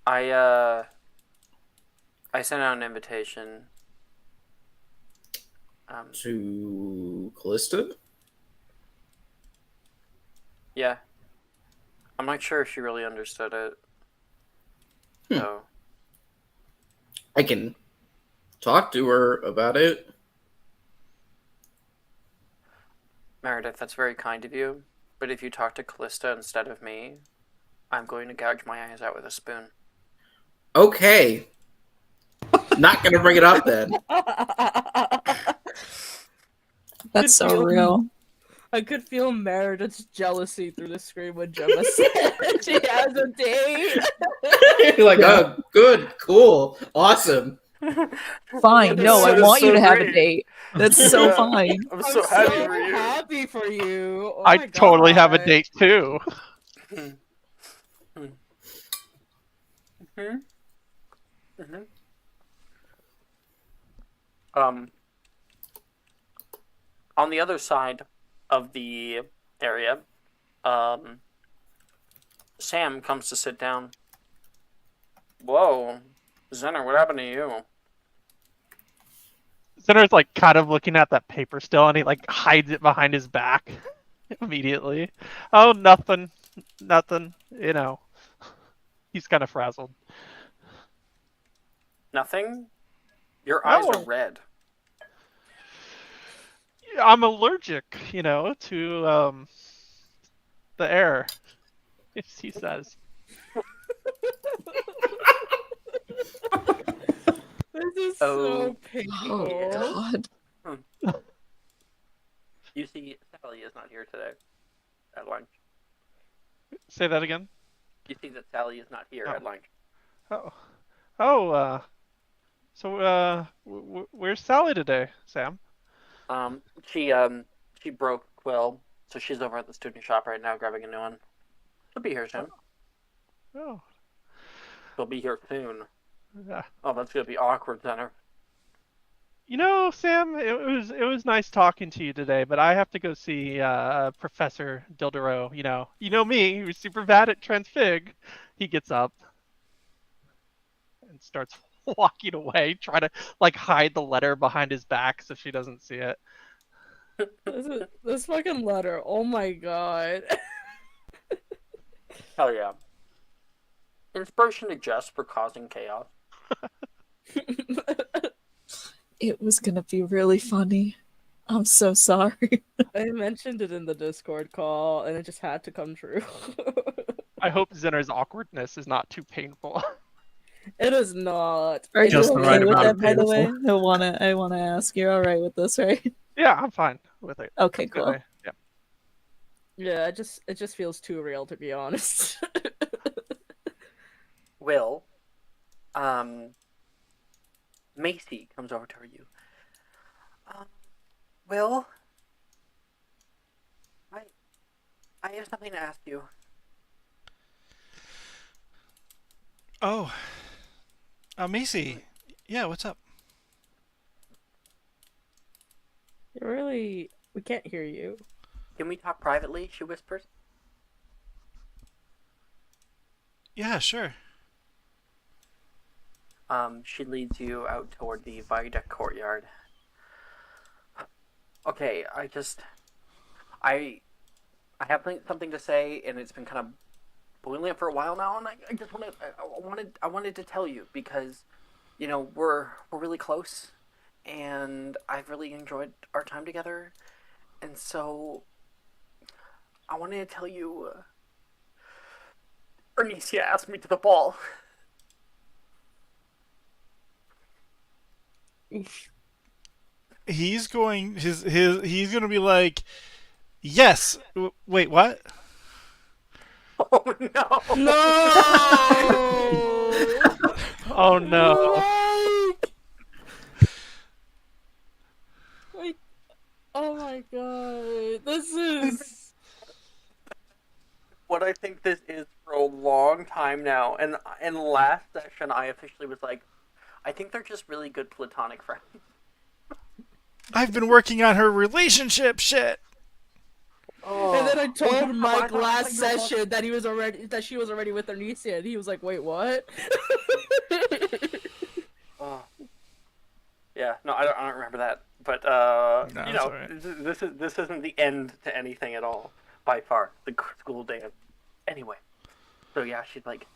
I sent out an invitation. To Callista? Yeah. I'm not sure if she really understood it. So. I can talk to her about it. Meredith, that's very kind of you. But if you talk to Callista instead of me, I'm going to gouge my eyes out with a spoon. Okay. Not gonna bring it up then. That's so real. I could feel Meredith's jealousy through the screen when Gemma said she has a date. You're like, oh, good, cool, awesome. Fine. No, I That's want you so to have a great. date. That's so fine. I'm so happy for you. Happy for you. Oh I my totally have a God. date too. On the other side of the area, Sam comes to sit down. Whoa, Zenner, what happened to you? Zenner's like kind of looking at that paper still, and he like hides it behind his back immediately. Oh, nothing. You know, he's kind of frazzled. Nothing? Your eyes are red. I'm allergic, to the air. He says. This is so painful. Oh God. You see, Sally is not here today at lunch. Say that again. You see that Sally is not here at lunch. So where's Sally today, Sam? She broke Quill, so she's over at the student shop right now grabbing a new one. She'll be here soon. Oh. She'll be here soon. Yeah. Oh, that's gonna be awkward, Zenner. Sam, it was nice talking to you today, but I have to go see Professor Dildero. You know me, who's super bad at transfig. He gets up and starts walking away, trying to like hide the letter behind his back so she doesn't see it. This fucking letter. Oh my God. Hell yeah. Inspiration to jest for causing chaos. It was gonna be really funny. I'm so sorry. I mentioned it in the Discord call, and it just had to come true. I hope Zenner's awkwardness is not too painful. It is not. Are It you is Just the right okay with amount not. of that, by the way? painful. I wanna ask. You're all right with this, right? Yeah, I'm fine with it. Okay, cool. Yeah. Yeah, it just feels too real, to be honest. Will, um, Macy comes over to you. Um, Will, I I have something to ask you. Oh, Macy. Yeah, what's up? We can't hear you. Can we talk privately? She whispers. Yeah, sure. She leads you out toward the viaduct courtyard. Okay, I have something to say, and it's been kind of boiling for a while now, and I just wanted to tell you because, you know, we're really close, and I've really enjoyed our time together, and so I wanted to tell you. Ernesia asked me to the ball. He's going he's going to be like, "Yes. Wait, what?" Oh no! No! Oh no. Like, oh my god. This is. What I think this is for a long time now, and in last session I officially was like, I think they're just really good platonic friends. I've been working on her relationship shit. And then I told yeah, Mike I thought last you were about- session that she was already with Arnesia, and he was like, "Wait, what?" Oh. Yeah, no, I don't remember that, but No, you it's know, alright. this isn't the end to anything at all, by far. The school dance. Anyway, so yeah, she's like,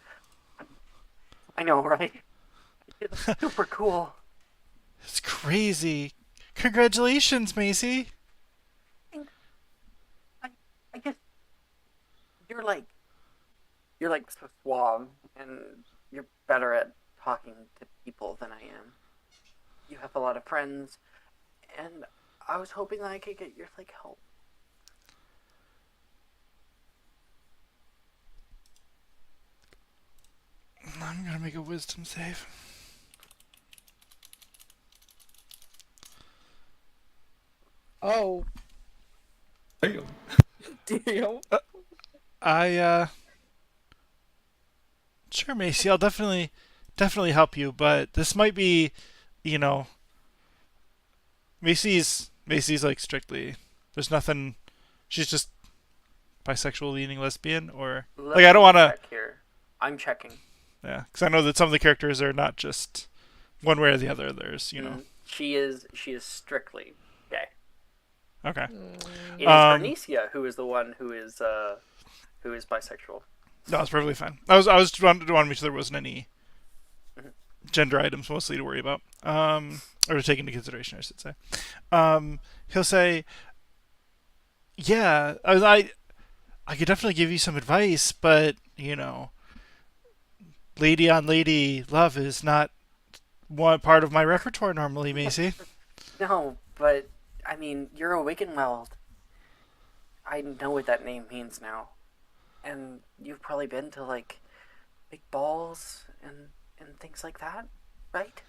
I know, right? It's super cool. It's crazy. Congratulations, Macy. I guess you're like so suave, and you're better at talking to people than I am. You have a lot of friends, and I was hoping that I could get your like help. I'm going to make a wisdom save. Oh, Damn. damn. Sure, Macy, I'll definitely help you, but this might be, you know, Macy's like strictly. There's nothing. She's just bisexual, leaning lesbian, or Let like I don't me want to. check here. I'm checking. Yeah, because I know that some of the characters are not just one way or the other. There's, you know. She is strictly gay. Okay. It is Arnesia who is the one who is bisexual. No, it's perfectly fine. I was trying to make sure there wasn't any gender items mostly to worry about, or to take into consideration, I should say. He'll say, "Yeah, I could definitely give you some advice, but you know, lady on lady love is not one part of my repertoire normally, Macy." No, but I mean, you're a Wickenweld. I know what that name means now, and you've probably been to like big balls and things like that, right?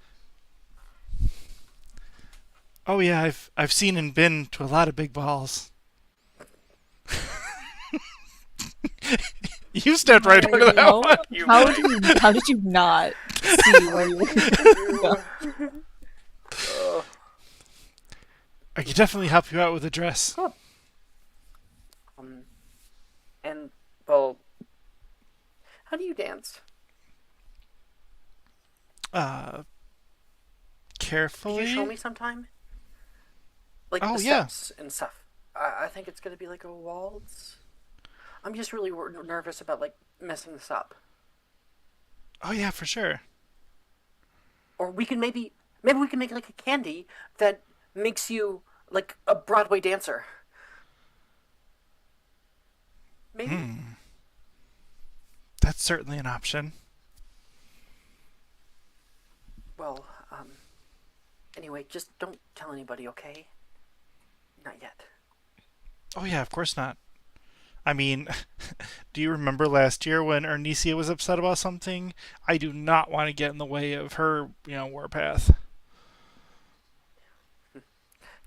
Oh yeah, I've seen and been to a lot of big balls. You stepped right into that No? one. How did you not see where you were? I could definitely help you out with a dress. And well, how do you dance? Could Carefully. you show me sometime? Like Oh, the yeah. steps and stuff. I think it's gonna be like a waltz. I'm just really nervous about like messing this up. Oh yeah, for sure. Or we can maybe we can make like a candy that makes you like a Broadway dancer. Maybe. That's certainly an option. Anyway, just don't tell anybody, okay? Not yet. Oh yeah, of course not. I mean, do you remember last year when Ernisia was upset about something? I do not want to get in the way of her, warpath.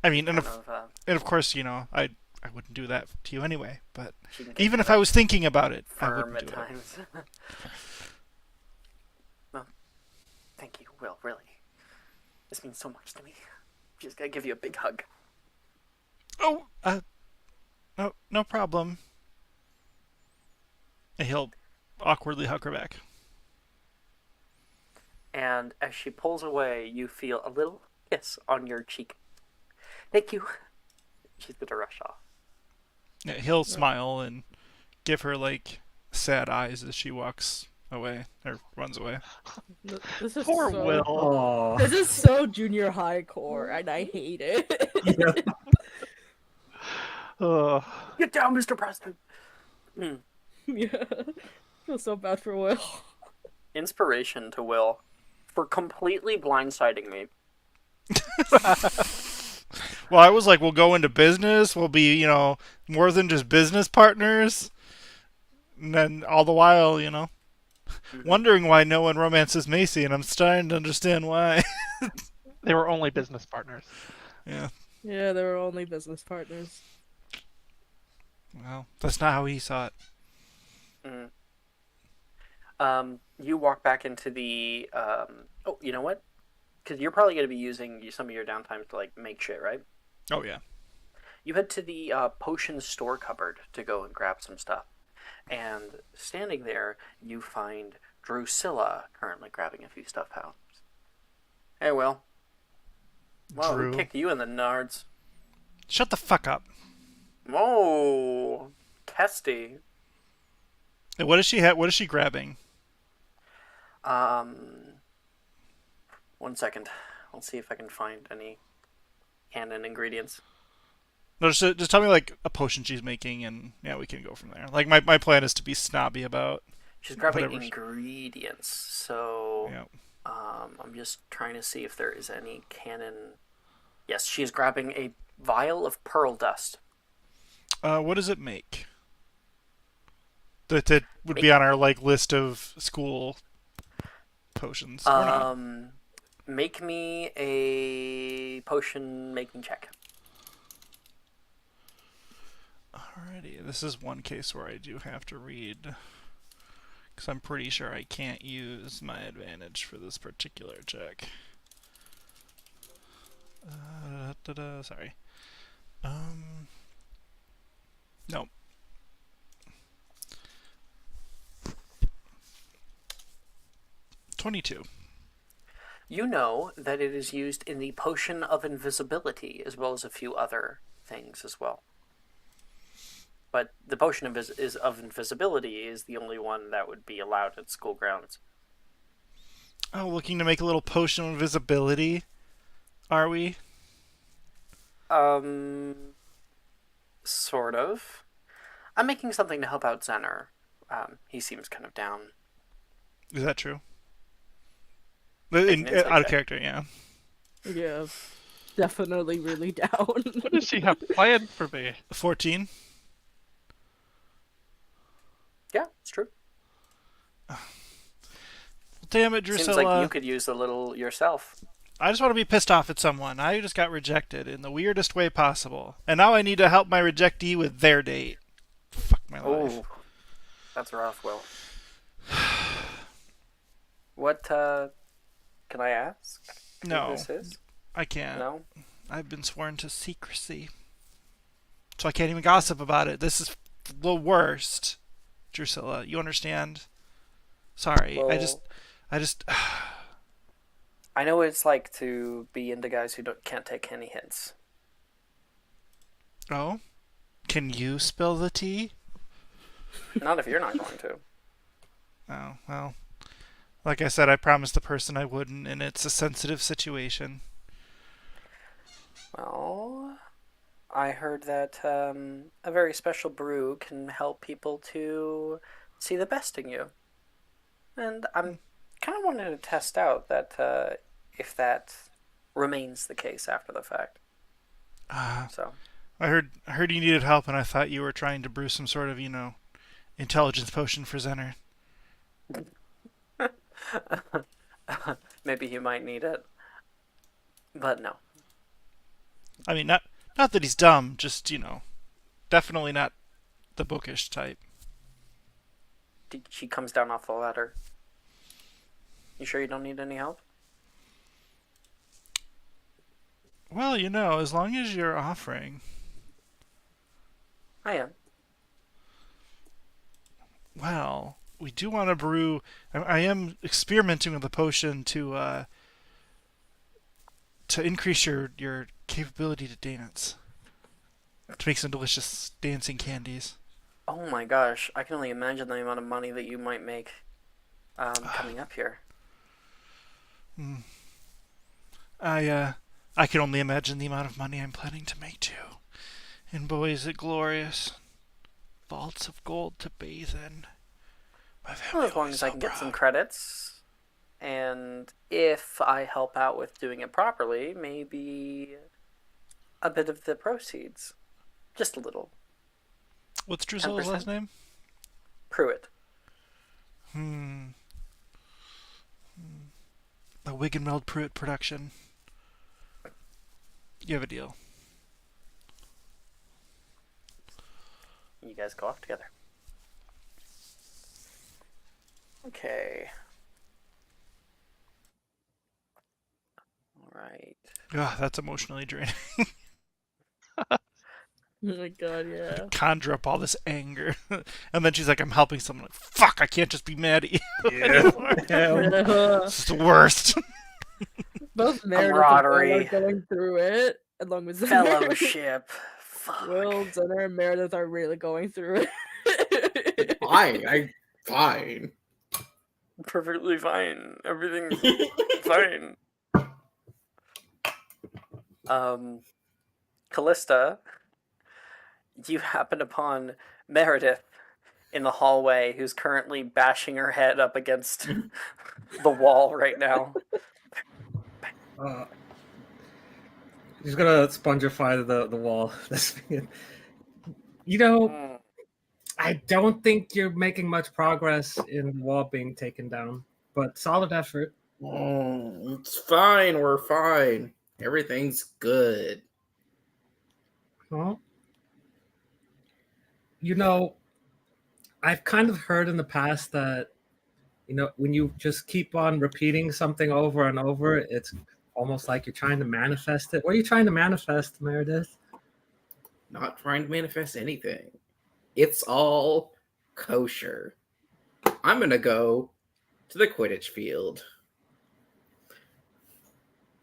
I She's mean, kind of, and of course, I wouldn't do that to you anyway. But she can get even kind if I of was thinking about it, I firm wouldn't at do it. times. Well, thank you, Will, really. This means so much to me. Just gotta give you a big hug. Oh, no problem. And he'll awkwardly hug her back. And as she pulls away, you feel a little kiss on your cheek. Thank you. She's gonna rush off. Yeah, he'll smile and give her like sad eyes as she walks away or runs away. This is Poor so, Will. Oh, This is so junior high core, and I hate it. yeah. Ugh. Get down, Mr. Preston. Yeah, feel so bad for Will. Inspiration to Will for completely blindsiding me. Well, I was like, we'll go into business. We'll be, more than just business partners. And then all the while, wondering why no one romances Macy, and I'm starting to understand why. They were only business partners. Yeah. Yeah, they were only business partners. Well, that's not how he saw it. You walk back into the. Oh, you know what? Because you're probably going to be using some of your downtime to like make shit, right? Oh yeah. You head to the potion store cupboard to go and grab some stuff, and standing there, you find Drusilla currently grabbing a few stuff out. Hey, Will. Well, Drew. who kicked you in the nards? Shut the fuck up. Whoa, testy. And what is she? What is she grabbing? 1 second. I'll see if I can find any canon ingredients. No, just tell me like a potion she's making, and yeah, we can go from there. Like my plan is to be snobby about. She's grabbing Whatever. ingredients, so Yeah. I'm just trying to see if there is any canon. Yes, she is grabbing a vial of pearl dust. What does it make? That would be on our like list of school potions. Or not. Make me a potion making check. Alrighty, this is one case where I do have to read, because I'm pretty sure I can't use my advantage for this particular check. Sorry. No. $22. You know that it is used in the potion of invisibility, as well as a few other things as well. But the potion of invisibility is the only one that would be allowed at school grounds. Oh, looking to make a little potion of invisibility, are we? Sort of. I'm making something to help out Zener. He seems kind of down. Is that true? Make an insight Out of check. character, yeah. Yeah, definitely really down. What does she have planned for me? 14. Yeah, it's true. Damn it, Drusilla. Seems like you could use a little yourself. I just want to be pissed off at someone. I just got rejected in the weirdest way possible. And now I need to help my rejectee with their date. Fuck my life. Oh, that's rough, Will. What, can I ask who No, this is? I can't. No? I've been sworn to secrecy. So I can't even gossip about it. This is the worst. Drusilla, you understand? Sorry. Well, I just I know what it's like to be into guys who can't take any hints. Oh? Can you spill the tea? Not if you're not going to. Oh, well. Like I said, I promised the person I wouldn't, and it's a sensitive situation. Well, I heard that a very special brew can help people to see the best in you. And I'm kind of wanting to test out that if that remains the case after the fact. Uh, So I heard you needed help, and I thought you were trying to brew some sort of, intelligence potion for Zenner. maybe he might need it, but no. I mean, not that he's dumb, just definitely not the bookish type. She comes down off the ladder. You sure you don't need any help? Well, as long as you're offering. I am. Well, we do want to brew. I am experimenting with a potion to increase your capability to dance, to make some delicious dancing candies. Oh my gosh, I can only imagine the amount of money that you might make coming up here. I can only imagine the amount of money I'm planning to make too. And boy, is it glorious! Vaults of gold to bathe in. My family Well, as long always as so I can get some proud. credits, and if I help out with doing it properly, maybe a bit of the proceeds. Just a little. What's Drusilla's 10%. last name? Pruitt. A Wig and Meld Pruitt production. You have a deal. You guys go off together. Okay. Alright. Ugh, that's emotionally draining. Oh my god, yeah. Conjure up all this anger. And then she's like, I'm helping someone. Like, fuck, I can't just be mad at you anymore. It's the worst. Both Meredith and Will are Camaraderie. going through it, along with Zenner. Fellowship. Fuck. Will, Zenner, and Meredith are really going through it. Fine. Perfectly fine. Everything's fine. Callista, you happen upon Meredith in the hallway, who's currently bashing her head up against the wall right now. He's gonna spongify the wall. I don't think you're making much progress in the wall being taken down, but solid effort. It's fine. We're fine. Everything's good. Well, I've kind of heard in the past that, when you just keep on repeating something over and over, it's almost like you're trying to manifest it. What are you trying to manifest, Meredith? Not trying to manifest anything. It's all kosher. I'm going to go to the Quidditch field.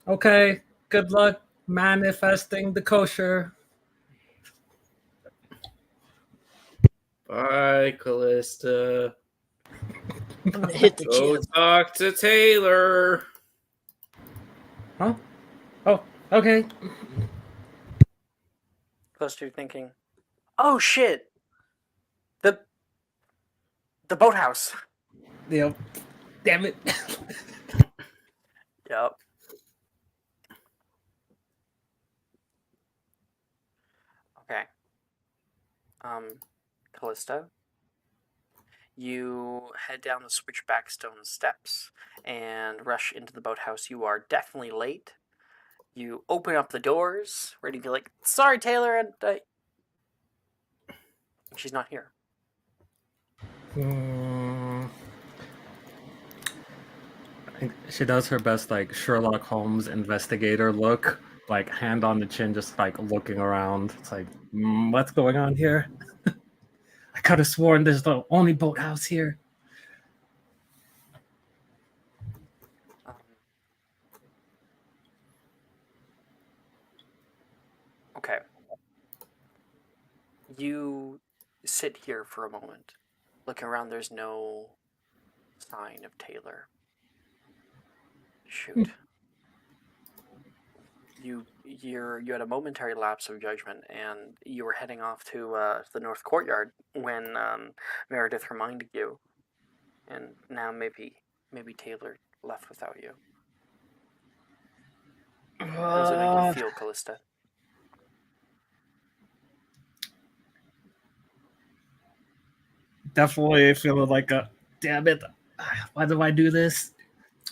Okay, good luck manifesting the kosher. Bye, Callista. I'm gonna hit the Go gym. talk to Taylor. Huh? Oh, okay. Close to thinking, oh shit! The boathouse. Yep. Damn it. Yep. Okay. Callista, you head down the switchback stone steps and rush into the boathouse. You are definitely late. You open up the doors, ready to be like, sorry, Taylor, and she's not here. I think she does her best, like, Sherlock Holmes investigator look, like, hand on the chin, just, like, looking around. It's like, what's going on here? I could have sworn there's the only boathouse here. Okay. You sit here for a moment. Looking around, there's no sign of Taylor. Shoot. You had a momentary lapse of judgment, and you were heading off to the North Courtyard when Meredith reminded you, and now maybe Taylor left without you. How does it make you feel, Callista? Definitely feeling like a damn it. Why do I do this?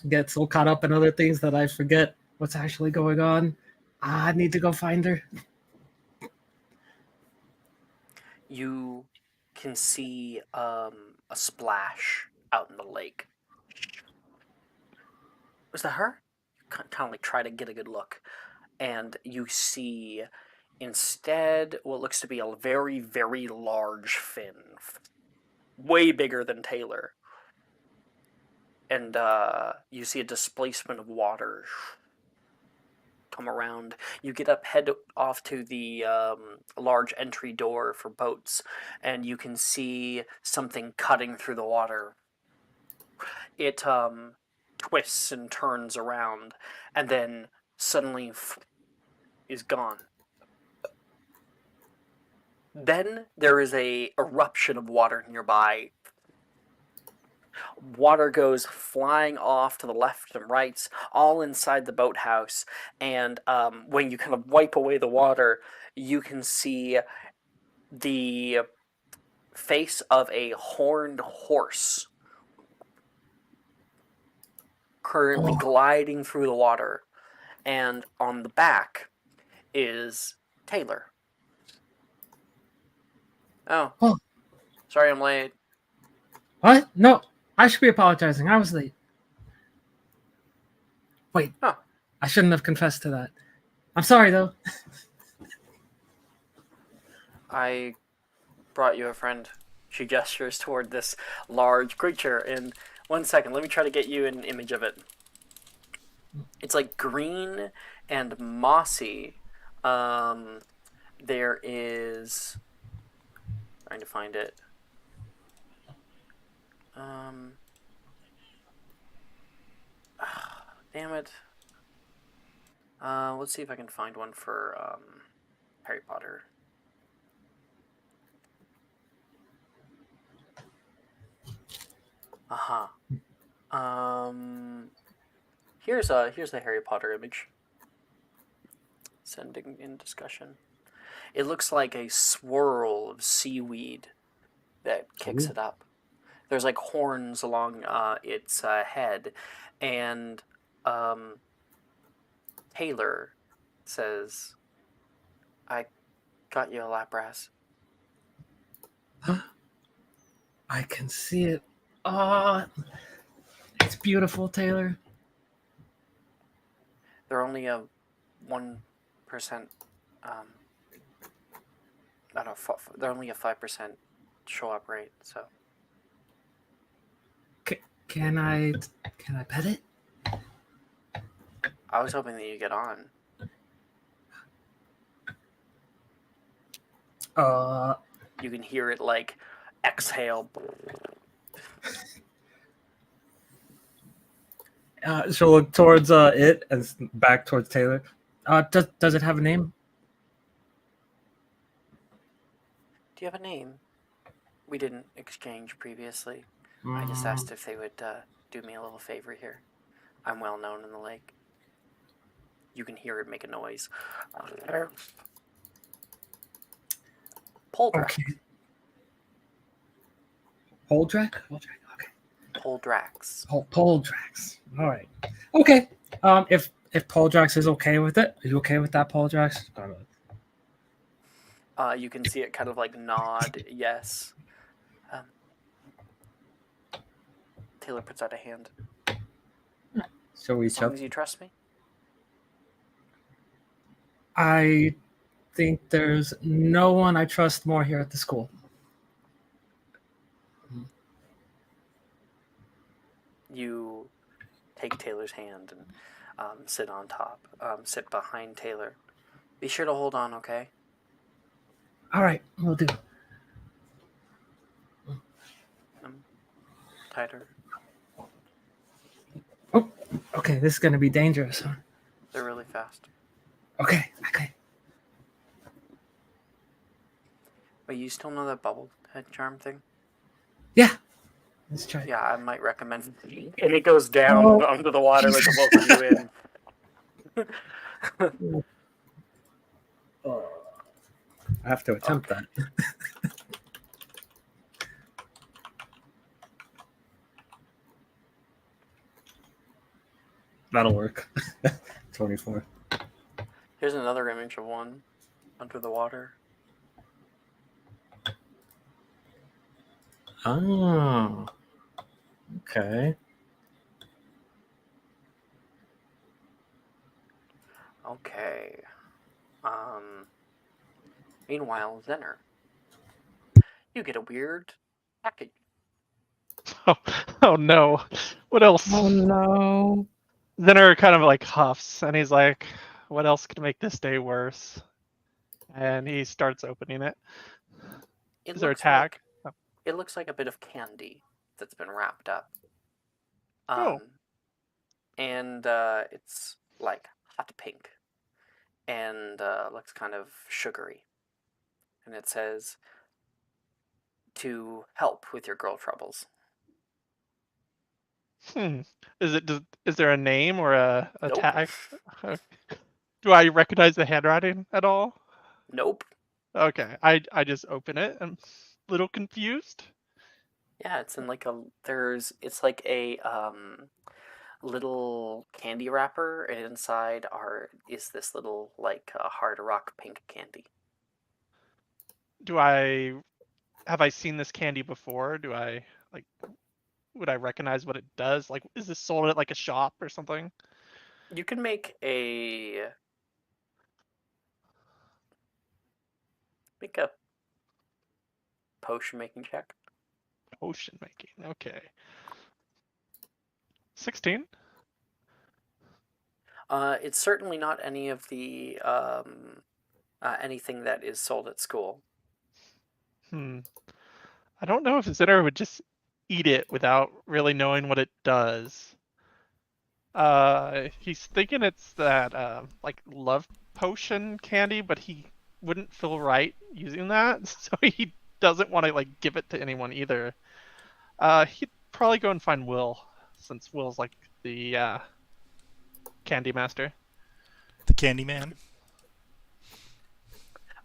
Get so caught up in other things that I forget what's actually going on. I need to go find her. You can see a splash out in the lake. Was that her? You kind of like try to get a good look, and you see instead what looks to be a very, very large fin, way bigger than Taylor. And you see a displacement of water come around. You get up, head off to the large entry door for boats, and you can see something cutting through the water. It twists and turns around, and then suddenly is gone. Then there is a eruption of water nearby. Water goes flying off to the left and right, all inside the boathouse. And when you kind of wipe away the water, you can see the face of a horned horse currently gliding through the water. And on the back is Taylor. Oh. Sorry I'm late. What? No, I should be apologizing. I was late. Wait, I shouldn't have confessed to that. I'm sorry, though. I brought you a friend. She gestures toward this large creature. And 1 second, let me try to get you an image of it. It's like green and mossy. There is... trying to find it. Damn it. Let's see if I can find one for Harry Potter. Here's the Harry Potter image. Sending in discussion. It looks like a swirl of seaweed that kicks it up. There's like horns along its head, and Taylor says, "I got you a lapras." I can see it. Oh, it's beautiful, Taylor. They're only a 1%. They're only a 5% show up rate. So. Can I pet it? I was hoping that you get on. You can hear it like exhale. She'll look towards it and back towards Taylor. Does it have a name? Do you have a name? We didn't exchange previously. I just asked if they would do me a little favor here. I'm well known in the lake. You can hear it make a noise. Poldrax. Okay. Poldrax? Okay. Poldrax. Poldrax. All right. Okay. If Poldrax is okay with it, are you okay with that, Poldrax? You can see it kind of like nod yes. Taylor puts out a hand. So we as long as you trust me. I think there's no one I trust more here at the school. You take Taylor's hand and sit on top. Sit behind Taylor. Be sure to hold on, okay? All right, we'll do. Tighter. Oh, okay. This is gonna be dangerous, huh? They're really fast. Okay. Wait, you still know that bubble head charm thing? Yeah. Let's try. Yeah, I might recommend. And it goes down under the water with the both of you in. I have to attempt that. That'll work. 24. Here's another image of one under the water. Oh. Okay. Okay. Meanwhile, Zenner, you get a weird package. Oh no. What else? Oh no. Zenner kind of like huffs and he's like, what else could make this day worse? And he starts opening it. It Is there a looks tag? It looks like a bit of candy that's been wrapped up. Oh. And it's like hot pink and looks kind of sugary. And it says, to help with your girl troubles. Is there a name or a Nope. tag? Do I recognize the handwriting at all? Nope. Okay, I just open it. I'm a little confused. Yeah, it's in like it's like a little candy wrapper, and inside is this little like hard rock pink candy. Have I seen this candy before? Would I recognize what it does? Like, is this sold at like a shop or something? You can make a potion making check. Potion making, okay. 16. It's certainly not any of the anything that is sold at school. I don't know if Zinner would just eat it without really knowing what it does. He's thinking it's that like love potion candy, but he wouldn't feel right using that, so he doesn't want to like give it to anyone either. He'd probably go and find Will, since Will's like the candy master. The candy man.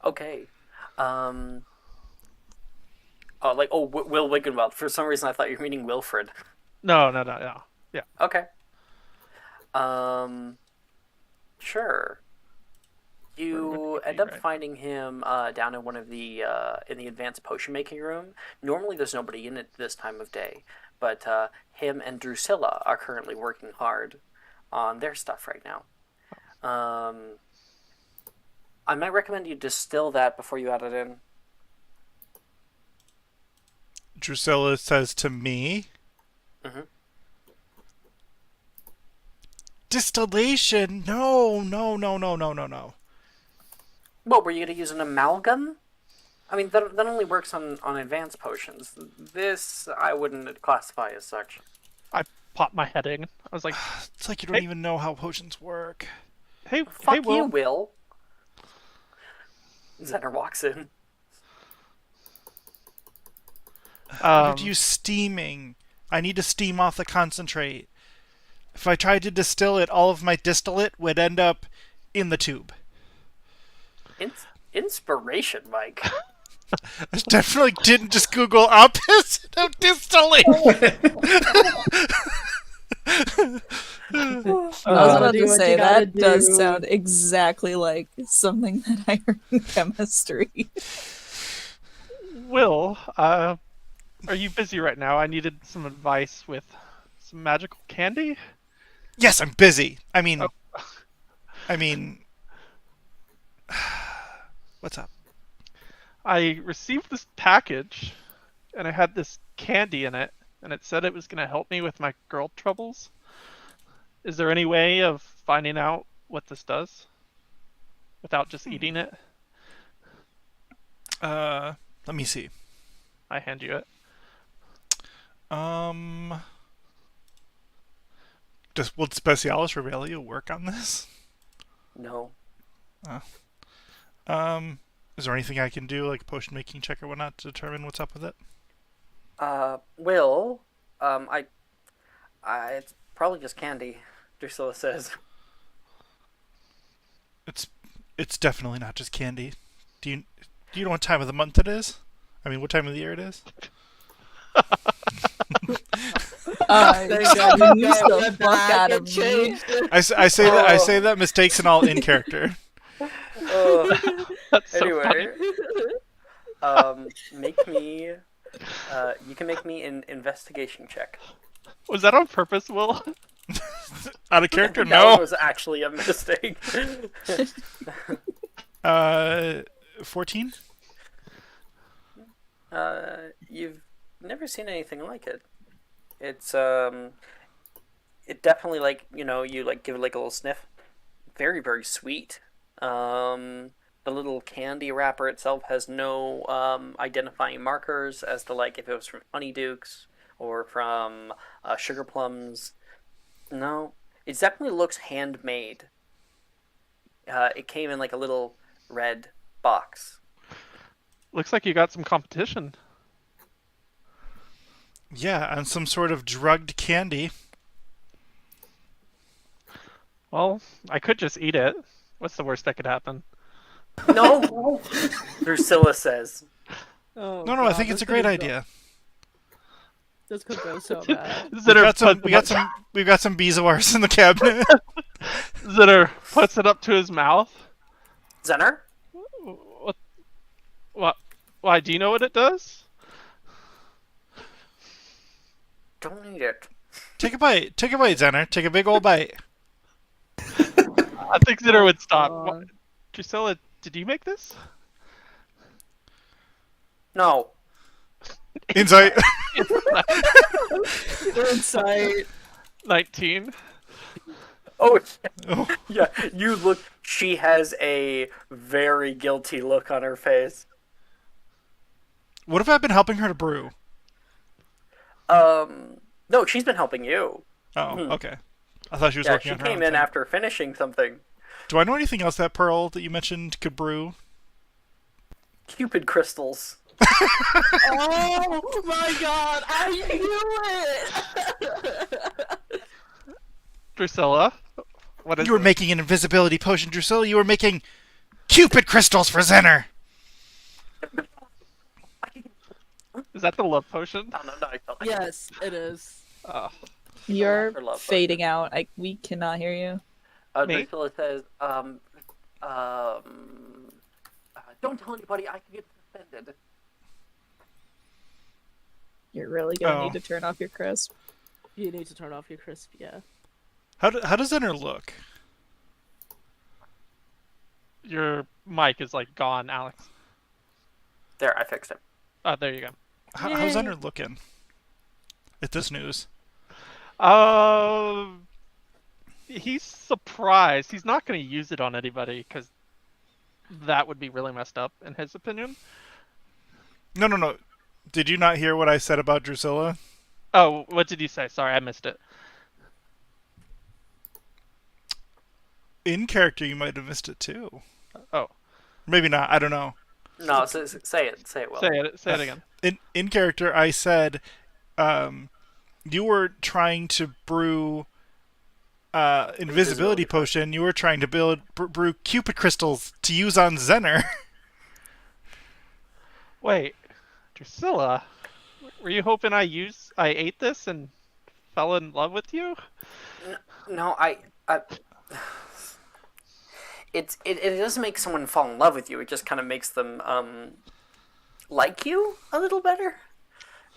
Okay. Will Wiggenweld. For some reason, I thought you were meaning Wilfred. No. Yeah. Okay. Sure. You end up finding him down in one of the in the advanced potion making room. Normally, there's nobody in it this time of day, but him and Drusilla are currently working hard on their stuff right now. I might recommend you distill that before you add it in. Drusilla says to me, distillation? No. What, were you going to use an amalgam? I mean, that only works on advanced potions. This, I wouldn't classify as such. I popped my head in. I was like... It's like you don't even know how potions work. Hey, Fuck Will. you, Will. Zenner walks in. I would use steaming. I need to steam off the concentrate. If I tried to distill it, all of my distillate would end up in the tube. Inspiration, Mike. I definitely didn't just Google opposite of distillate. I was about to say that does sound exactly like something that I heard in chemistry. Will, are you busy right now? I needed some advice with some magical candy. Yes, I'm busy. I mean, what's up? I received this package, and it had this candy in it, and it said it was going to help me with my girl troubles. Is there any way of finding out what this does without just eating it? Let me see. I hand you it. Will Specialis Revelio work on this? No. Is there anything I can do, like a potion making check or whatnot, to determine what's up with it? Will, it's probably just candy, Drusilla says. It's definitely not just candy. Do you know what time of the month it is? I mean, what time of the year it is? Confuse the fuck out of me. I say that mistakes and all in character. That's so Anyway, funny. make me. You can make me an investigation check. Was that on purpose, Will? Out of character? That one No. was actually a mistake. 14. You've never seen anything like it. It's it definitely you like give it like a little sniff. Very, very sweet. The little candy wrapper itself has no identifying markers as to like if it was from Honeydukes or from Sugar Plums. No, it definitely looks handmade. It came in like a little red box. Looks like you got some competition. Yeah, and some sort of drugged candy. Well, I could just eat it. What's the worst that could happen? No, Drusilla says. Oh, No, I think it's a great idea. This could go so bad. We've got some bezoars in the cabinet. Zitter puts it up to his mouth. Zener? What? Why? Do you know what it does? Don't eat it. Take a bite, Zenner. Take a big old bite. I think Zitter would stop. Drusilla, did you make this? No. Insight. Insight. 19. Oh, Oh. yeah. You look. She has a very guilty look on her face. What if I've been helping her to brew? No, she's been helping you. Oh, okay. I thought she was Yeah, working she on her came own in thing. after finishing something. Do I know anything else that Pearl that you mentioned could brew? Cupid crystals. Oh my god, I knew it! Drusilla, what is You were it? making an invisibility potion, Drusilla. You were making Cupid crystals for Zenner. Is that the love potion? No, I felt like Yes, it is. You're for love fading out. We cannot hear you. Me? Drusilla says, don't tell anybody, I can get suspended. You're really gonna Oh. need to turn off your crisp. You need to turn off your crisp, yeah. How does Zenner look? Your mic is like gone, Alex. There, I fixed it. Oh, there you go. How's Zenner looking? At this news. He's surprised. He's not going to use it on anybody because that would be really messed up, in his opinion. No. Did you not hear what I said about Drusilla? Oh, what did you say? Sorry, I missed it. In character, you might have missed it too. Oh, Maybe not. I don't know. No, say it. Say it, Will. say it again. In character, I said you were trying to brew invisibility potion. You were trying to brew Cupid crystals to use on Zenner. Wait, Drusilla, were you hoping I ate this and fell in love with you? No, it doesn't make someone fall in love with you. It just kind of makes them like you a little better.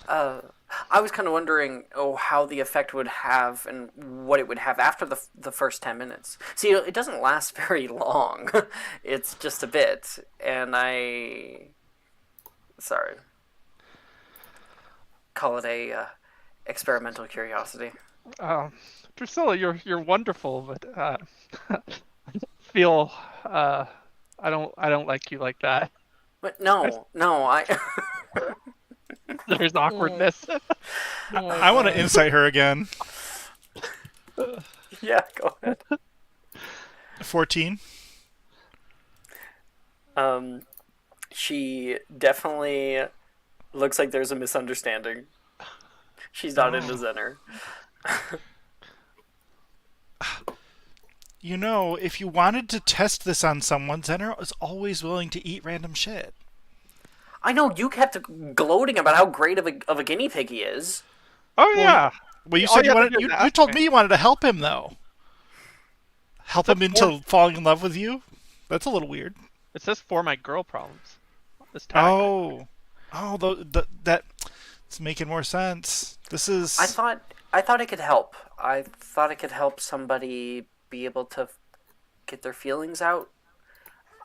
I was kind of wondering, how the effect would have and what it would have after the first 10 minutes. See, it doesn't last very long. It's just a bit, and sorry, call it a experimental curiosity. Drusilla, you're wonderful, but I feel I don't like you like that. But no, There's awkwardness. I want to insight her again. Yeah, go ahead. 14. She definitely looks like there's a misunderstanding. She's not into Zenner. you know, if you wanted to test this on someone, Zener is always willing to eat random shit. I know you kept gloating about how great of a guinea pig he is. Oh yeah. Well, you All said you have to wanted. do is You ask told me. me you wanted to help him though. Help him That's into falling in love with you. That's a little weird. It says for my girl problems. This tag. That's making more sense. This is. I thought it could help. I thought it could help somebody be able to get their feelings out.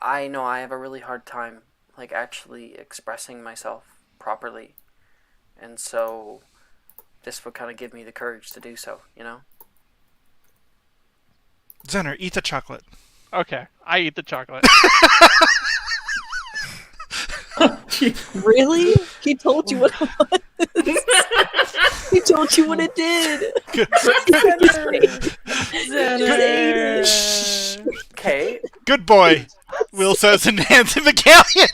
I know I have a really hard time, like, actually expressing myself properly. And so this would kind of give me the courage to do so, you know? Zener, eat the chocolate. Okay, I eat the chocolate. Really? He told you what it was. He told you what it did. Okay. Good boy, Will says and hands him the galleon.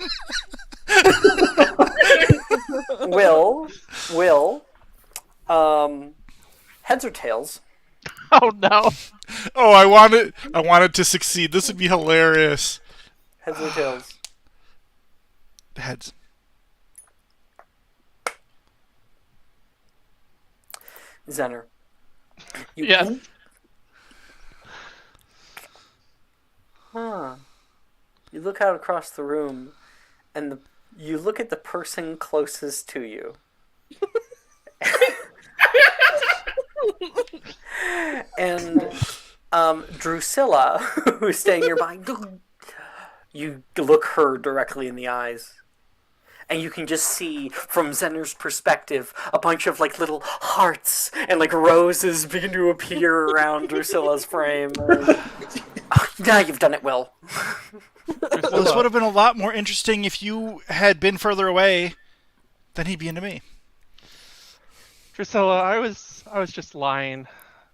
Will, heads or tails? Oh no. Oh, I want it to succeed. This would be hilarious. Heads or tails? Heads. Zener. Yes. Huh. You look out across the room, and you look at the person closest to you. And Drusilla, who's staying nearby, you look her directly in the eyes. And you can just see, from Zener's perspective, a bunch of, like, little hearts and, like, roses begin to appear around Drusilla's frame. Now you've done it, Will. Well, this would have been a lot more interesting if you had been further away. Then he'd be into me. Drusilla, I was just lying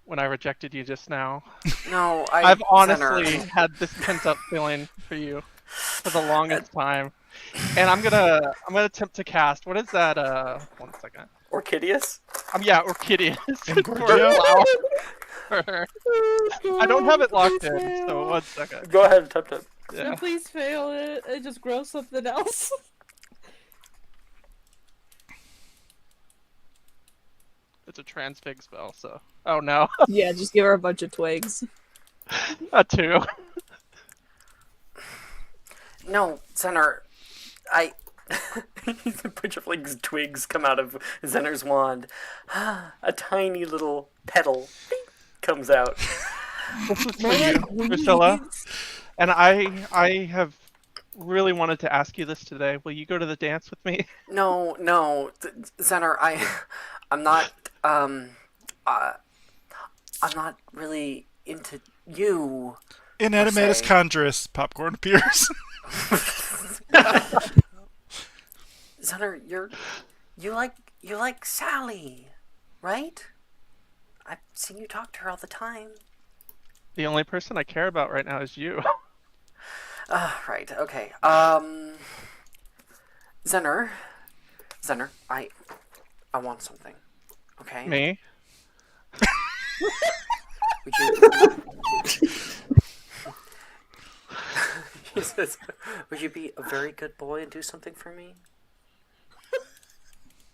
when I rejected you just now. No, I've honestly Zener. had this pent up feeling for you for the longest time. And I'm gonna attempt to cast. What is that? 1 second. Orchideus? Yeah, Orchideus. Gorgio? I don't have it locked in, so 1 second. Go ahead, tap. Yeah. Please fail it and just grow something else. It's a transfig spell, so. Oh no. Yeah, just give her a bunch of twigs. A 2. No, Zener, a bunch of, like, twigs come out of Zener's wand. A tiny little petal comes out. This is for you, Priscilla. And I have really wanted to ask you this today. Will you go to the dance with me? No, Zener, I'm not, I'm not really into you. Inanimatus conjurus. Popcorn appears. Zener, you like Sally, right? I've seen you talk to her all the time. The only person I care about right now is you. Right, okay. Zener, I want something. Okay? Me? Would you... He says, would you be a very good boy and do something for me?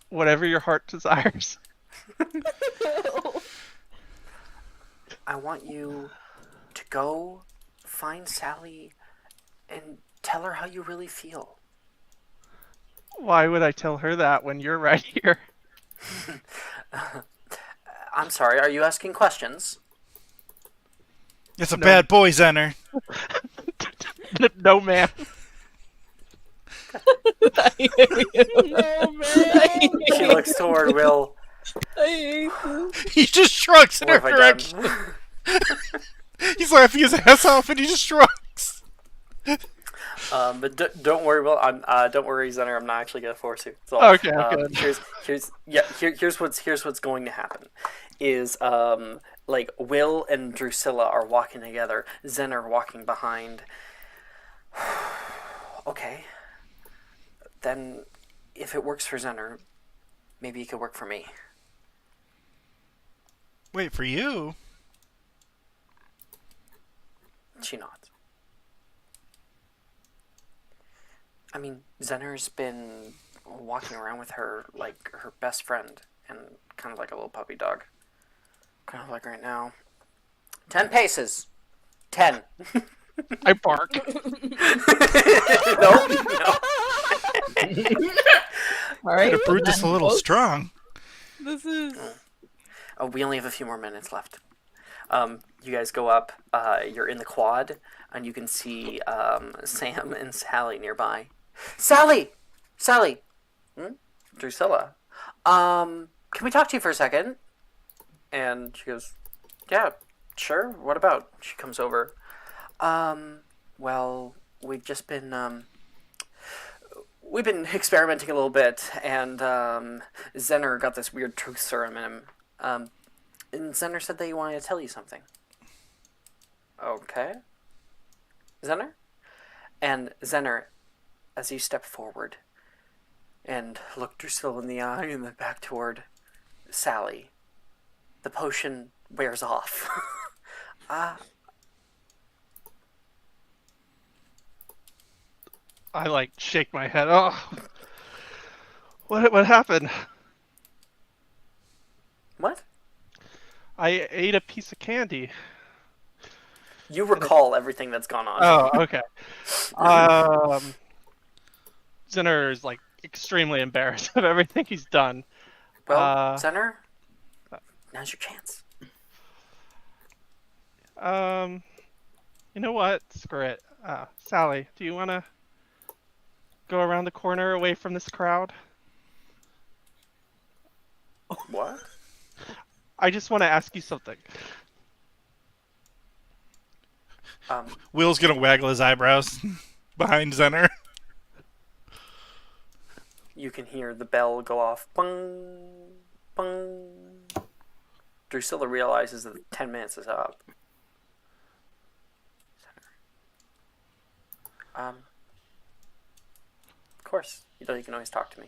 Whatever your heart desires. I want you to go find Sally and tell her how you really feel. Why would I tell her that when you're right here? I'm sorry, are you asking questions? It's a bad boy, Zener. No, man. No, man. She looks toward Will. I hate this. He just shrugs in What her have I done? direction. He's laughing his ass off, and he just shrugs. But don't worry, Will. Don't worry, Zener. I'm not actually gonna force you. It's all. Okay, good. Here's what's going to happen. Is like Will and Drusilla are walking together. Zener walking behind. Okay. Then, if it works for Zener, maybe it could work for me. Wait, for you? She nods. I mean, Zener's been walking around with her like her best friend and kind of like a little puppy dog. Kind of like right now. 10 paces. 10. I bark. No. All right. Could have brewed this a little strong. This is. Oh, we only have a few more minutes left. You guys go up. You're in the quad, and you can see Sam and Sally nearby. Sally! Drusilla. Can we talk to you for a second? And she goes, yeah, sure. What about? She comes over. Well, we've just been, we've been experimenting a little bit, and, Zener got this weird truth serum in him. And Zener said that he wanted to tell you something. Okay. Zener? And Zener, as you step forward and look Drusilla in the eye and then back toward Sally, the potion wears off. I like shake my head. Oh, what happened? What? I ate a piece of candy. You recall everything that's gone on. Oh, okay. Zener is like extremely embarrassed of everything he's done. Well, Zener, now's your chance. You know what? Screw it. Sally, do you want to go around the corner away from this crowd? What? I just want to ask you something. Will's gonna waggle his eyebrows behind Zener. You can hear the bell go off. Bung, bung. Drusilla realizes that 10 minutes is up. Of course. You know you can always talk to me.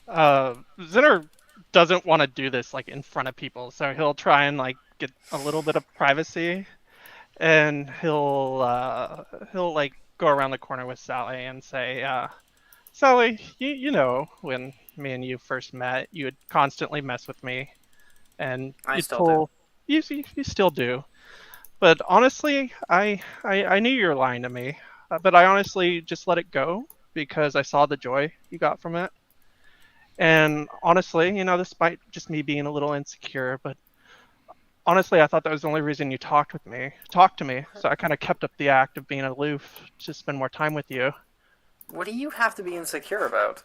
Zener doesn't want to do this like in front of people, so he'll try and like get a little bit of privacy, and he'll like go around the corner with Sally and say, Sally, you know, when me and you first met, you would constantly mess with me, and I still do. You still do. But honestly, I knew you were lying to me. But I honestly just let it go because I saw the joy you got from it. And honestly, you know, this might just me being a little insecure, but honestly, I thought that was the only reason you talked to me. So I kind of kept up the act of being aloof to spend more time with you. What do you have to be insecure about?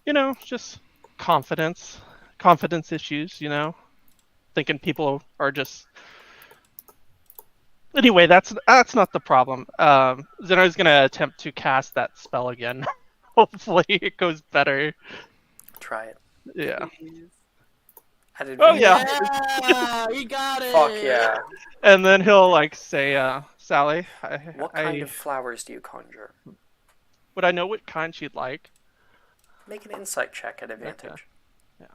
You know, just confidence issues, you know, thinking people are just. Anyway, that's not the problem. Zener's gonna attempt to cast that spell again. Hopefully, it goes better. Try it. Yeah. Oh Yeah, you got it. Fuck yeah. And then he'll like say, Sally, What kind of flowers do you conjure? Would I know what kind she'd like? Make an insight check at advantage. Okay. Yeah.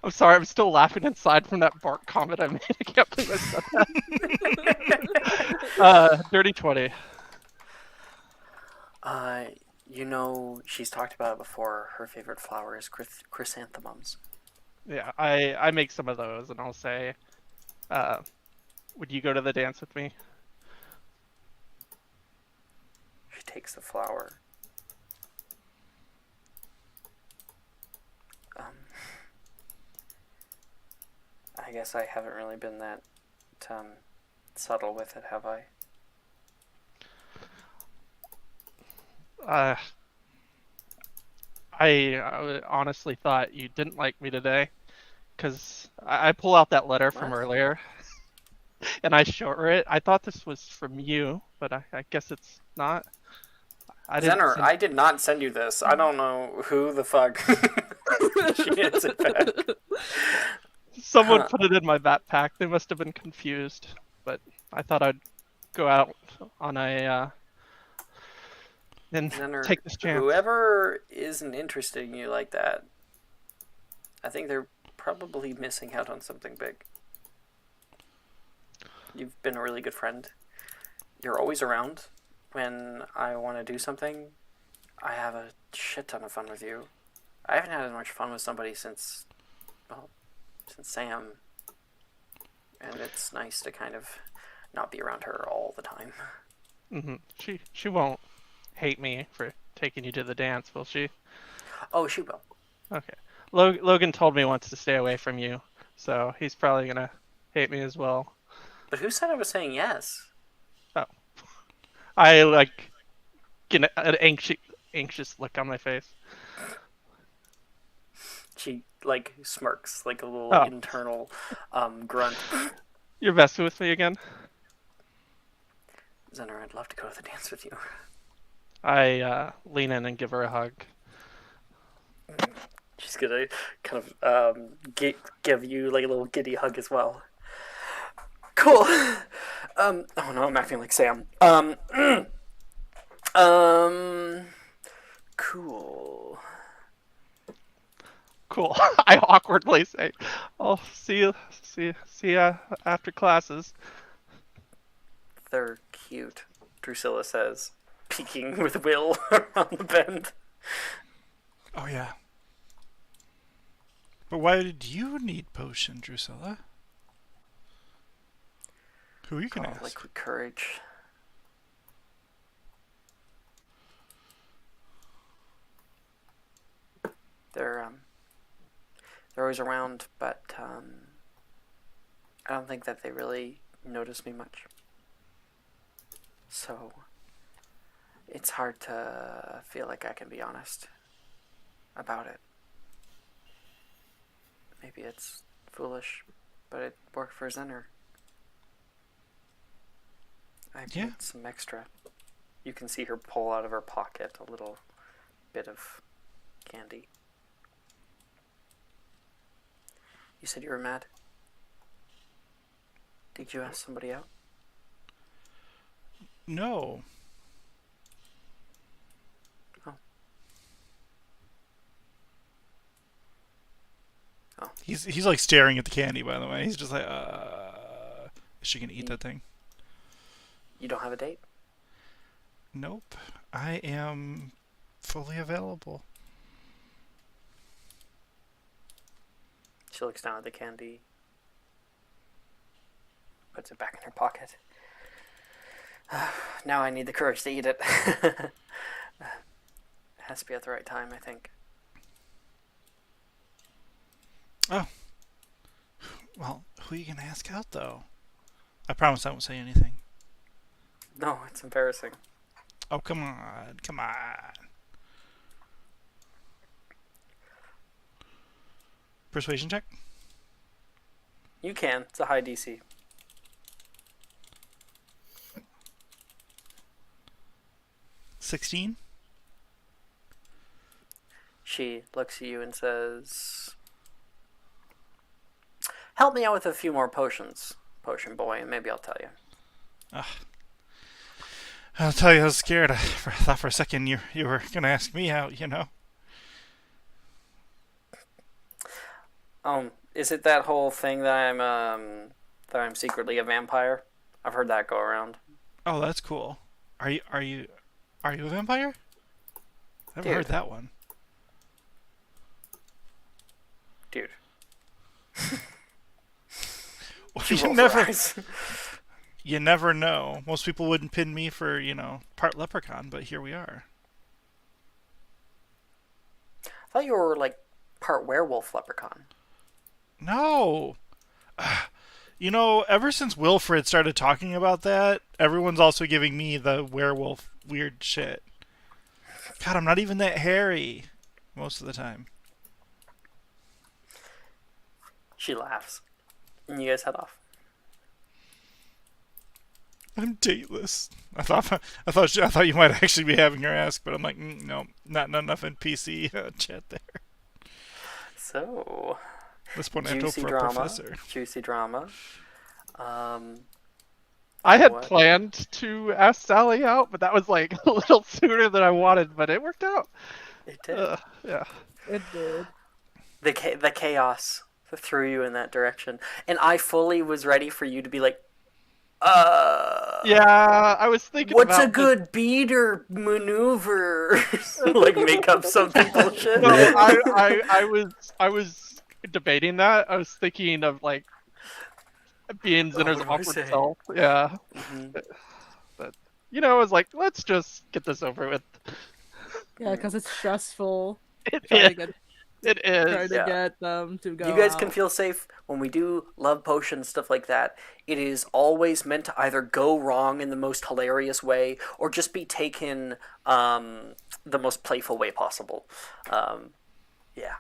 I'm sorry, I'm still laughing inside from that bark comment I made. I can't believe I said that. Dirty 20. You know, she's talked about it before. Her favorite flower is chrysanthemums. Yeah, I make some of those, and I'll say, would you go to the dance with me? She takes the flower. I guess I haven't really been that subtle with it, have I? I honestly thought you didn't like me today, because I pull out that letter from earlier, and I show her it. I thought this was from you, but I guess it's not. Zener, I did not send you this. I don't know who the fuck she is it back. Someone put it in my backpack. They must have been confused, but I thought I'd go out on a and Zener, take this chance. Whoever isn't interested in you like that, I think they're probably missing out on something big. You've been a really good friend. You're always around when I want to do something. I have a shit ton of fun with you. I haven't had as much fun with somebody since Sam. And it's nice to kind of not be around her all the time. Mm-hmm. She won't hate me for taking you to the dance, will she? Oh, she will. Okay. Logan told me once to stay away from you, so he's probably gonna hate me as well. But who said I was saying yes? Oh. I get an anxious look on my face. She smirks, like a little internal grunt. You're best with me again? Zenner, I'd love to go to the dance with you. I lean in and give her a hug. She's gonna kind of give you like a little giddy hug as well. Cool. Oh no, I'm acting like Sam. Cool. Cool. I awkwardly say, "I'll see you after classes." They're cute, Drusilla says, peeking with Will around the bend. Oh, yeah. But why did you need potion, Drusilla? Who are you gonna ask? Liquid courage. They're always around, but I don't think that they really notice me much. So it's hard to feel like I can be honest about it. Maybe it's foolish, but it worked for Zenner. I put some extra. You can see her pull out of her pocket a little bit of candy. You said you were mad? Did you ask somebody out? No. Oh. He's like staring at the candy, by the way. He's just like, is she gonna eat that thing? You don't have a date? Nope. I am fully available. She looks down at the candy, puts it back in her pocket. Now I need the courage to eat it. It has to be at the right time, I think. Oh. Well, who are you going to ask out, though? I promise I won't say anything. No, it's embarrassing. Oh, come on. Come on. Persuasion check? You can. It's a high DC. $16? She looks at you and says, "Help me out with a few more potions, potion boy, and maybe I'll tell you." I'll tell you, I was scared. I thought for a second you were going to ask me out, you know? Is it that whole thing that I'm secretly a vampire? I've heard that go around. Oh, that's cool. Are you a vampire? I've never heard that one. Dude. Well, you never know. Most people wouldn't pin me for, part leprechaun, but here we are. I thought you were like part werewolf leprechaun. No. Ever since Wilfred started talking about that, everyone's also giving me the werewolf weird shit. God, I'm not even that hairy most of the time. She laughs. And you guys head off. I'm dateless. I thought you might actually be having her ask, but I'm like, no, not enough NPC chat there. So, at this point, I have to hope for a professor. Juicy drama. I had planned to ask Sally out, but that was like a little sooner than I wanted, but it worked out. It did. Yeah. It did. the chaos threw you in that direction, and I fully was ready for you to be like, Yeah, I was thinking what's about a good beater maneuver? Like make up something bullshit. No, I was debating that. I was thinking of like being Zinner's what do I awkward say? self. Yeah, Mhm. but I was like, let's just get this over with. Yeah, because it's stressful It trying is. to get It is. trying to Yeah. get them to go You guys out. can feel safe when we do love potions, stuff like that. It is always meant to either go wrong in the most hilarious way or just be taken the most playful way possible. Yeah.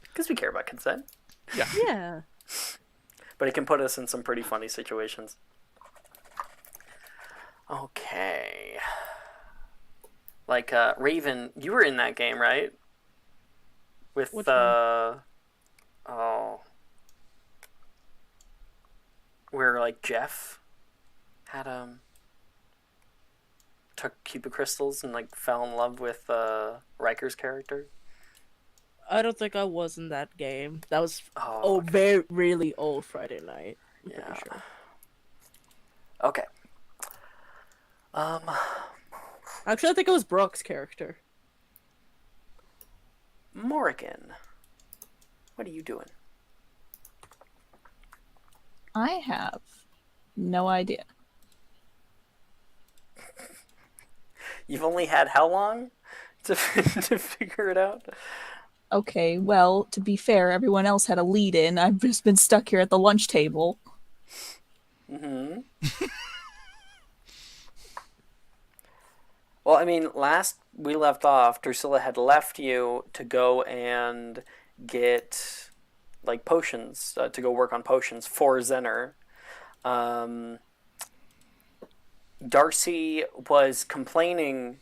Because we care about consent. Yeah. But it can put us in some pretty funny situations. Okay. Like, Raven, you were in that game, right? With, Which one? oh. Where, like, Jeff had, took Cupid crystals and, like, fell in love with, Riker's character. I don't think I was in that game. That was Oh, okay. very really old Friday night. I'm Yeah. pretty sure. Okay. Actually, I think it was Brooke's character. Morrigan, what are you doing? I have no idea. You've only had how long to to figure it out? Okay, well, to be fair, everyone else had a lead in. I've just been stuck here at the lunch table. Mm-hmm. Well, I mean, last we left off, Drusilla had left you to go and get, like, potions, to go work on potions for Zenner. Darcy was complaining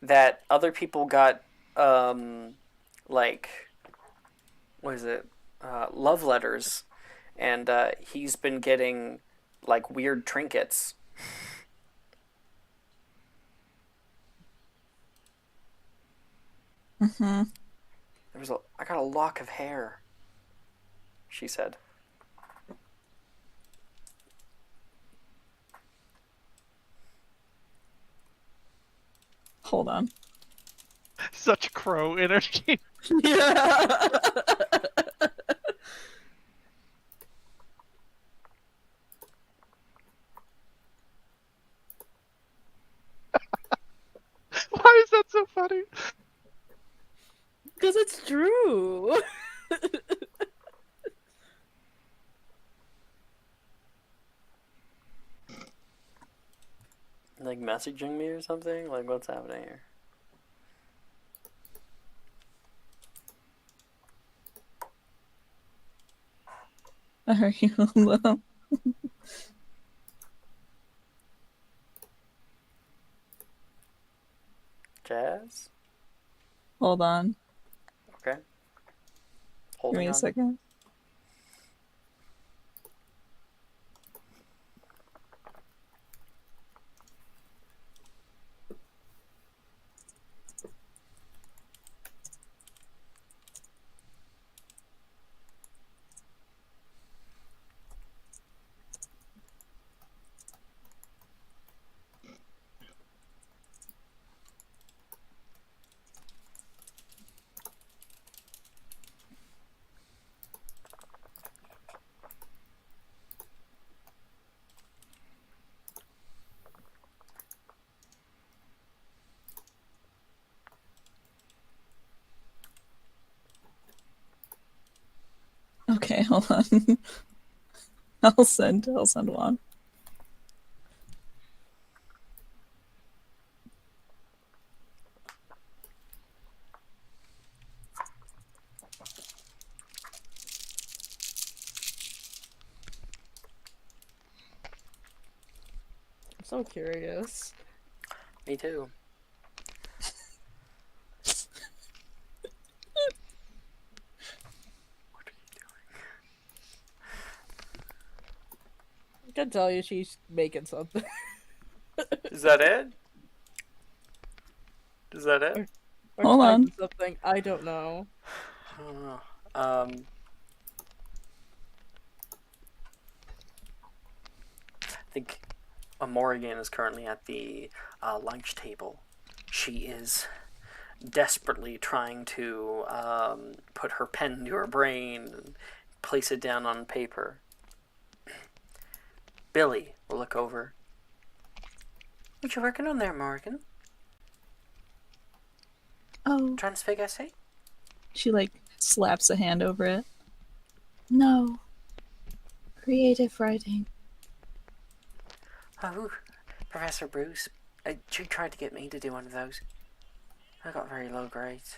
that other people got, like, what is it? Love letters. And he's been getting, like, weird trinkets. Mm-hmm. I got a lock of hair, she said. Hold on. Such crow energy. Yeah. Why is that so funny? Because it's true. Like messaging me or something? Like, what's happening here? Are you alone? Jazz? Hold on. Okay. Give Holding me a on. second. Okay, hold on. I'll send one. I'm so curious. Me too. I can tell you she's making something. Is that it? Is that it? Or Hold on. typing something. I don't know. I think Morrigan is currently at the lunch table. She is desperately trying to put her pen into her brain and place it down on paper. Billy will look over. What you working on there, Morgan? Oh, Transfig essay? she like slaps a hand over it. No. Creative writing. Oh, Professor Bruce, you tried to get me to do one of those. I got very low grades.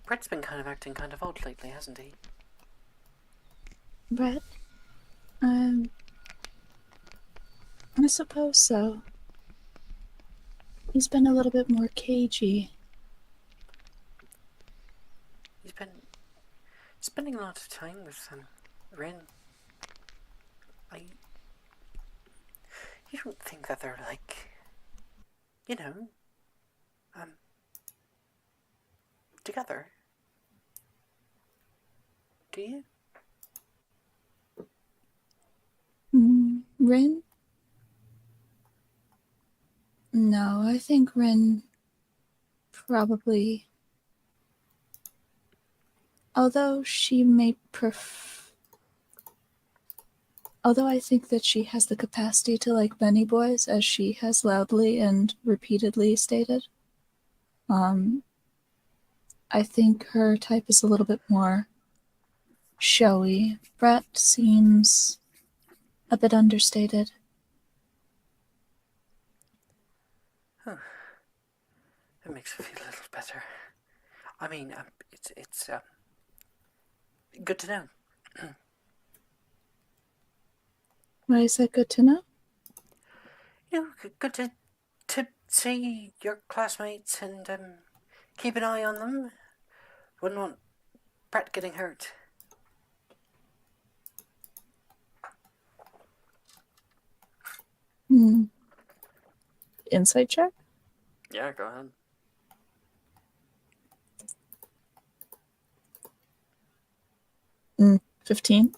Brett's been acting kind of odd lately, hasn't he? Brett? I suppose so. He's been a little bit more cagey. He's been spending a lot of time with Rin. You don't think that they're together? Do you? Rin? No, I think Rin probably... Although she may Although I think that she has the capacity to like many boys, as she has loudly and repeatedly stated, I think her type is a little bit more showy. Brett seems a bit understated. Huh. It makes me feel a little better. I mean, it's good to know. Why is that good to know? Good to see your classmates and keep an eye on them. Wouldn't want Brett getting hurt. Insight check? Yeah, go ahead. 15.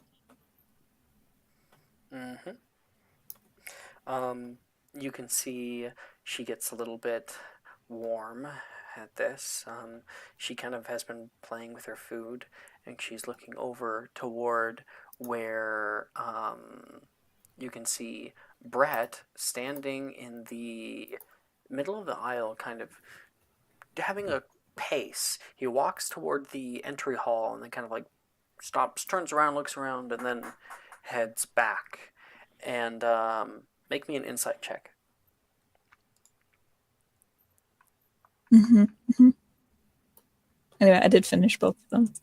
You can see she gets a little bit warm at this. She kind of has been playing with her food, and she's looking over toward where you can see Brett standing in the middle of the aisle, kind of having a pace. He walks toward the entry hall and then kind of like stops, turns around, looks around, and then heads back. And make me an insight check. Anyway, I did finish both of them.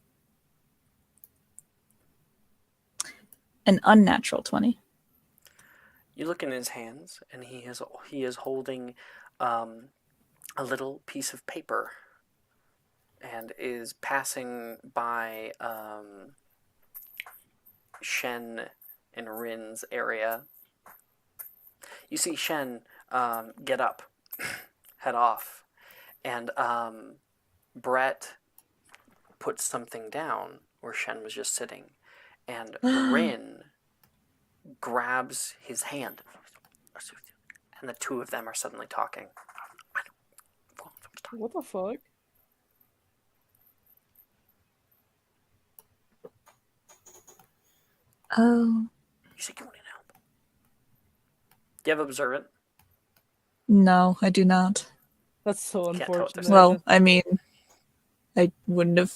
An unnatural 20. You look in his hands, and he is holding a little piece of paper, and is passing by Shen and Rin's area. You see Shen get up, head off, and Brett puts something down where Shen was just sitting, and Rin grabs his hand, and the two of them are suddenly talking. What the fuck? Oh. You said you wanted help. Do you have observant? No, I do not. That's so Can't tell what they're unfortunate. saying. Well, I mean, I wouldn't have...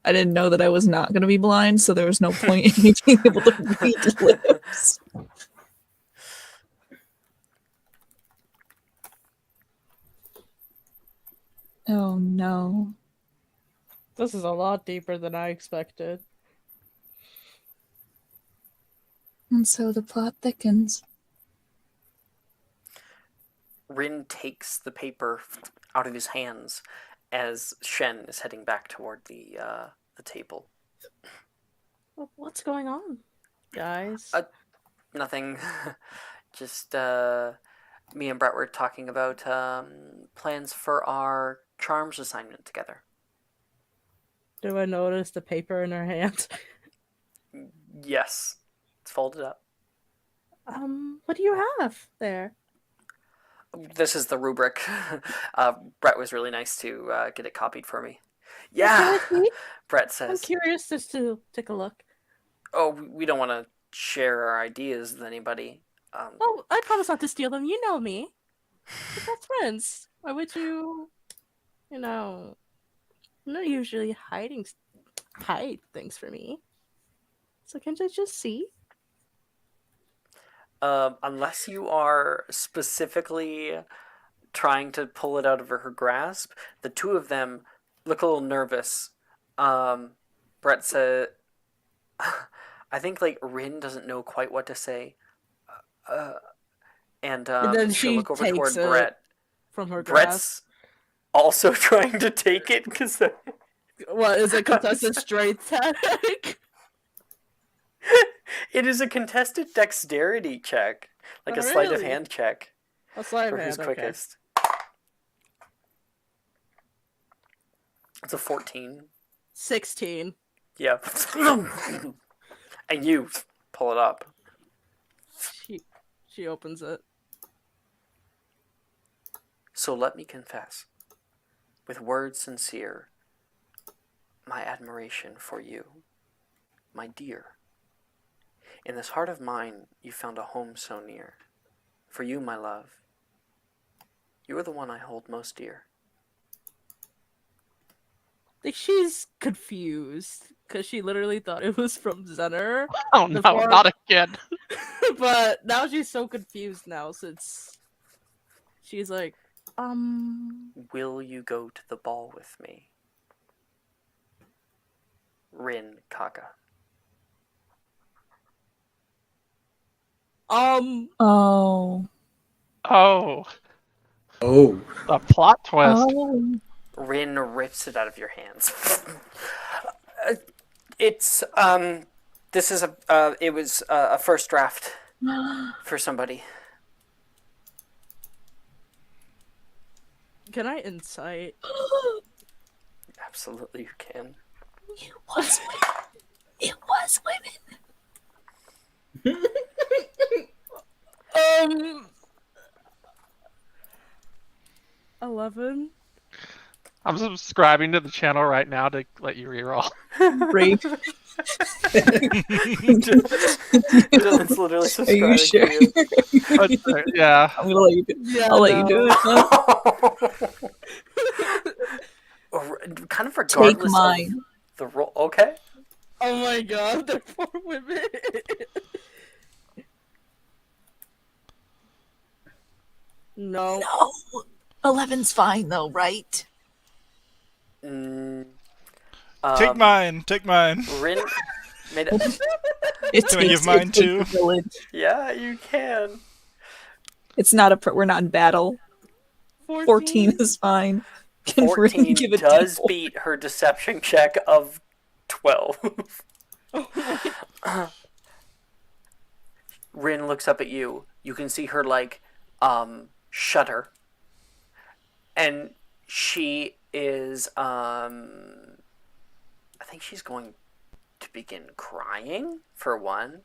I didn't know that I was not going to be blind, so there was no point in me being able to read lips. Oh no. This is a lot deeper than I expected. And so the plot thickens. Rin takes the paper out of his hands as Shen is heading back toward the table. What's going on, guys? Nothing. Just me and Brett were talking about plans for our charms assignment together. Do I notice the paper in her hand? Yes, it's folded up. What do you have there? This is the rubric. Brett was really nice to get it copied for me. Can Yeah, I see? Brett I'm says. curious just to take a look. Oh, we don't want to share our ideas with anybody. Oh, I promise not to steal them. You know me. We're best friends. Why would you? I'm not usually hide things from me. So can't I just see? Unless you are specifically trying to pull it out of her grasp, the two of them look a little nervous. Brett said, I think like Rin doesn't know quite what to say. And then she'll she look over takes toward it Brett. from her grasp. Brett's also trying to take it because What is it? Contested strength tag? it is a contested dexterity check, like a sleight of hand check A sleight for of who's hand. Okay. quickest. It's a 14. 16. Yeah. And you pull it up. She opens it. So let me confess, with words sincere, my admiration for you, my dear. In this heart of mine, you found a home so near. For you, my love, you are the one I hold most dear. Like, she's confused because she literally thought it was from Zenner. Oh no, before- not again. But now she's so confused now since she's like, Will you go to the ball with me? Rin Kaka. Oh. Oh, Oh. a plot twist. Oh. Rin rips it out of your hands. It's this is it was a first draft for somebody. can I insight? Absolutely, you can. It was women. It was women. 11? I'm subscribing to the channel right now to let you reroll. Rape. Dylan's literally subscribing Are you sure? to you. Yeah. I'm gonna let you do. Yeah, I'll let you do it. Kind of regardless Take mine. of the role. Okay. Oh my god, they're 4 women. No. No. 11's fine though, right? Mm, Take mine. Take mine. Rin made it. It Can I give mine takes too? a village. Yeah, you can. It's not a. We're not in battle. 14 is fine. Can Rin 14 give it does double? beat her deception check of 12. Rin looks up at you. You can see her like shudder. And she is I think she's going to begin crying for one.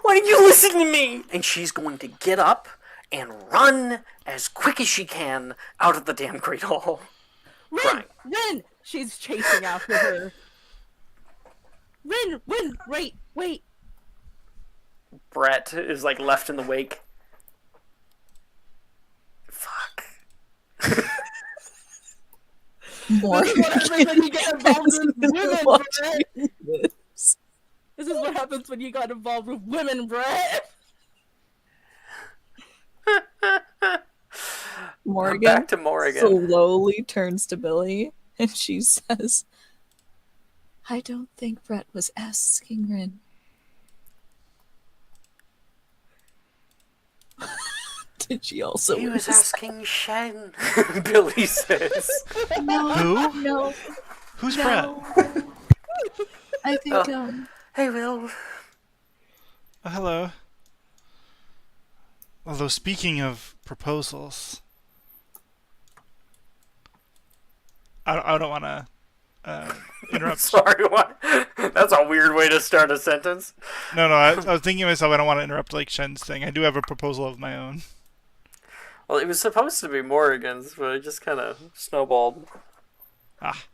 Why didn't you listen to me? And she's going to get up and run as quick as she can out of the damn Great Hall. Rin! Rin! She's chasing after her. Rin! Wait! Brett is like left in the wake. Fuck. More. This is what happens when you get involved with women, Watching Brett! this. This is what happens when you got involved with women, Brett! Morgan Back to Morgan. slowly turns to Billy and she says, I don't think Brett was asking Rin. Did she also He was witness asking Shen, Billy says. that? No, Who? no, Who's no. Brett? I think, Hey, Will. Oh, hello. Although speaking of proposals, I don't want to interrupt. Sorry, what? That's a weird way to start a sentence. No, I was thinking to myself, I don't want to interrupt like Shen's thing. I do have a proposal of my own. Well, it was supposed to be Morrigan's, but it just kind of snowballed. Ah.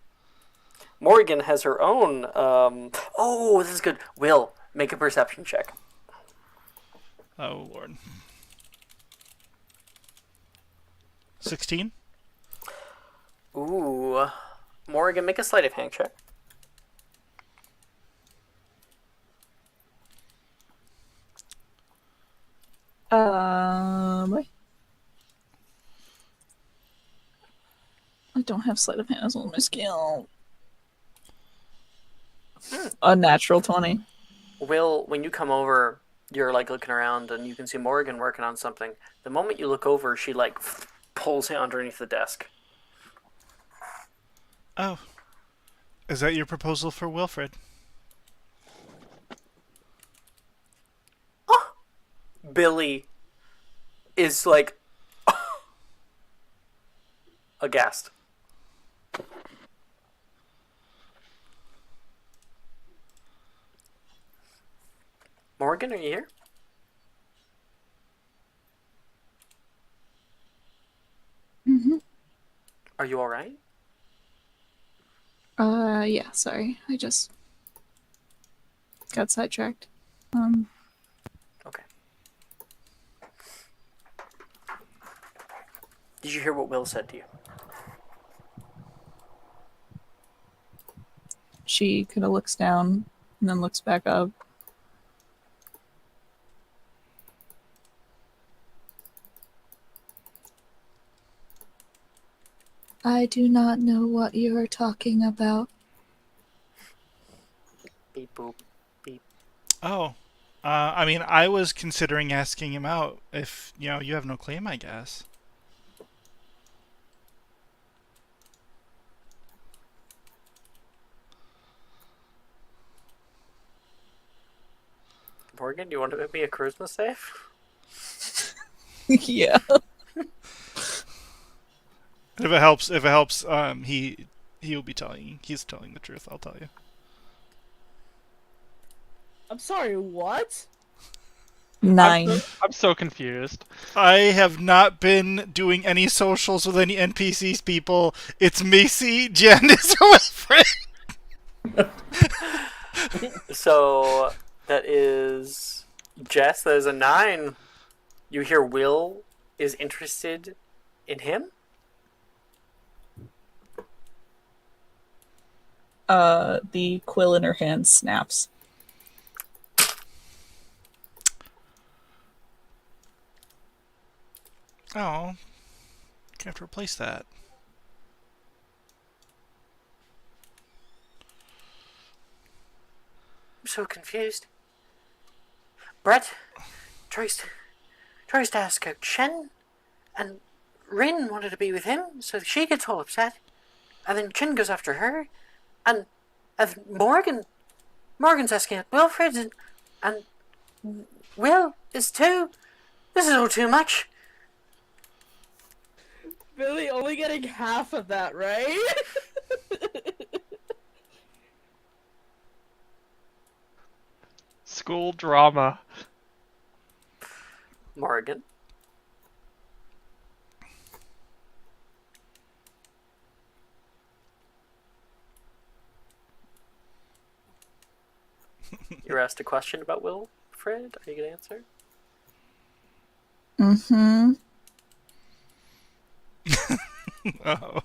Morrigan has her own. Oh, this is good. Will, make a perception check. Oh, Lord. 16? Ooh. Morrigan, make a sleight of hand check. I don't have sleight of hand as on my skill. A natural 20. Will, when you come over, you're like looking around and you can see Morrigan working on something. The moment you look over, she like pulls it underneath the desk. Oh. Is that your proposal for Wilfred? Billy is like aghast. Morgan, are you here? Mm-hmm. Are you alright? Yeah, sorry. I just got sidetracked. Okay. Did you hear what Will said to you? She kind of looks down and then looks back up. I do not know what you are talking about. Beep boop. Beep. Oh. I mean, I was considering asking him out if, you know, you have no claim, I guess. Morgan, do you want to make me a charisma save? Yeah. If it helps, he'll be he's telling the truth, I'll tell you. I'm sorry, what? 9. I'm so confused. I have not been doing any socials with any NPCs people. It's Macy, Janice, or Wilfred. So that is Jess. That is a 9. You hear Will is interested in him? The quill in her hand snaps. Oh. Have to replace that. I'm so confused. Brett tries to ask out Chen, and Rin wanted to be with him, so she gets all upset. And then Chen goes after her, and Morgan's asking out Wilfred, and Will is too. This is all too much. Billy only getting half of that, right? School drama. Morgan. You're asked a question about Wilfred. Are you going to answer? Mm-hmm. Oh.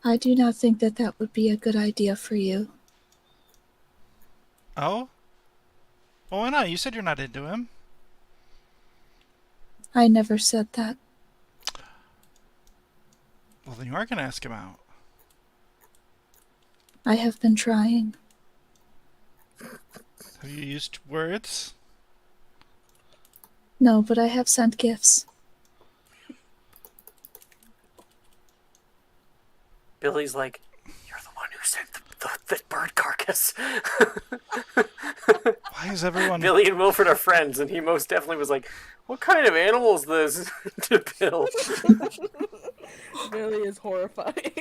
I do not think that that would be a good idea for you. Oh? Well, why not? You said you're not into him. I never said that. Well, then you are going to ask him out. I have been trying. Have you used words? No, but I have sent gifts. Billy's like, you're the one who sent the bird carcass. Why is everyone? Billy and Wilfred are friends, and he most definitely was like, "What kind of animal is this?" to Bill. Billy is horrified.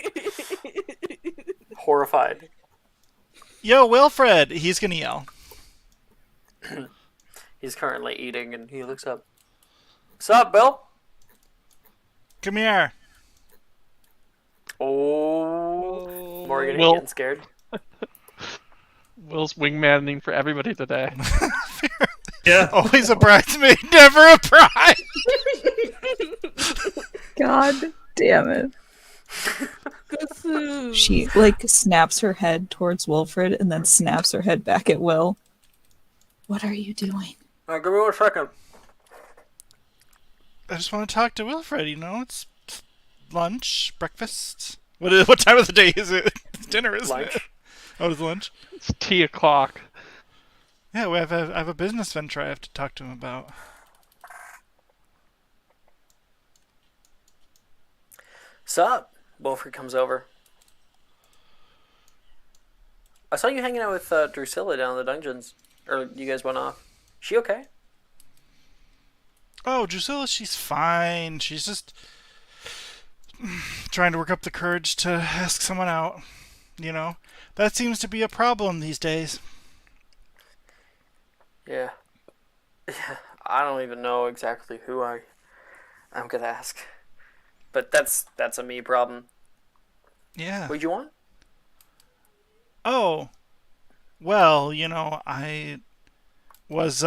Horrified. Yo, Wilfred! He's gonna yell. He's currently eating, and he looks up. What's up, Bill? Come here. Oh, Morgan Will- getting scared. Will's wingmaning for everybody today. Yeah. Always a bridesmaid, never a bride. God damn it. She like snaps her head towards Wilfred and then snaps her head back at Will. What are you doing? Give me 1 second. I just want to talk to Wilfred. You know, it's lunch, breakfast. What time of the day is it? It's dinner, isn't Lunch. it? Oh, it's lunch. It's tea o'clock. Yeah, I have a business venture I have to talk to him about. Sup? Wilfred comes over. I saw you hanging out with Drusilla down in the dungeons. Or you guys went off. She okay? Oh, Drusilla, she's fine. She's just trying to work up the courage to ask someone out. You know, that seems to be a problem these days. Yeah. I don't even know exactly who I'm gonna ask. But that's a me problem. Yeah. What'd you want? Oh, well, you know, I was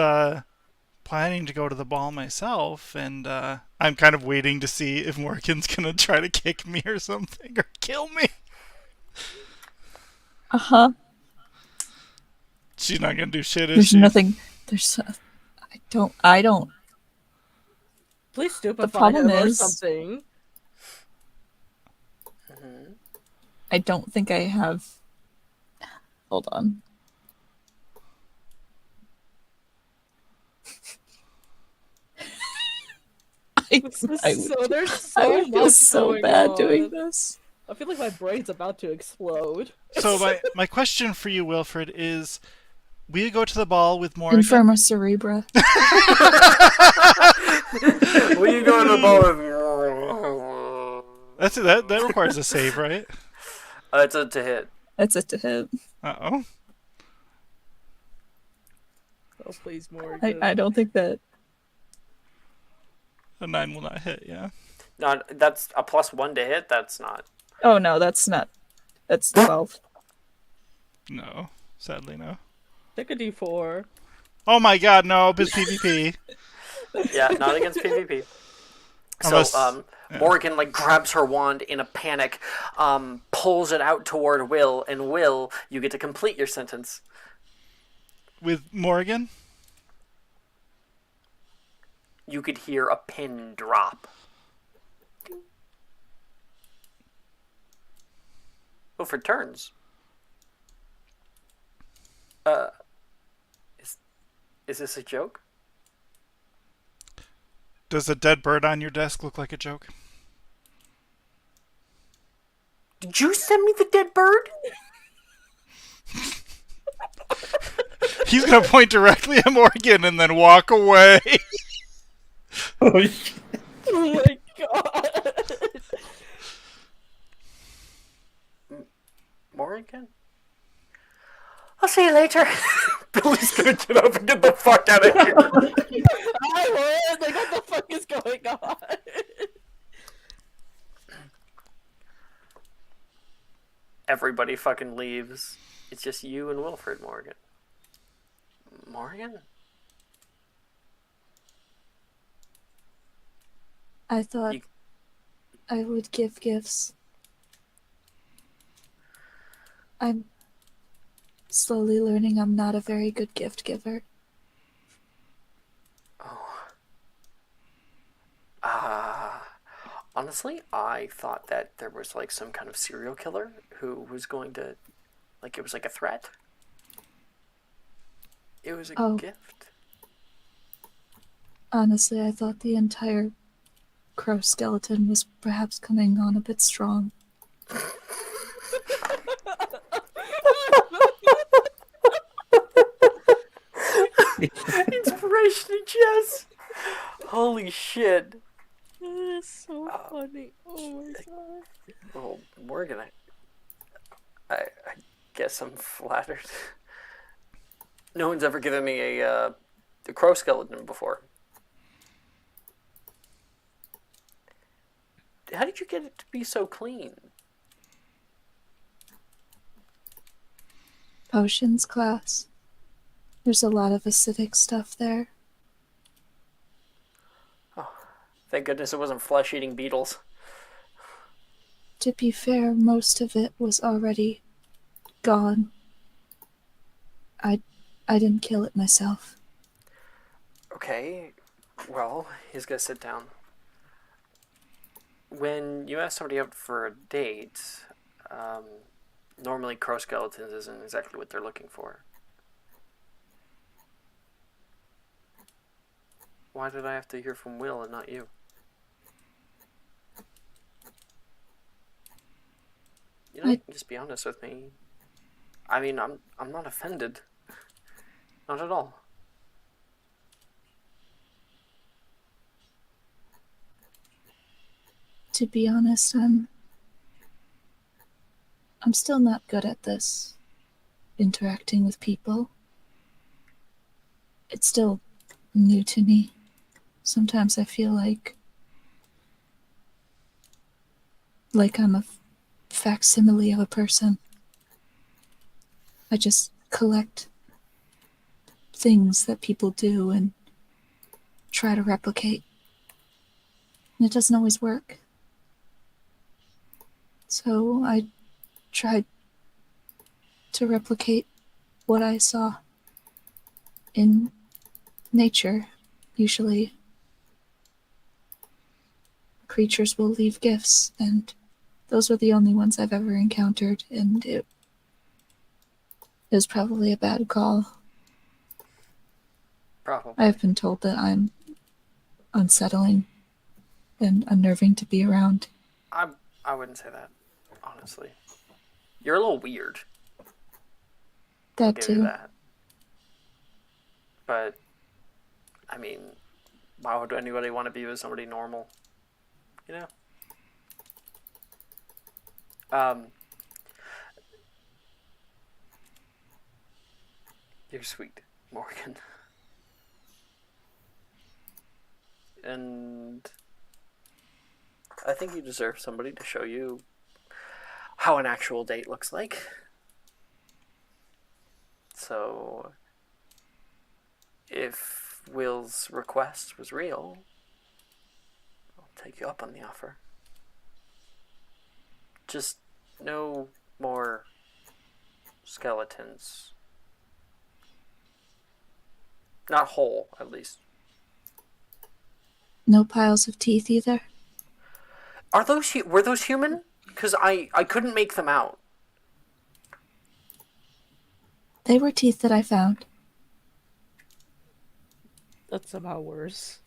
planning to go to the ball myself, and I'm kind of waiting to see if Morgan's gonna try to kick me or something, or kill me. Uh-huh. She's not gonna do shit, is There's she? nothing. I don't. Please stupefy The problem him or is- something. I don't think I have. Hold on. There's so I would feel much so going bad on. doing this. I feel like my brain's about to explode. So my question for you, Wilfred, is: will you go to the ball with Morgan? Infirma cerebra. Will you go to the ball with... That requires a save, right? It's a to hit. That's it to hit. Uh-oh. Oh, please, Morgan. I don't think that. A 9 will not hit, yeah. No, that's a +1 to hit. That's not. Oh no, that's not. That's 12. No. Sadly, no. Take a D4. Oh my god, no, it's PvP. Yeah, not against PvP. Unless- So, Morgan like grabs her wand in a panic, pulls it out toward Will, and Will, you get to complete your sentence. With Morgan? You could hear a pin drop. Wilfred turns. Is this a joke? Does a dead bird on your desk look like a joke? Did you send me the dead bird? He's gonna point directly at Morgan and then walk away. Oh, shit. Oh my god. Morgan? I'll see you later. Billy's gonna get up and get the fuck out of here. I would. Like, what the fuck is going on? Everybody fucking leaves. It's just you and Wilfred, Morgan. Morgan? I thought You- I would give gifts. I'm slowly learning I'm not a very good gift giver. Honestly, I thought that there was like some kind of serial killer who was going to, like, it was like a threat. It was a Oh. gift. Honestly, I thought the entire crow skeleton was perhaps coming on a bit strong. Inspiration and chess. Holy shit. That is so funny. Oh my god. Well, Morgan, I guess I'm flattered. No one's ever given me a crow skeleton before. How did you get it to be so clean? Potions class. There's a lot of acidic stuff there. Oh, thank goodness it wasn't flesh-eating beetles. To be fair, most of it was already gone. I didn't kill it myself. Okay, well, he's gonna sit down. When you ask somebody out for a date, normally crow skeletons isn't exactly what they're looking for. Why did I have to hear from Will and not you? You know, you can just be honest with me. I mean, I'm not offended. Not at all. To be honest, I'm still not good at this. Interacting with people. It's still new to me. Sometimes I feel like I'm a facsimile of a person. I just collect things that people do and try to replicate. And it doesn't always work. So I tried to replicate what I saw in nature. Usually, creatures will leave gifts, and those were the only ones I've ever encountered, and it was probably a bad call. Probably. I've been told that I'm unsettling and unnerving to be around. I wouldn't say that, honestly. You're a little weird. That I'll give you too. that. But, I mean, why would anybody want to be with somebody normal? You know? You're sweet, Morgan. And I think you deserve somebody to show you how an actual date looks like. So, if Will's request was real, I'll take you up on the offer. Just no more skeletons. Not whole, at least. No piles of teeth either. Were those human? Because I couldn't make them out. They were teeth that I found. That's somehow worse.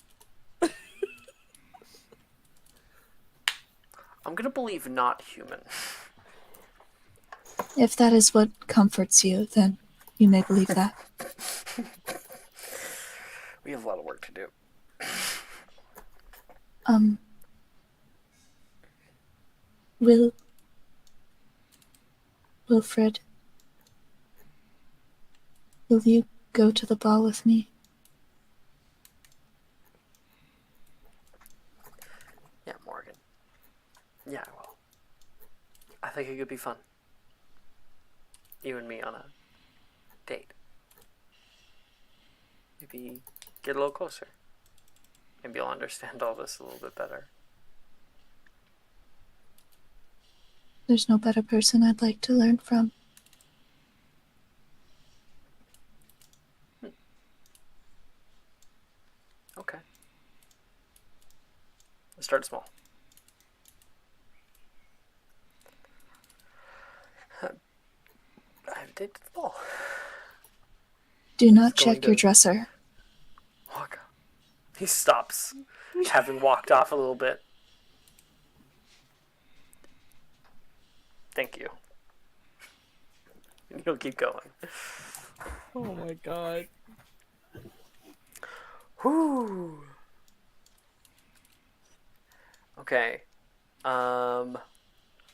I'm gonna believe not human. If that is what comforts you, then you may believe that. We have a lot of work to do. Wilfred, will you go to the ball with me? Yeah, Morgan. Yeah, I will. I think it could be fun. You and me on a date. Maybe get a little closer. Maybe you'll understand all this a little bit better. There's no better person I'd like to learn from. Okay. Let's start small. I have a date to the ball. Do not It's going check your to- dresser. Walk. He stops, having walked off a little bit. Thank you. And he'll keep going. Oh my god. Whew. Okay.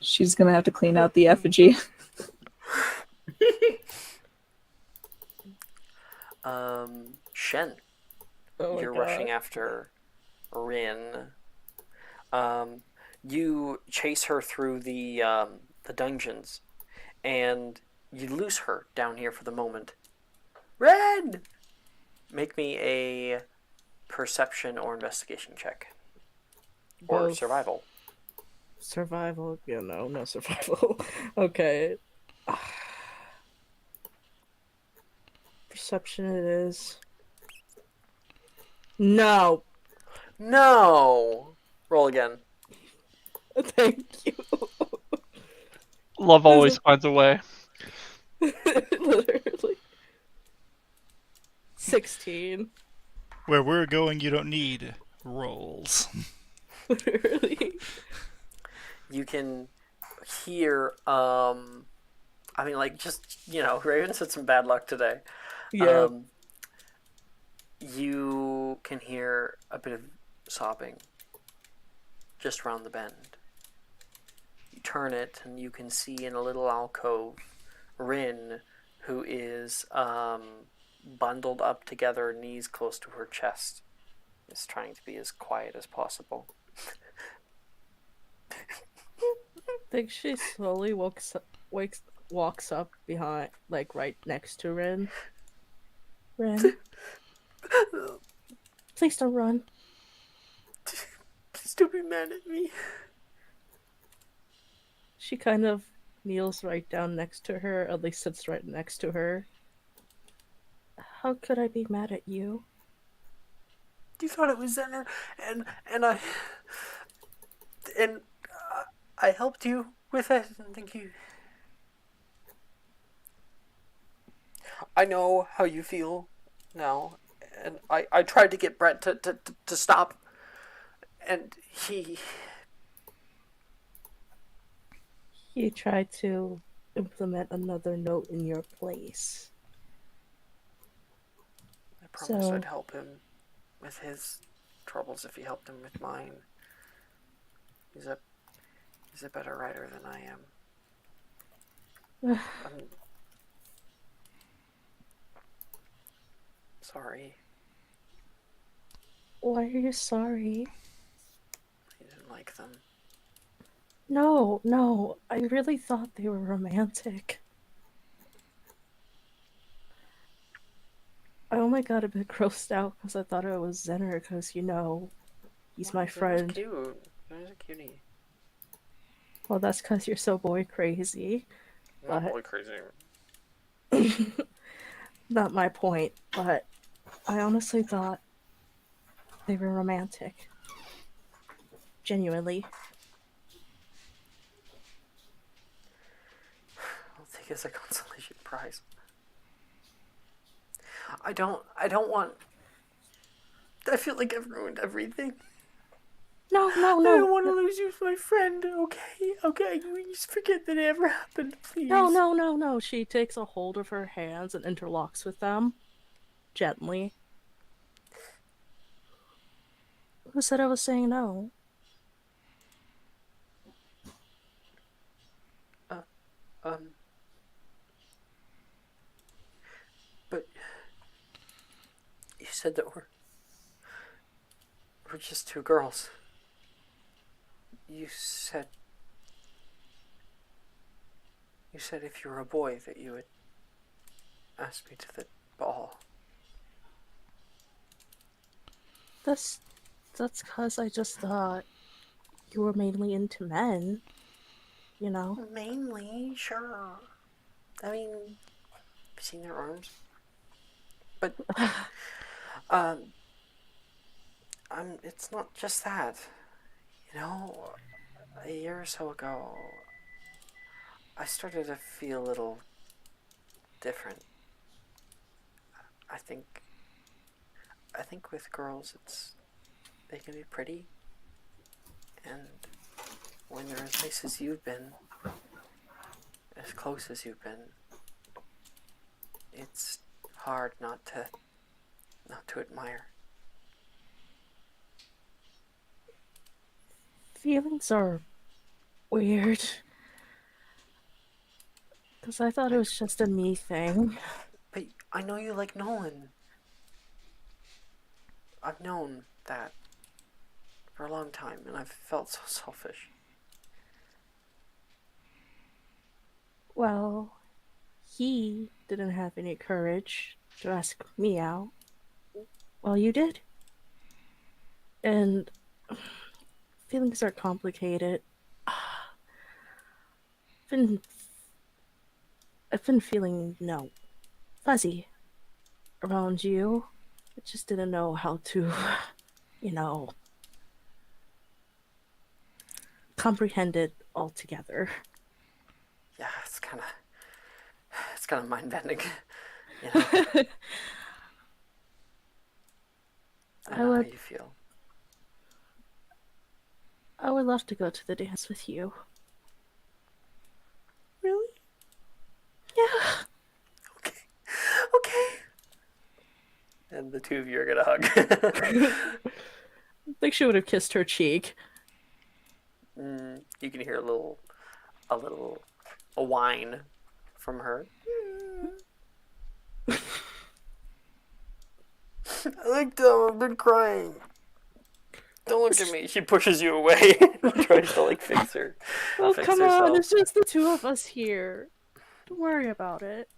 She's gonna have to clean out the effigy. Shen, Oh my you're god. rushing after Rin. You chase her through the dungeons, and you lose her down here for the moment. Rin! Make me a perception or investigation check. Or Both. survival. Survival? Yeah, no survival. Okay. Perception it is. No. No! Roll again. Thank you. Love always finds a way. Literally. 16. Where we're going, you don't need rolls. Literally. You can hear, I mean, like, just, Raven's had some bad luck today. Yeah. You can hear a bit of sobbing just around the bend. You turn it, and you can see in a little alcove Rin, who is bundled up together, knees close to her chest, is trying to be as quiet as possible. I think she slowly walks up behind, like, right next to Rin. Rin? Please don't run. Please don't be mad at me. She kind of kneels right down next to her, at least sits right next to her. How could I be mad at you? You thought it was Zenner, and I helped you with it, and thank you. I know how you feel now, and I tried to get Brett to stop, and he tried to implement another note in your place. I promised So- I'd help him with his troubles if he helped him with mine. He's a better writer than I am. I'm sorry. Why are you sorry? I didn't like them. No, I really thought they were romantic. I only got a bit grossed out because I thought it was Zenner because, he's my friend. He was cute. He was a cutie. Well, that's because you're so boy crazy. Not But- boy crazy. Not my point, but I honestly thought they were romantic. Genuinely. I'll take it as a consolation prize. I don't want. I feel like I've ruined everything. No. I don't want to lose you as my friend. Okay. You just forget that it ever happened, please. No. She takes a hold of her hands and interlocks with them. Gently. Who said I was saying no? But you said that we're just two girls. You said if you were a boy that you would ask me to the ball. That's because I just thought you were mainly into men. Mainly, sure. I mean, have you seen their arms? But it's not just that. A year or so ago, I started to feel a little different. I think with girls, they can be pretty, and when they're as nice as you've been, as close as you've been, it's hard not to admire. feelings are weird. Because I thought it was just a me thing. But I know you like Nolan. I've known that for a long time, and I've felt so selfish. Well, he didn't have any courage to ask me out. Well, you did. And feelings are complicated. Been, I've been feeling, fuzzy around you. I just didn't know how to, you know, comprehend it altogether. Yeah, it's kind of mind bending. You know, I know how you feel. I would love to go to the dance with you. Really? Yeah. Okay. And the two of you are gonna hug. I think she would have kissed her cheek. You can hear a whine from her. I like them. I've been crying. Don't look at me. She pushes you away and tries to fix her. Oh, fix come herself. on. It's just the two of us here. Don't worry about it.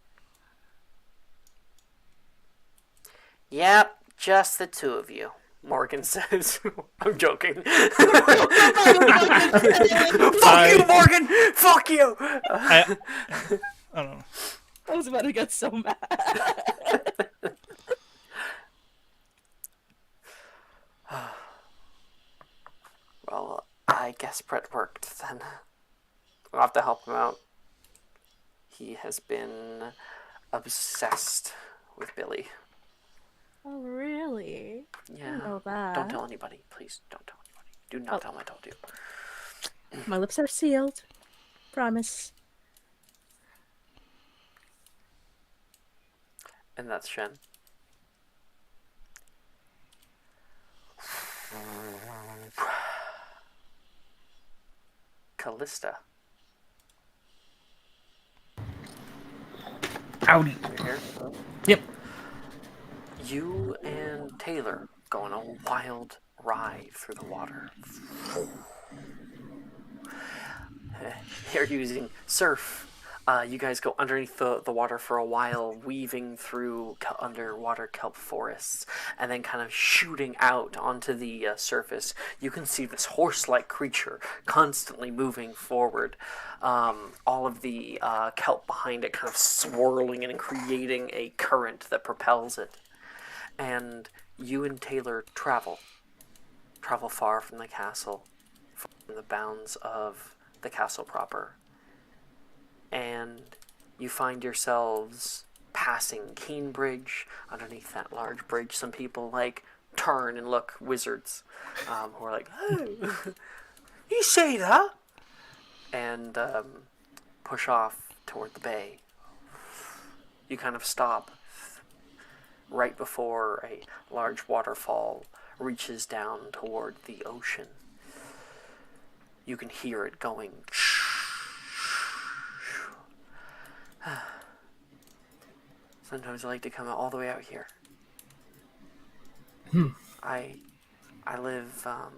Yep, just the two of you. Morgan says. I'm joking. Fuck you, Morgan! Fuck you! I don't know. I was about to get so mad. Well, I guess Brett worked then. I'll have to help him out. He has been obsessed with Billy. Oh, really? Yeah. I didn't know that. Don't tell anybody. Please don't tell anybody. Do not tell him I told you. My lips are sealed. Promise. And that's Shen. Callista. Howdy. You're here? Yep. You and Taylor go on a wild ride through the water. You're using surf. You guys go underneath the water for a while, weaving through underwater kelp forests, and then kind of shooting out onto the surface. You can see this horse-like creature constantly moving forward. All of the kelp behind it kind of swirling and creating a current that propels it. And you and Taylor travel far from the castle, from the bounds of the castle proper. And you find yourselves passing Keenbridge. Underneath that large bridge, some people turn and look wizards, who are like, "Hey, you say that?" And push off toward the bay. You kind of stop right before a large waterfall reaches down toward the ocean. You can hear it going. Sometimes I like to come all the way out here. I live a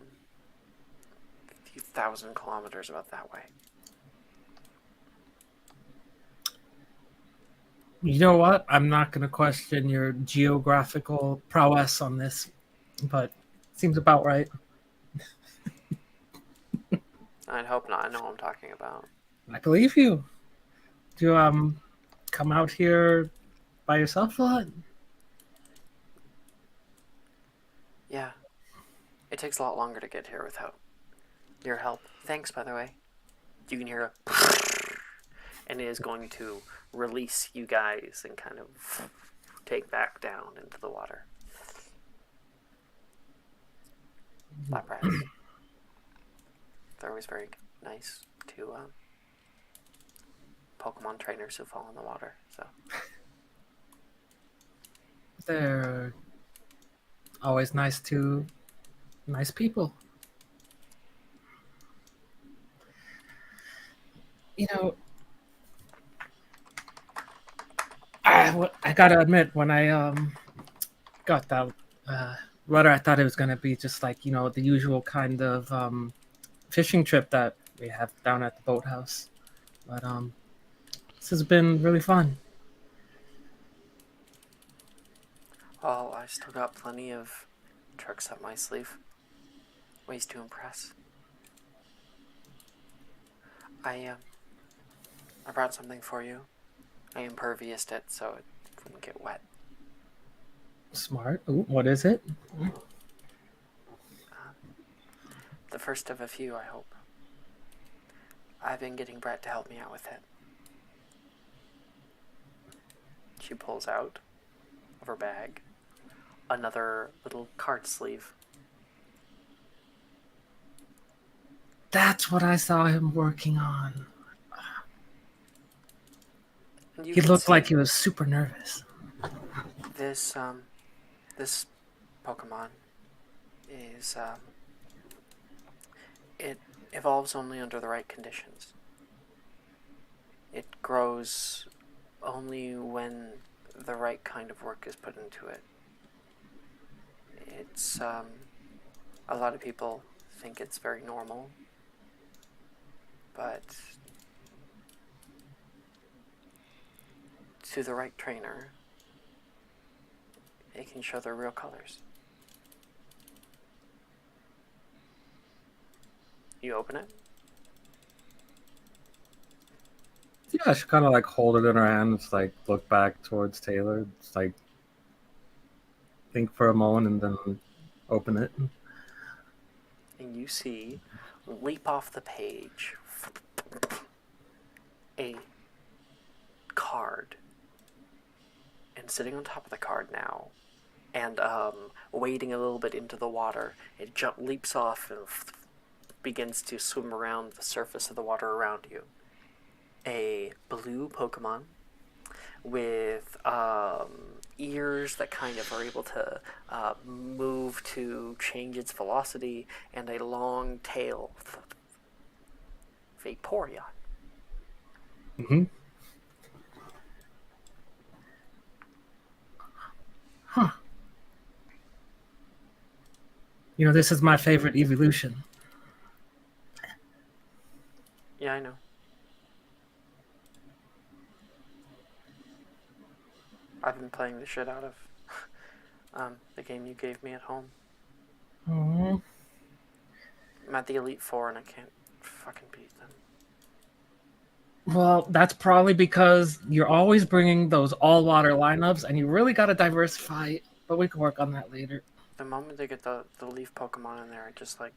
few thousand kilometers about that way. You know what? I'm not going to question your geographical prowess on this, but it seems about right. I'd hope not. I know what I'm talking about. I believe you. Do you come out here by yourself a lot? Yeah. It takes a lot longer to get here without your help. Thanks, by the way. You can hear a and it is going to release you guys and kind of take back down into the water. Flat rats. They're always very nice to Pokemon trainers who fall in the water. So They're always nice to nice people. You know, I gotta admit, when I got that letter, I thought it was gonna be just like the usual kind of fishing trip that we have down at the boathouse. But this has been really fun. Well, I've still got plenty of tricks up my sleeve. Ways to impress. I brought something for you. I impervious it so it wouldn't get wet. Smart. Ooh, what is it? The first of a few, I hope. I've been getting Brett to help me out with it. She pulls out of her bag another little card sleeve. That's what I saw him working on. You He can looked see like he was super nervous. this this Pokemon is it evolves only under the right conditions. It grows only when the right kind of work is put into it. It's a lot of people think it's very normal, but to the right trainer, it can show their real colors. You open it? Yeah, she kind of like hold it in her hand, just like look back towards Taylor, just like think for a moment, and then open it. And you see, leap off the page, a card. And sitting on top of the card now, and wading a little bit into the water, it leaps off and begins to swim around the surface of the water around you. A blue Pokemon with ears that kind of are able to move to change its velocity, and a long tail. Vaporeon. Mm-hmm. Huh. This is my favorite evolution. Yeah, I know. I've been playing the shit out of the game you gave me at home. Mm-hmm. I'm at the Elite Four and I can't fucking beat them. Well, that's probably because you're always bringing those all-water lineups, and you really got to diversify. But we can work on that later. The moment they get the leaf Pokemon in there, it just like...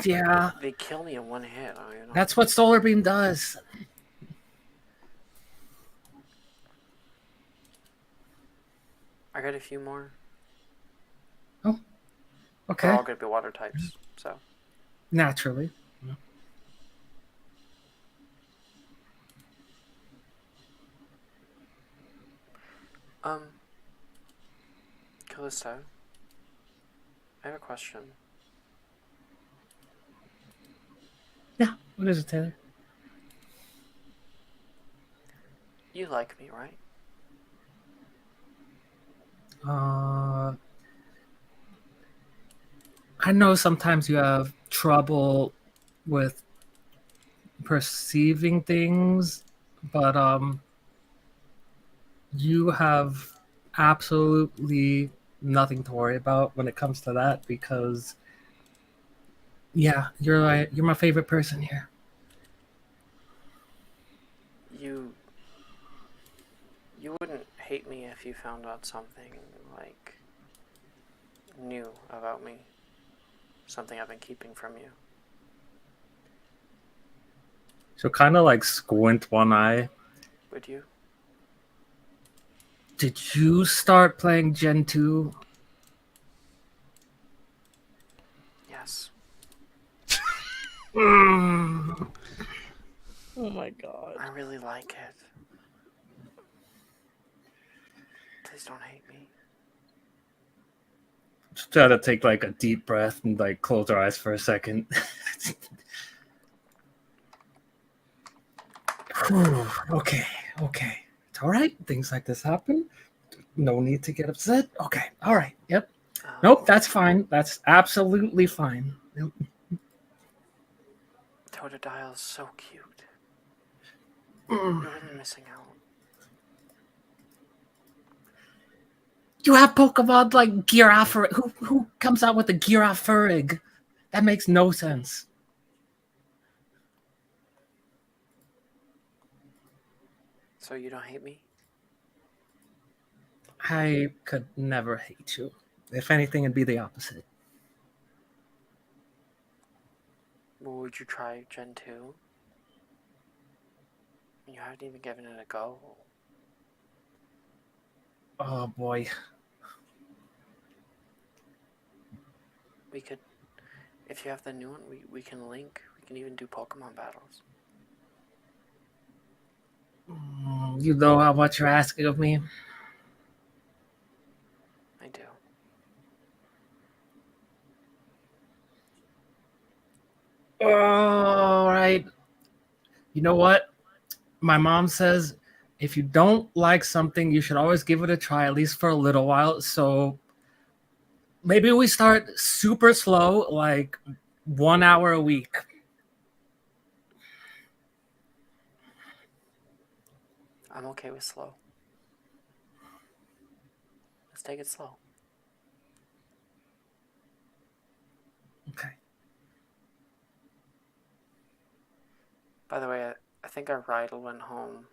Yeah. They kill me in one hit. That's what Solar Beam does. I got a few more. Oh, okay. They're all going to be water types, so... Naturally. Callisto, I have a question. Yeah, what is it, Taylor? You like me, right? I know sometimes you have trouble with perceiving things, but you have absolutely nothing to worry about when it comes to that, because you're my favorite person here. You wouldn't hate me if you found out something like new about me, something I've been keeping from you. She'll kind of like squint one eye. Would you? Did you start playing Gen 2? Yes. Oh my god. I really like it. Please don't hate me. Just try to take like a deep breath and like close her eyes for a second. Okay, okay. It's all right. Things like this happen. No need to get upset. Okay, all right. Yep. Nope, that's fine. That's absolutely fine. Yep. Totodile's so cute. Mm. You're really missing out. You have Pokemon like Girafarig. Who comes out with a Girafarig? That makes no sense. So you don't hate me? I could never hate you. If anything, it'd be the opposite. Well, would you try Gen 2? You haven't even given it a go. Oh boy. We could, if you have the new one, we can link. We can even do Pokemon battles. You know how much you're asking of me? I do. All right. You know what? My mom says if you don't like something, you should always give it a try, at least for a little while. So maybe we start super slow, like 1 hour a week. I'm okay with slow. Let's take it slow. Okay. By the way, I think our Rydell went home.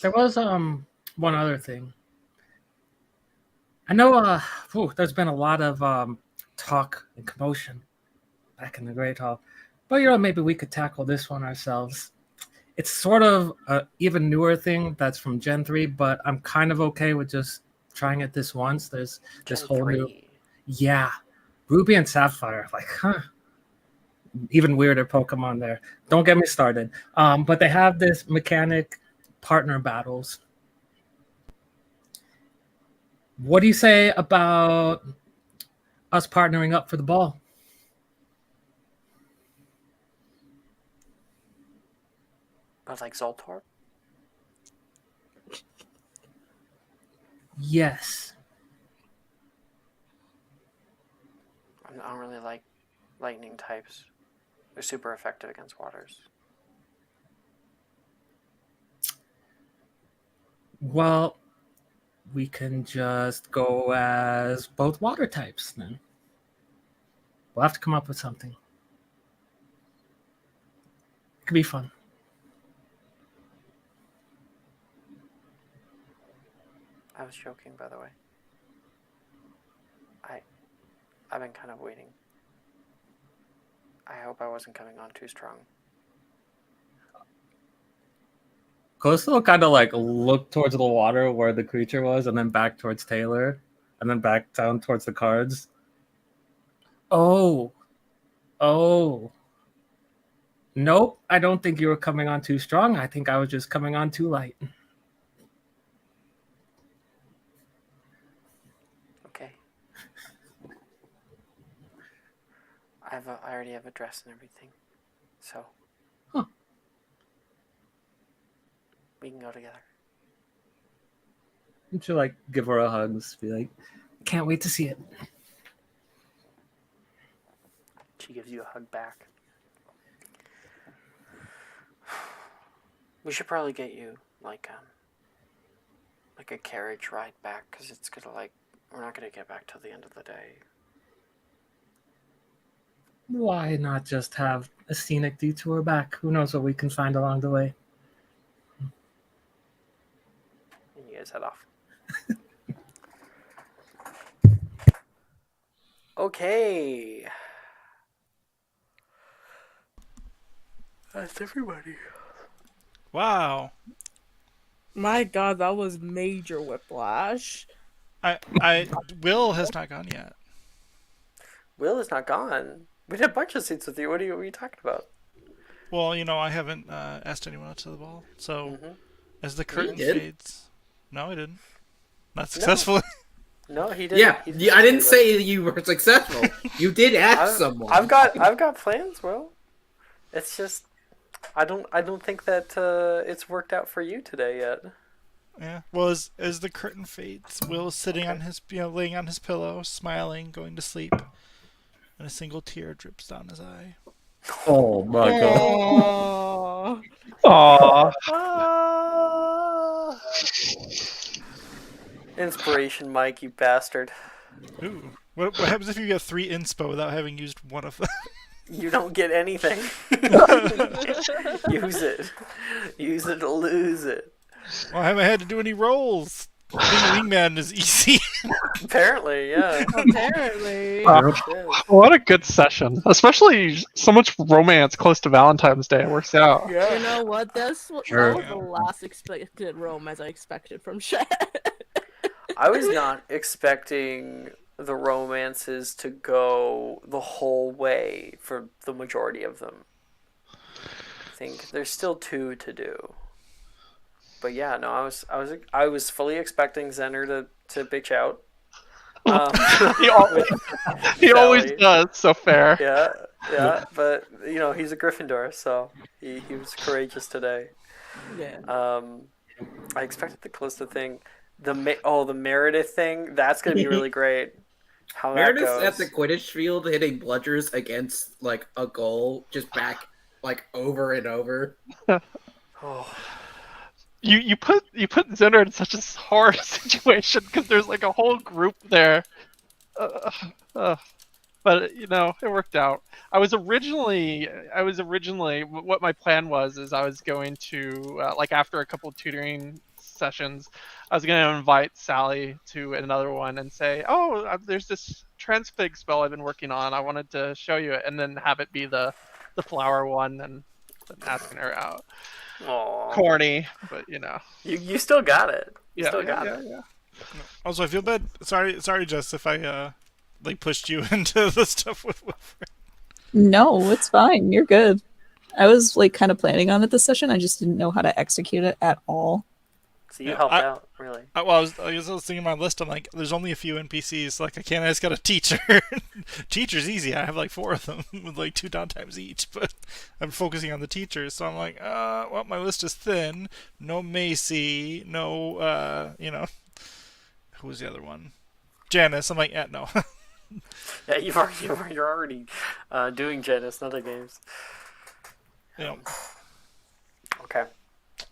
There was one other thing. I know there's been a lot of talk and commotion back in the Great Hall. But maybe we could tackle this one ourselves. It's sort of an even newer thing that's from Gen 3, but I'm kind of okay with just trying it this once. There's this whole new... Yeah. Ruby and Sapphire. Like, even weirder Pokemon there. Don't get me started. But they have this mechanic, partner battles. What do you say about us partnering up for the ball? But like Zoltar? Yes. I don't really like lightning types. They're super effective against waters. Well, we can just go as both water types then. We'll have to come up with something. It could be fun. I was joking, by the way. I've been kind of waiting. I hope I wasn't coming on too strong. Coastal kind of like looked towards the water where the creature was, and then back towards Taylor, and then back down towards the cards. Oh. Nope, I don't think you were coming on too strong. I think I was just coming on too light. Okay. I already have a dress and everything, so we can go together. You should like give her a hug, just be like, can't wait to see it. She gives you a hug back. We should probably get you like a carriage ride back, because it's gonna we're not gonna get back till the end of the day. Why not just have a scenic detour back? Who knows what we can find along the way? And you guys head off. Okay. That's everybody. Wow. My God, that was major whiplash. Will has not gone yet. Will is not gone. We did a bunch of seats with you. What are you talking about? Well, I haven't asked anyone out to the ball. So, as the curtain did. fades... No, I didn't. Not successfully. No, he didn't. Yeah, I didn't say you were successful. You did ask someone. I've got plans, Will. It's just I don't think that it's worked out for you today yet. Yeah. Well, as the curtain fades, Will's sitting on his, laying on his pillow, smiling, going to sleep, and a single tear drips down his eye. Oh my god. Oh. Aw. Inspiration, Mike, you bastard. Ooh. What happens if you get 3 inspo without having used one of them? You don't get anything. Use it. Use it to lose it. Well, I haven't had to do any rolls. Being a wingman is easy. Apparently, yeah. Apparently. What a good session. Especially so much romance close to Valentine's Day. It works out. Yeah. You know what? That was the last expected romance I expected from Shed. I was not expecting the romances to go the whole way for the majority of them. I think there's still 2 to do. But yeah, no, I was fully expecting Zener to bitch out. He always does. So fair. Yeah, but he's a Gryffindor, so he was courageous today. Yeah. I expected the Callista thing. The Meredith thing, that's gonna be really great. How Meredith's that goes. at the Quidditch field hitting bludgers against like a goal, just back like over and over. Oh. You put Zener in such a hard situation because there's like a whole group there. But it worked out. I was originally what my plan was is I was going to like after a couple tutoring sessions, I was going to invite Sally to another one and say, "Oh, there's this transfig spell I've been working on. I wanted to show you it," and then have it be the flower one and then asking her out. Aww. Corny, but You still got it. You yeah, still yeah, got yeah, it. yeah. Also, I feel bad. Sorry, Jess, if I pushed you into the stuff with Wilfred. No, it's fine. You're good. I was like kind of planning on it this session. I just didn't know how to execute it at all. So you helped out, really. I was thinking my list. I'm like, there's only a few NPCs. Like, I just got a teacher. Teacher's easy. I have like 4 of them with like 2 downtimes each. But I'm focusing on the teachers, so I'm like, well, my list is thin. No Macy. No, who was the other one? Janice. I'm like, no. Yeah, you're already doing Janice in other games. Yeah. Okay.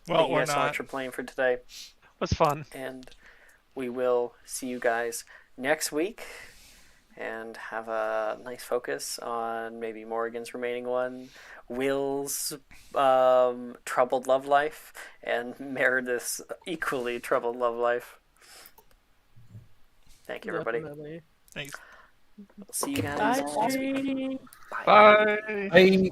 Well, thank you or guys so much not. for playing for today. It was fun. And we will see you guys next week and have a nice focus on maybe Morgan's remaining one, Will's troubled love life, and Meredith's equally troubled love life. Thank you, everybody. Definitely. Thanks. See you guys. Bye. Bye. Bye.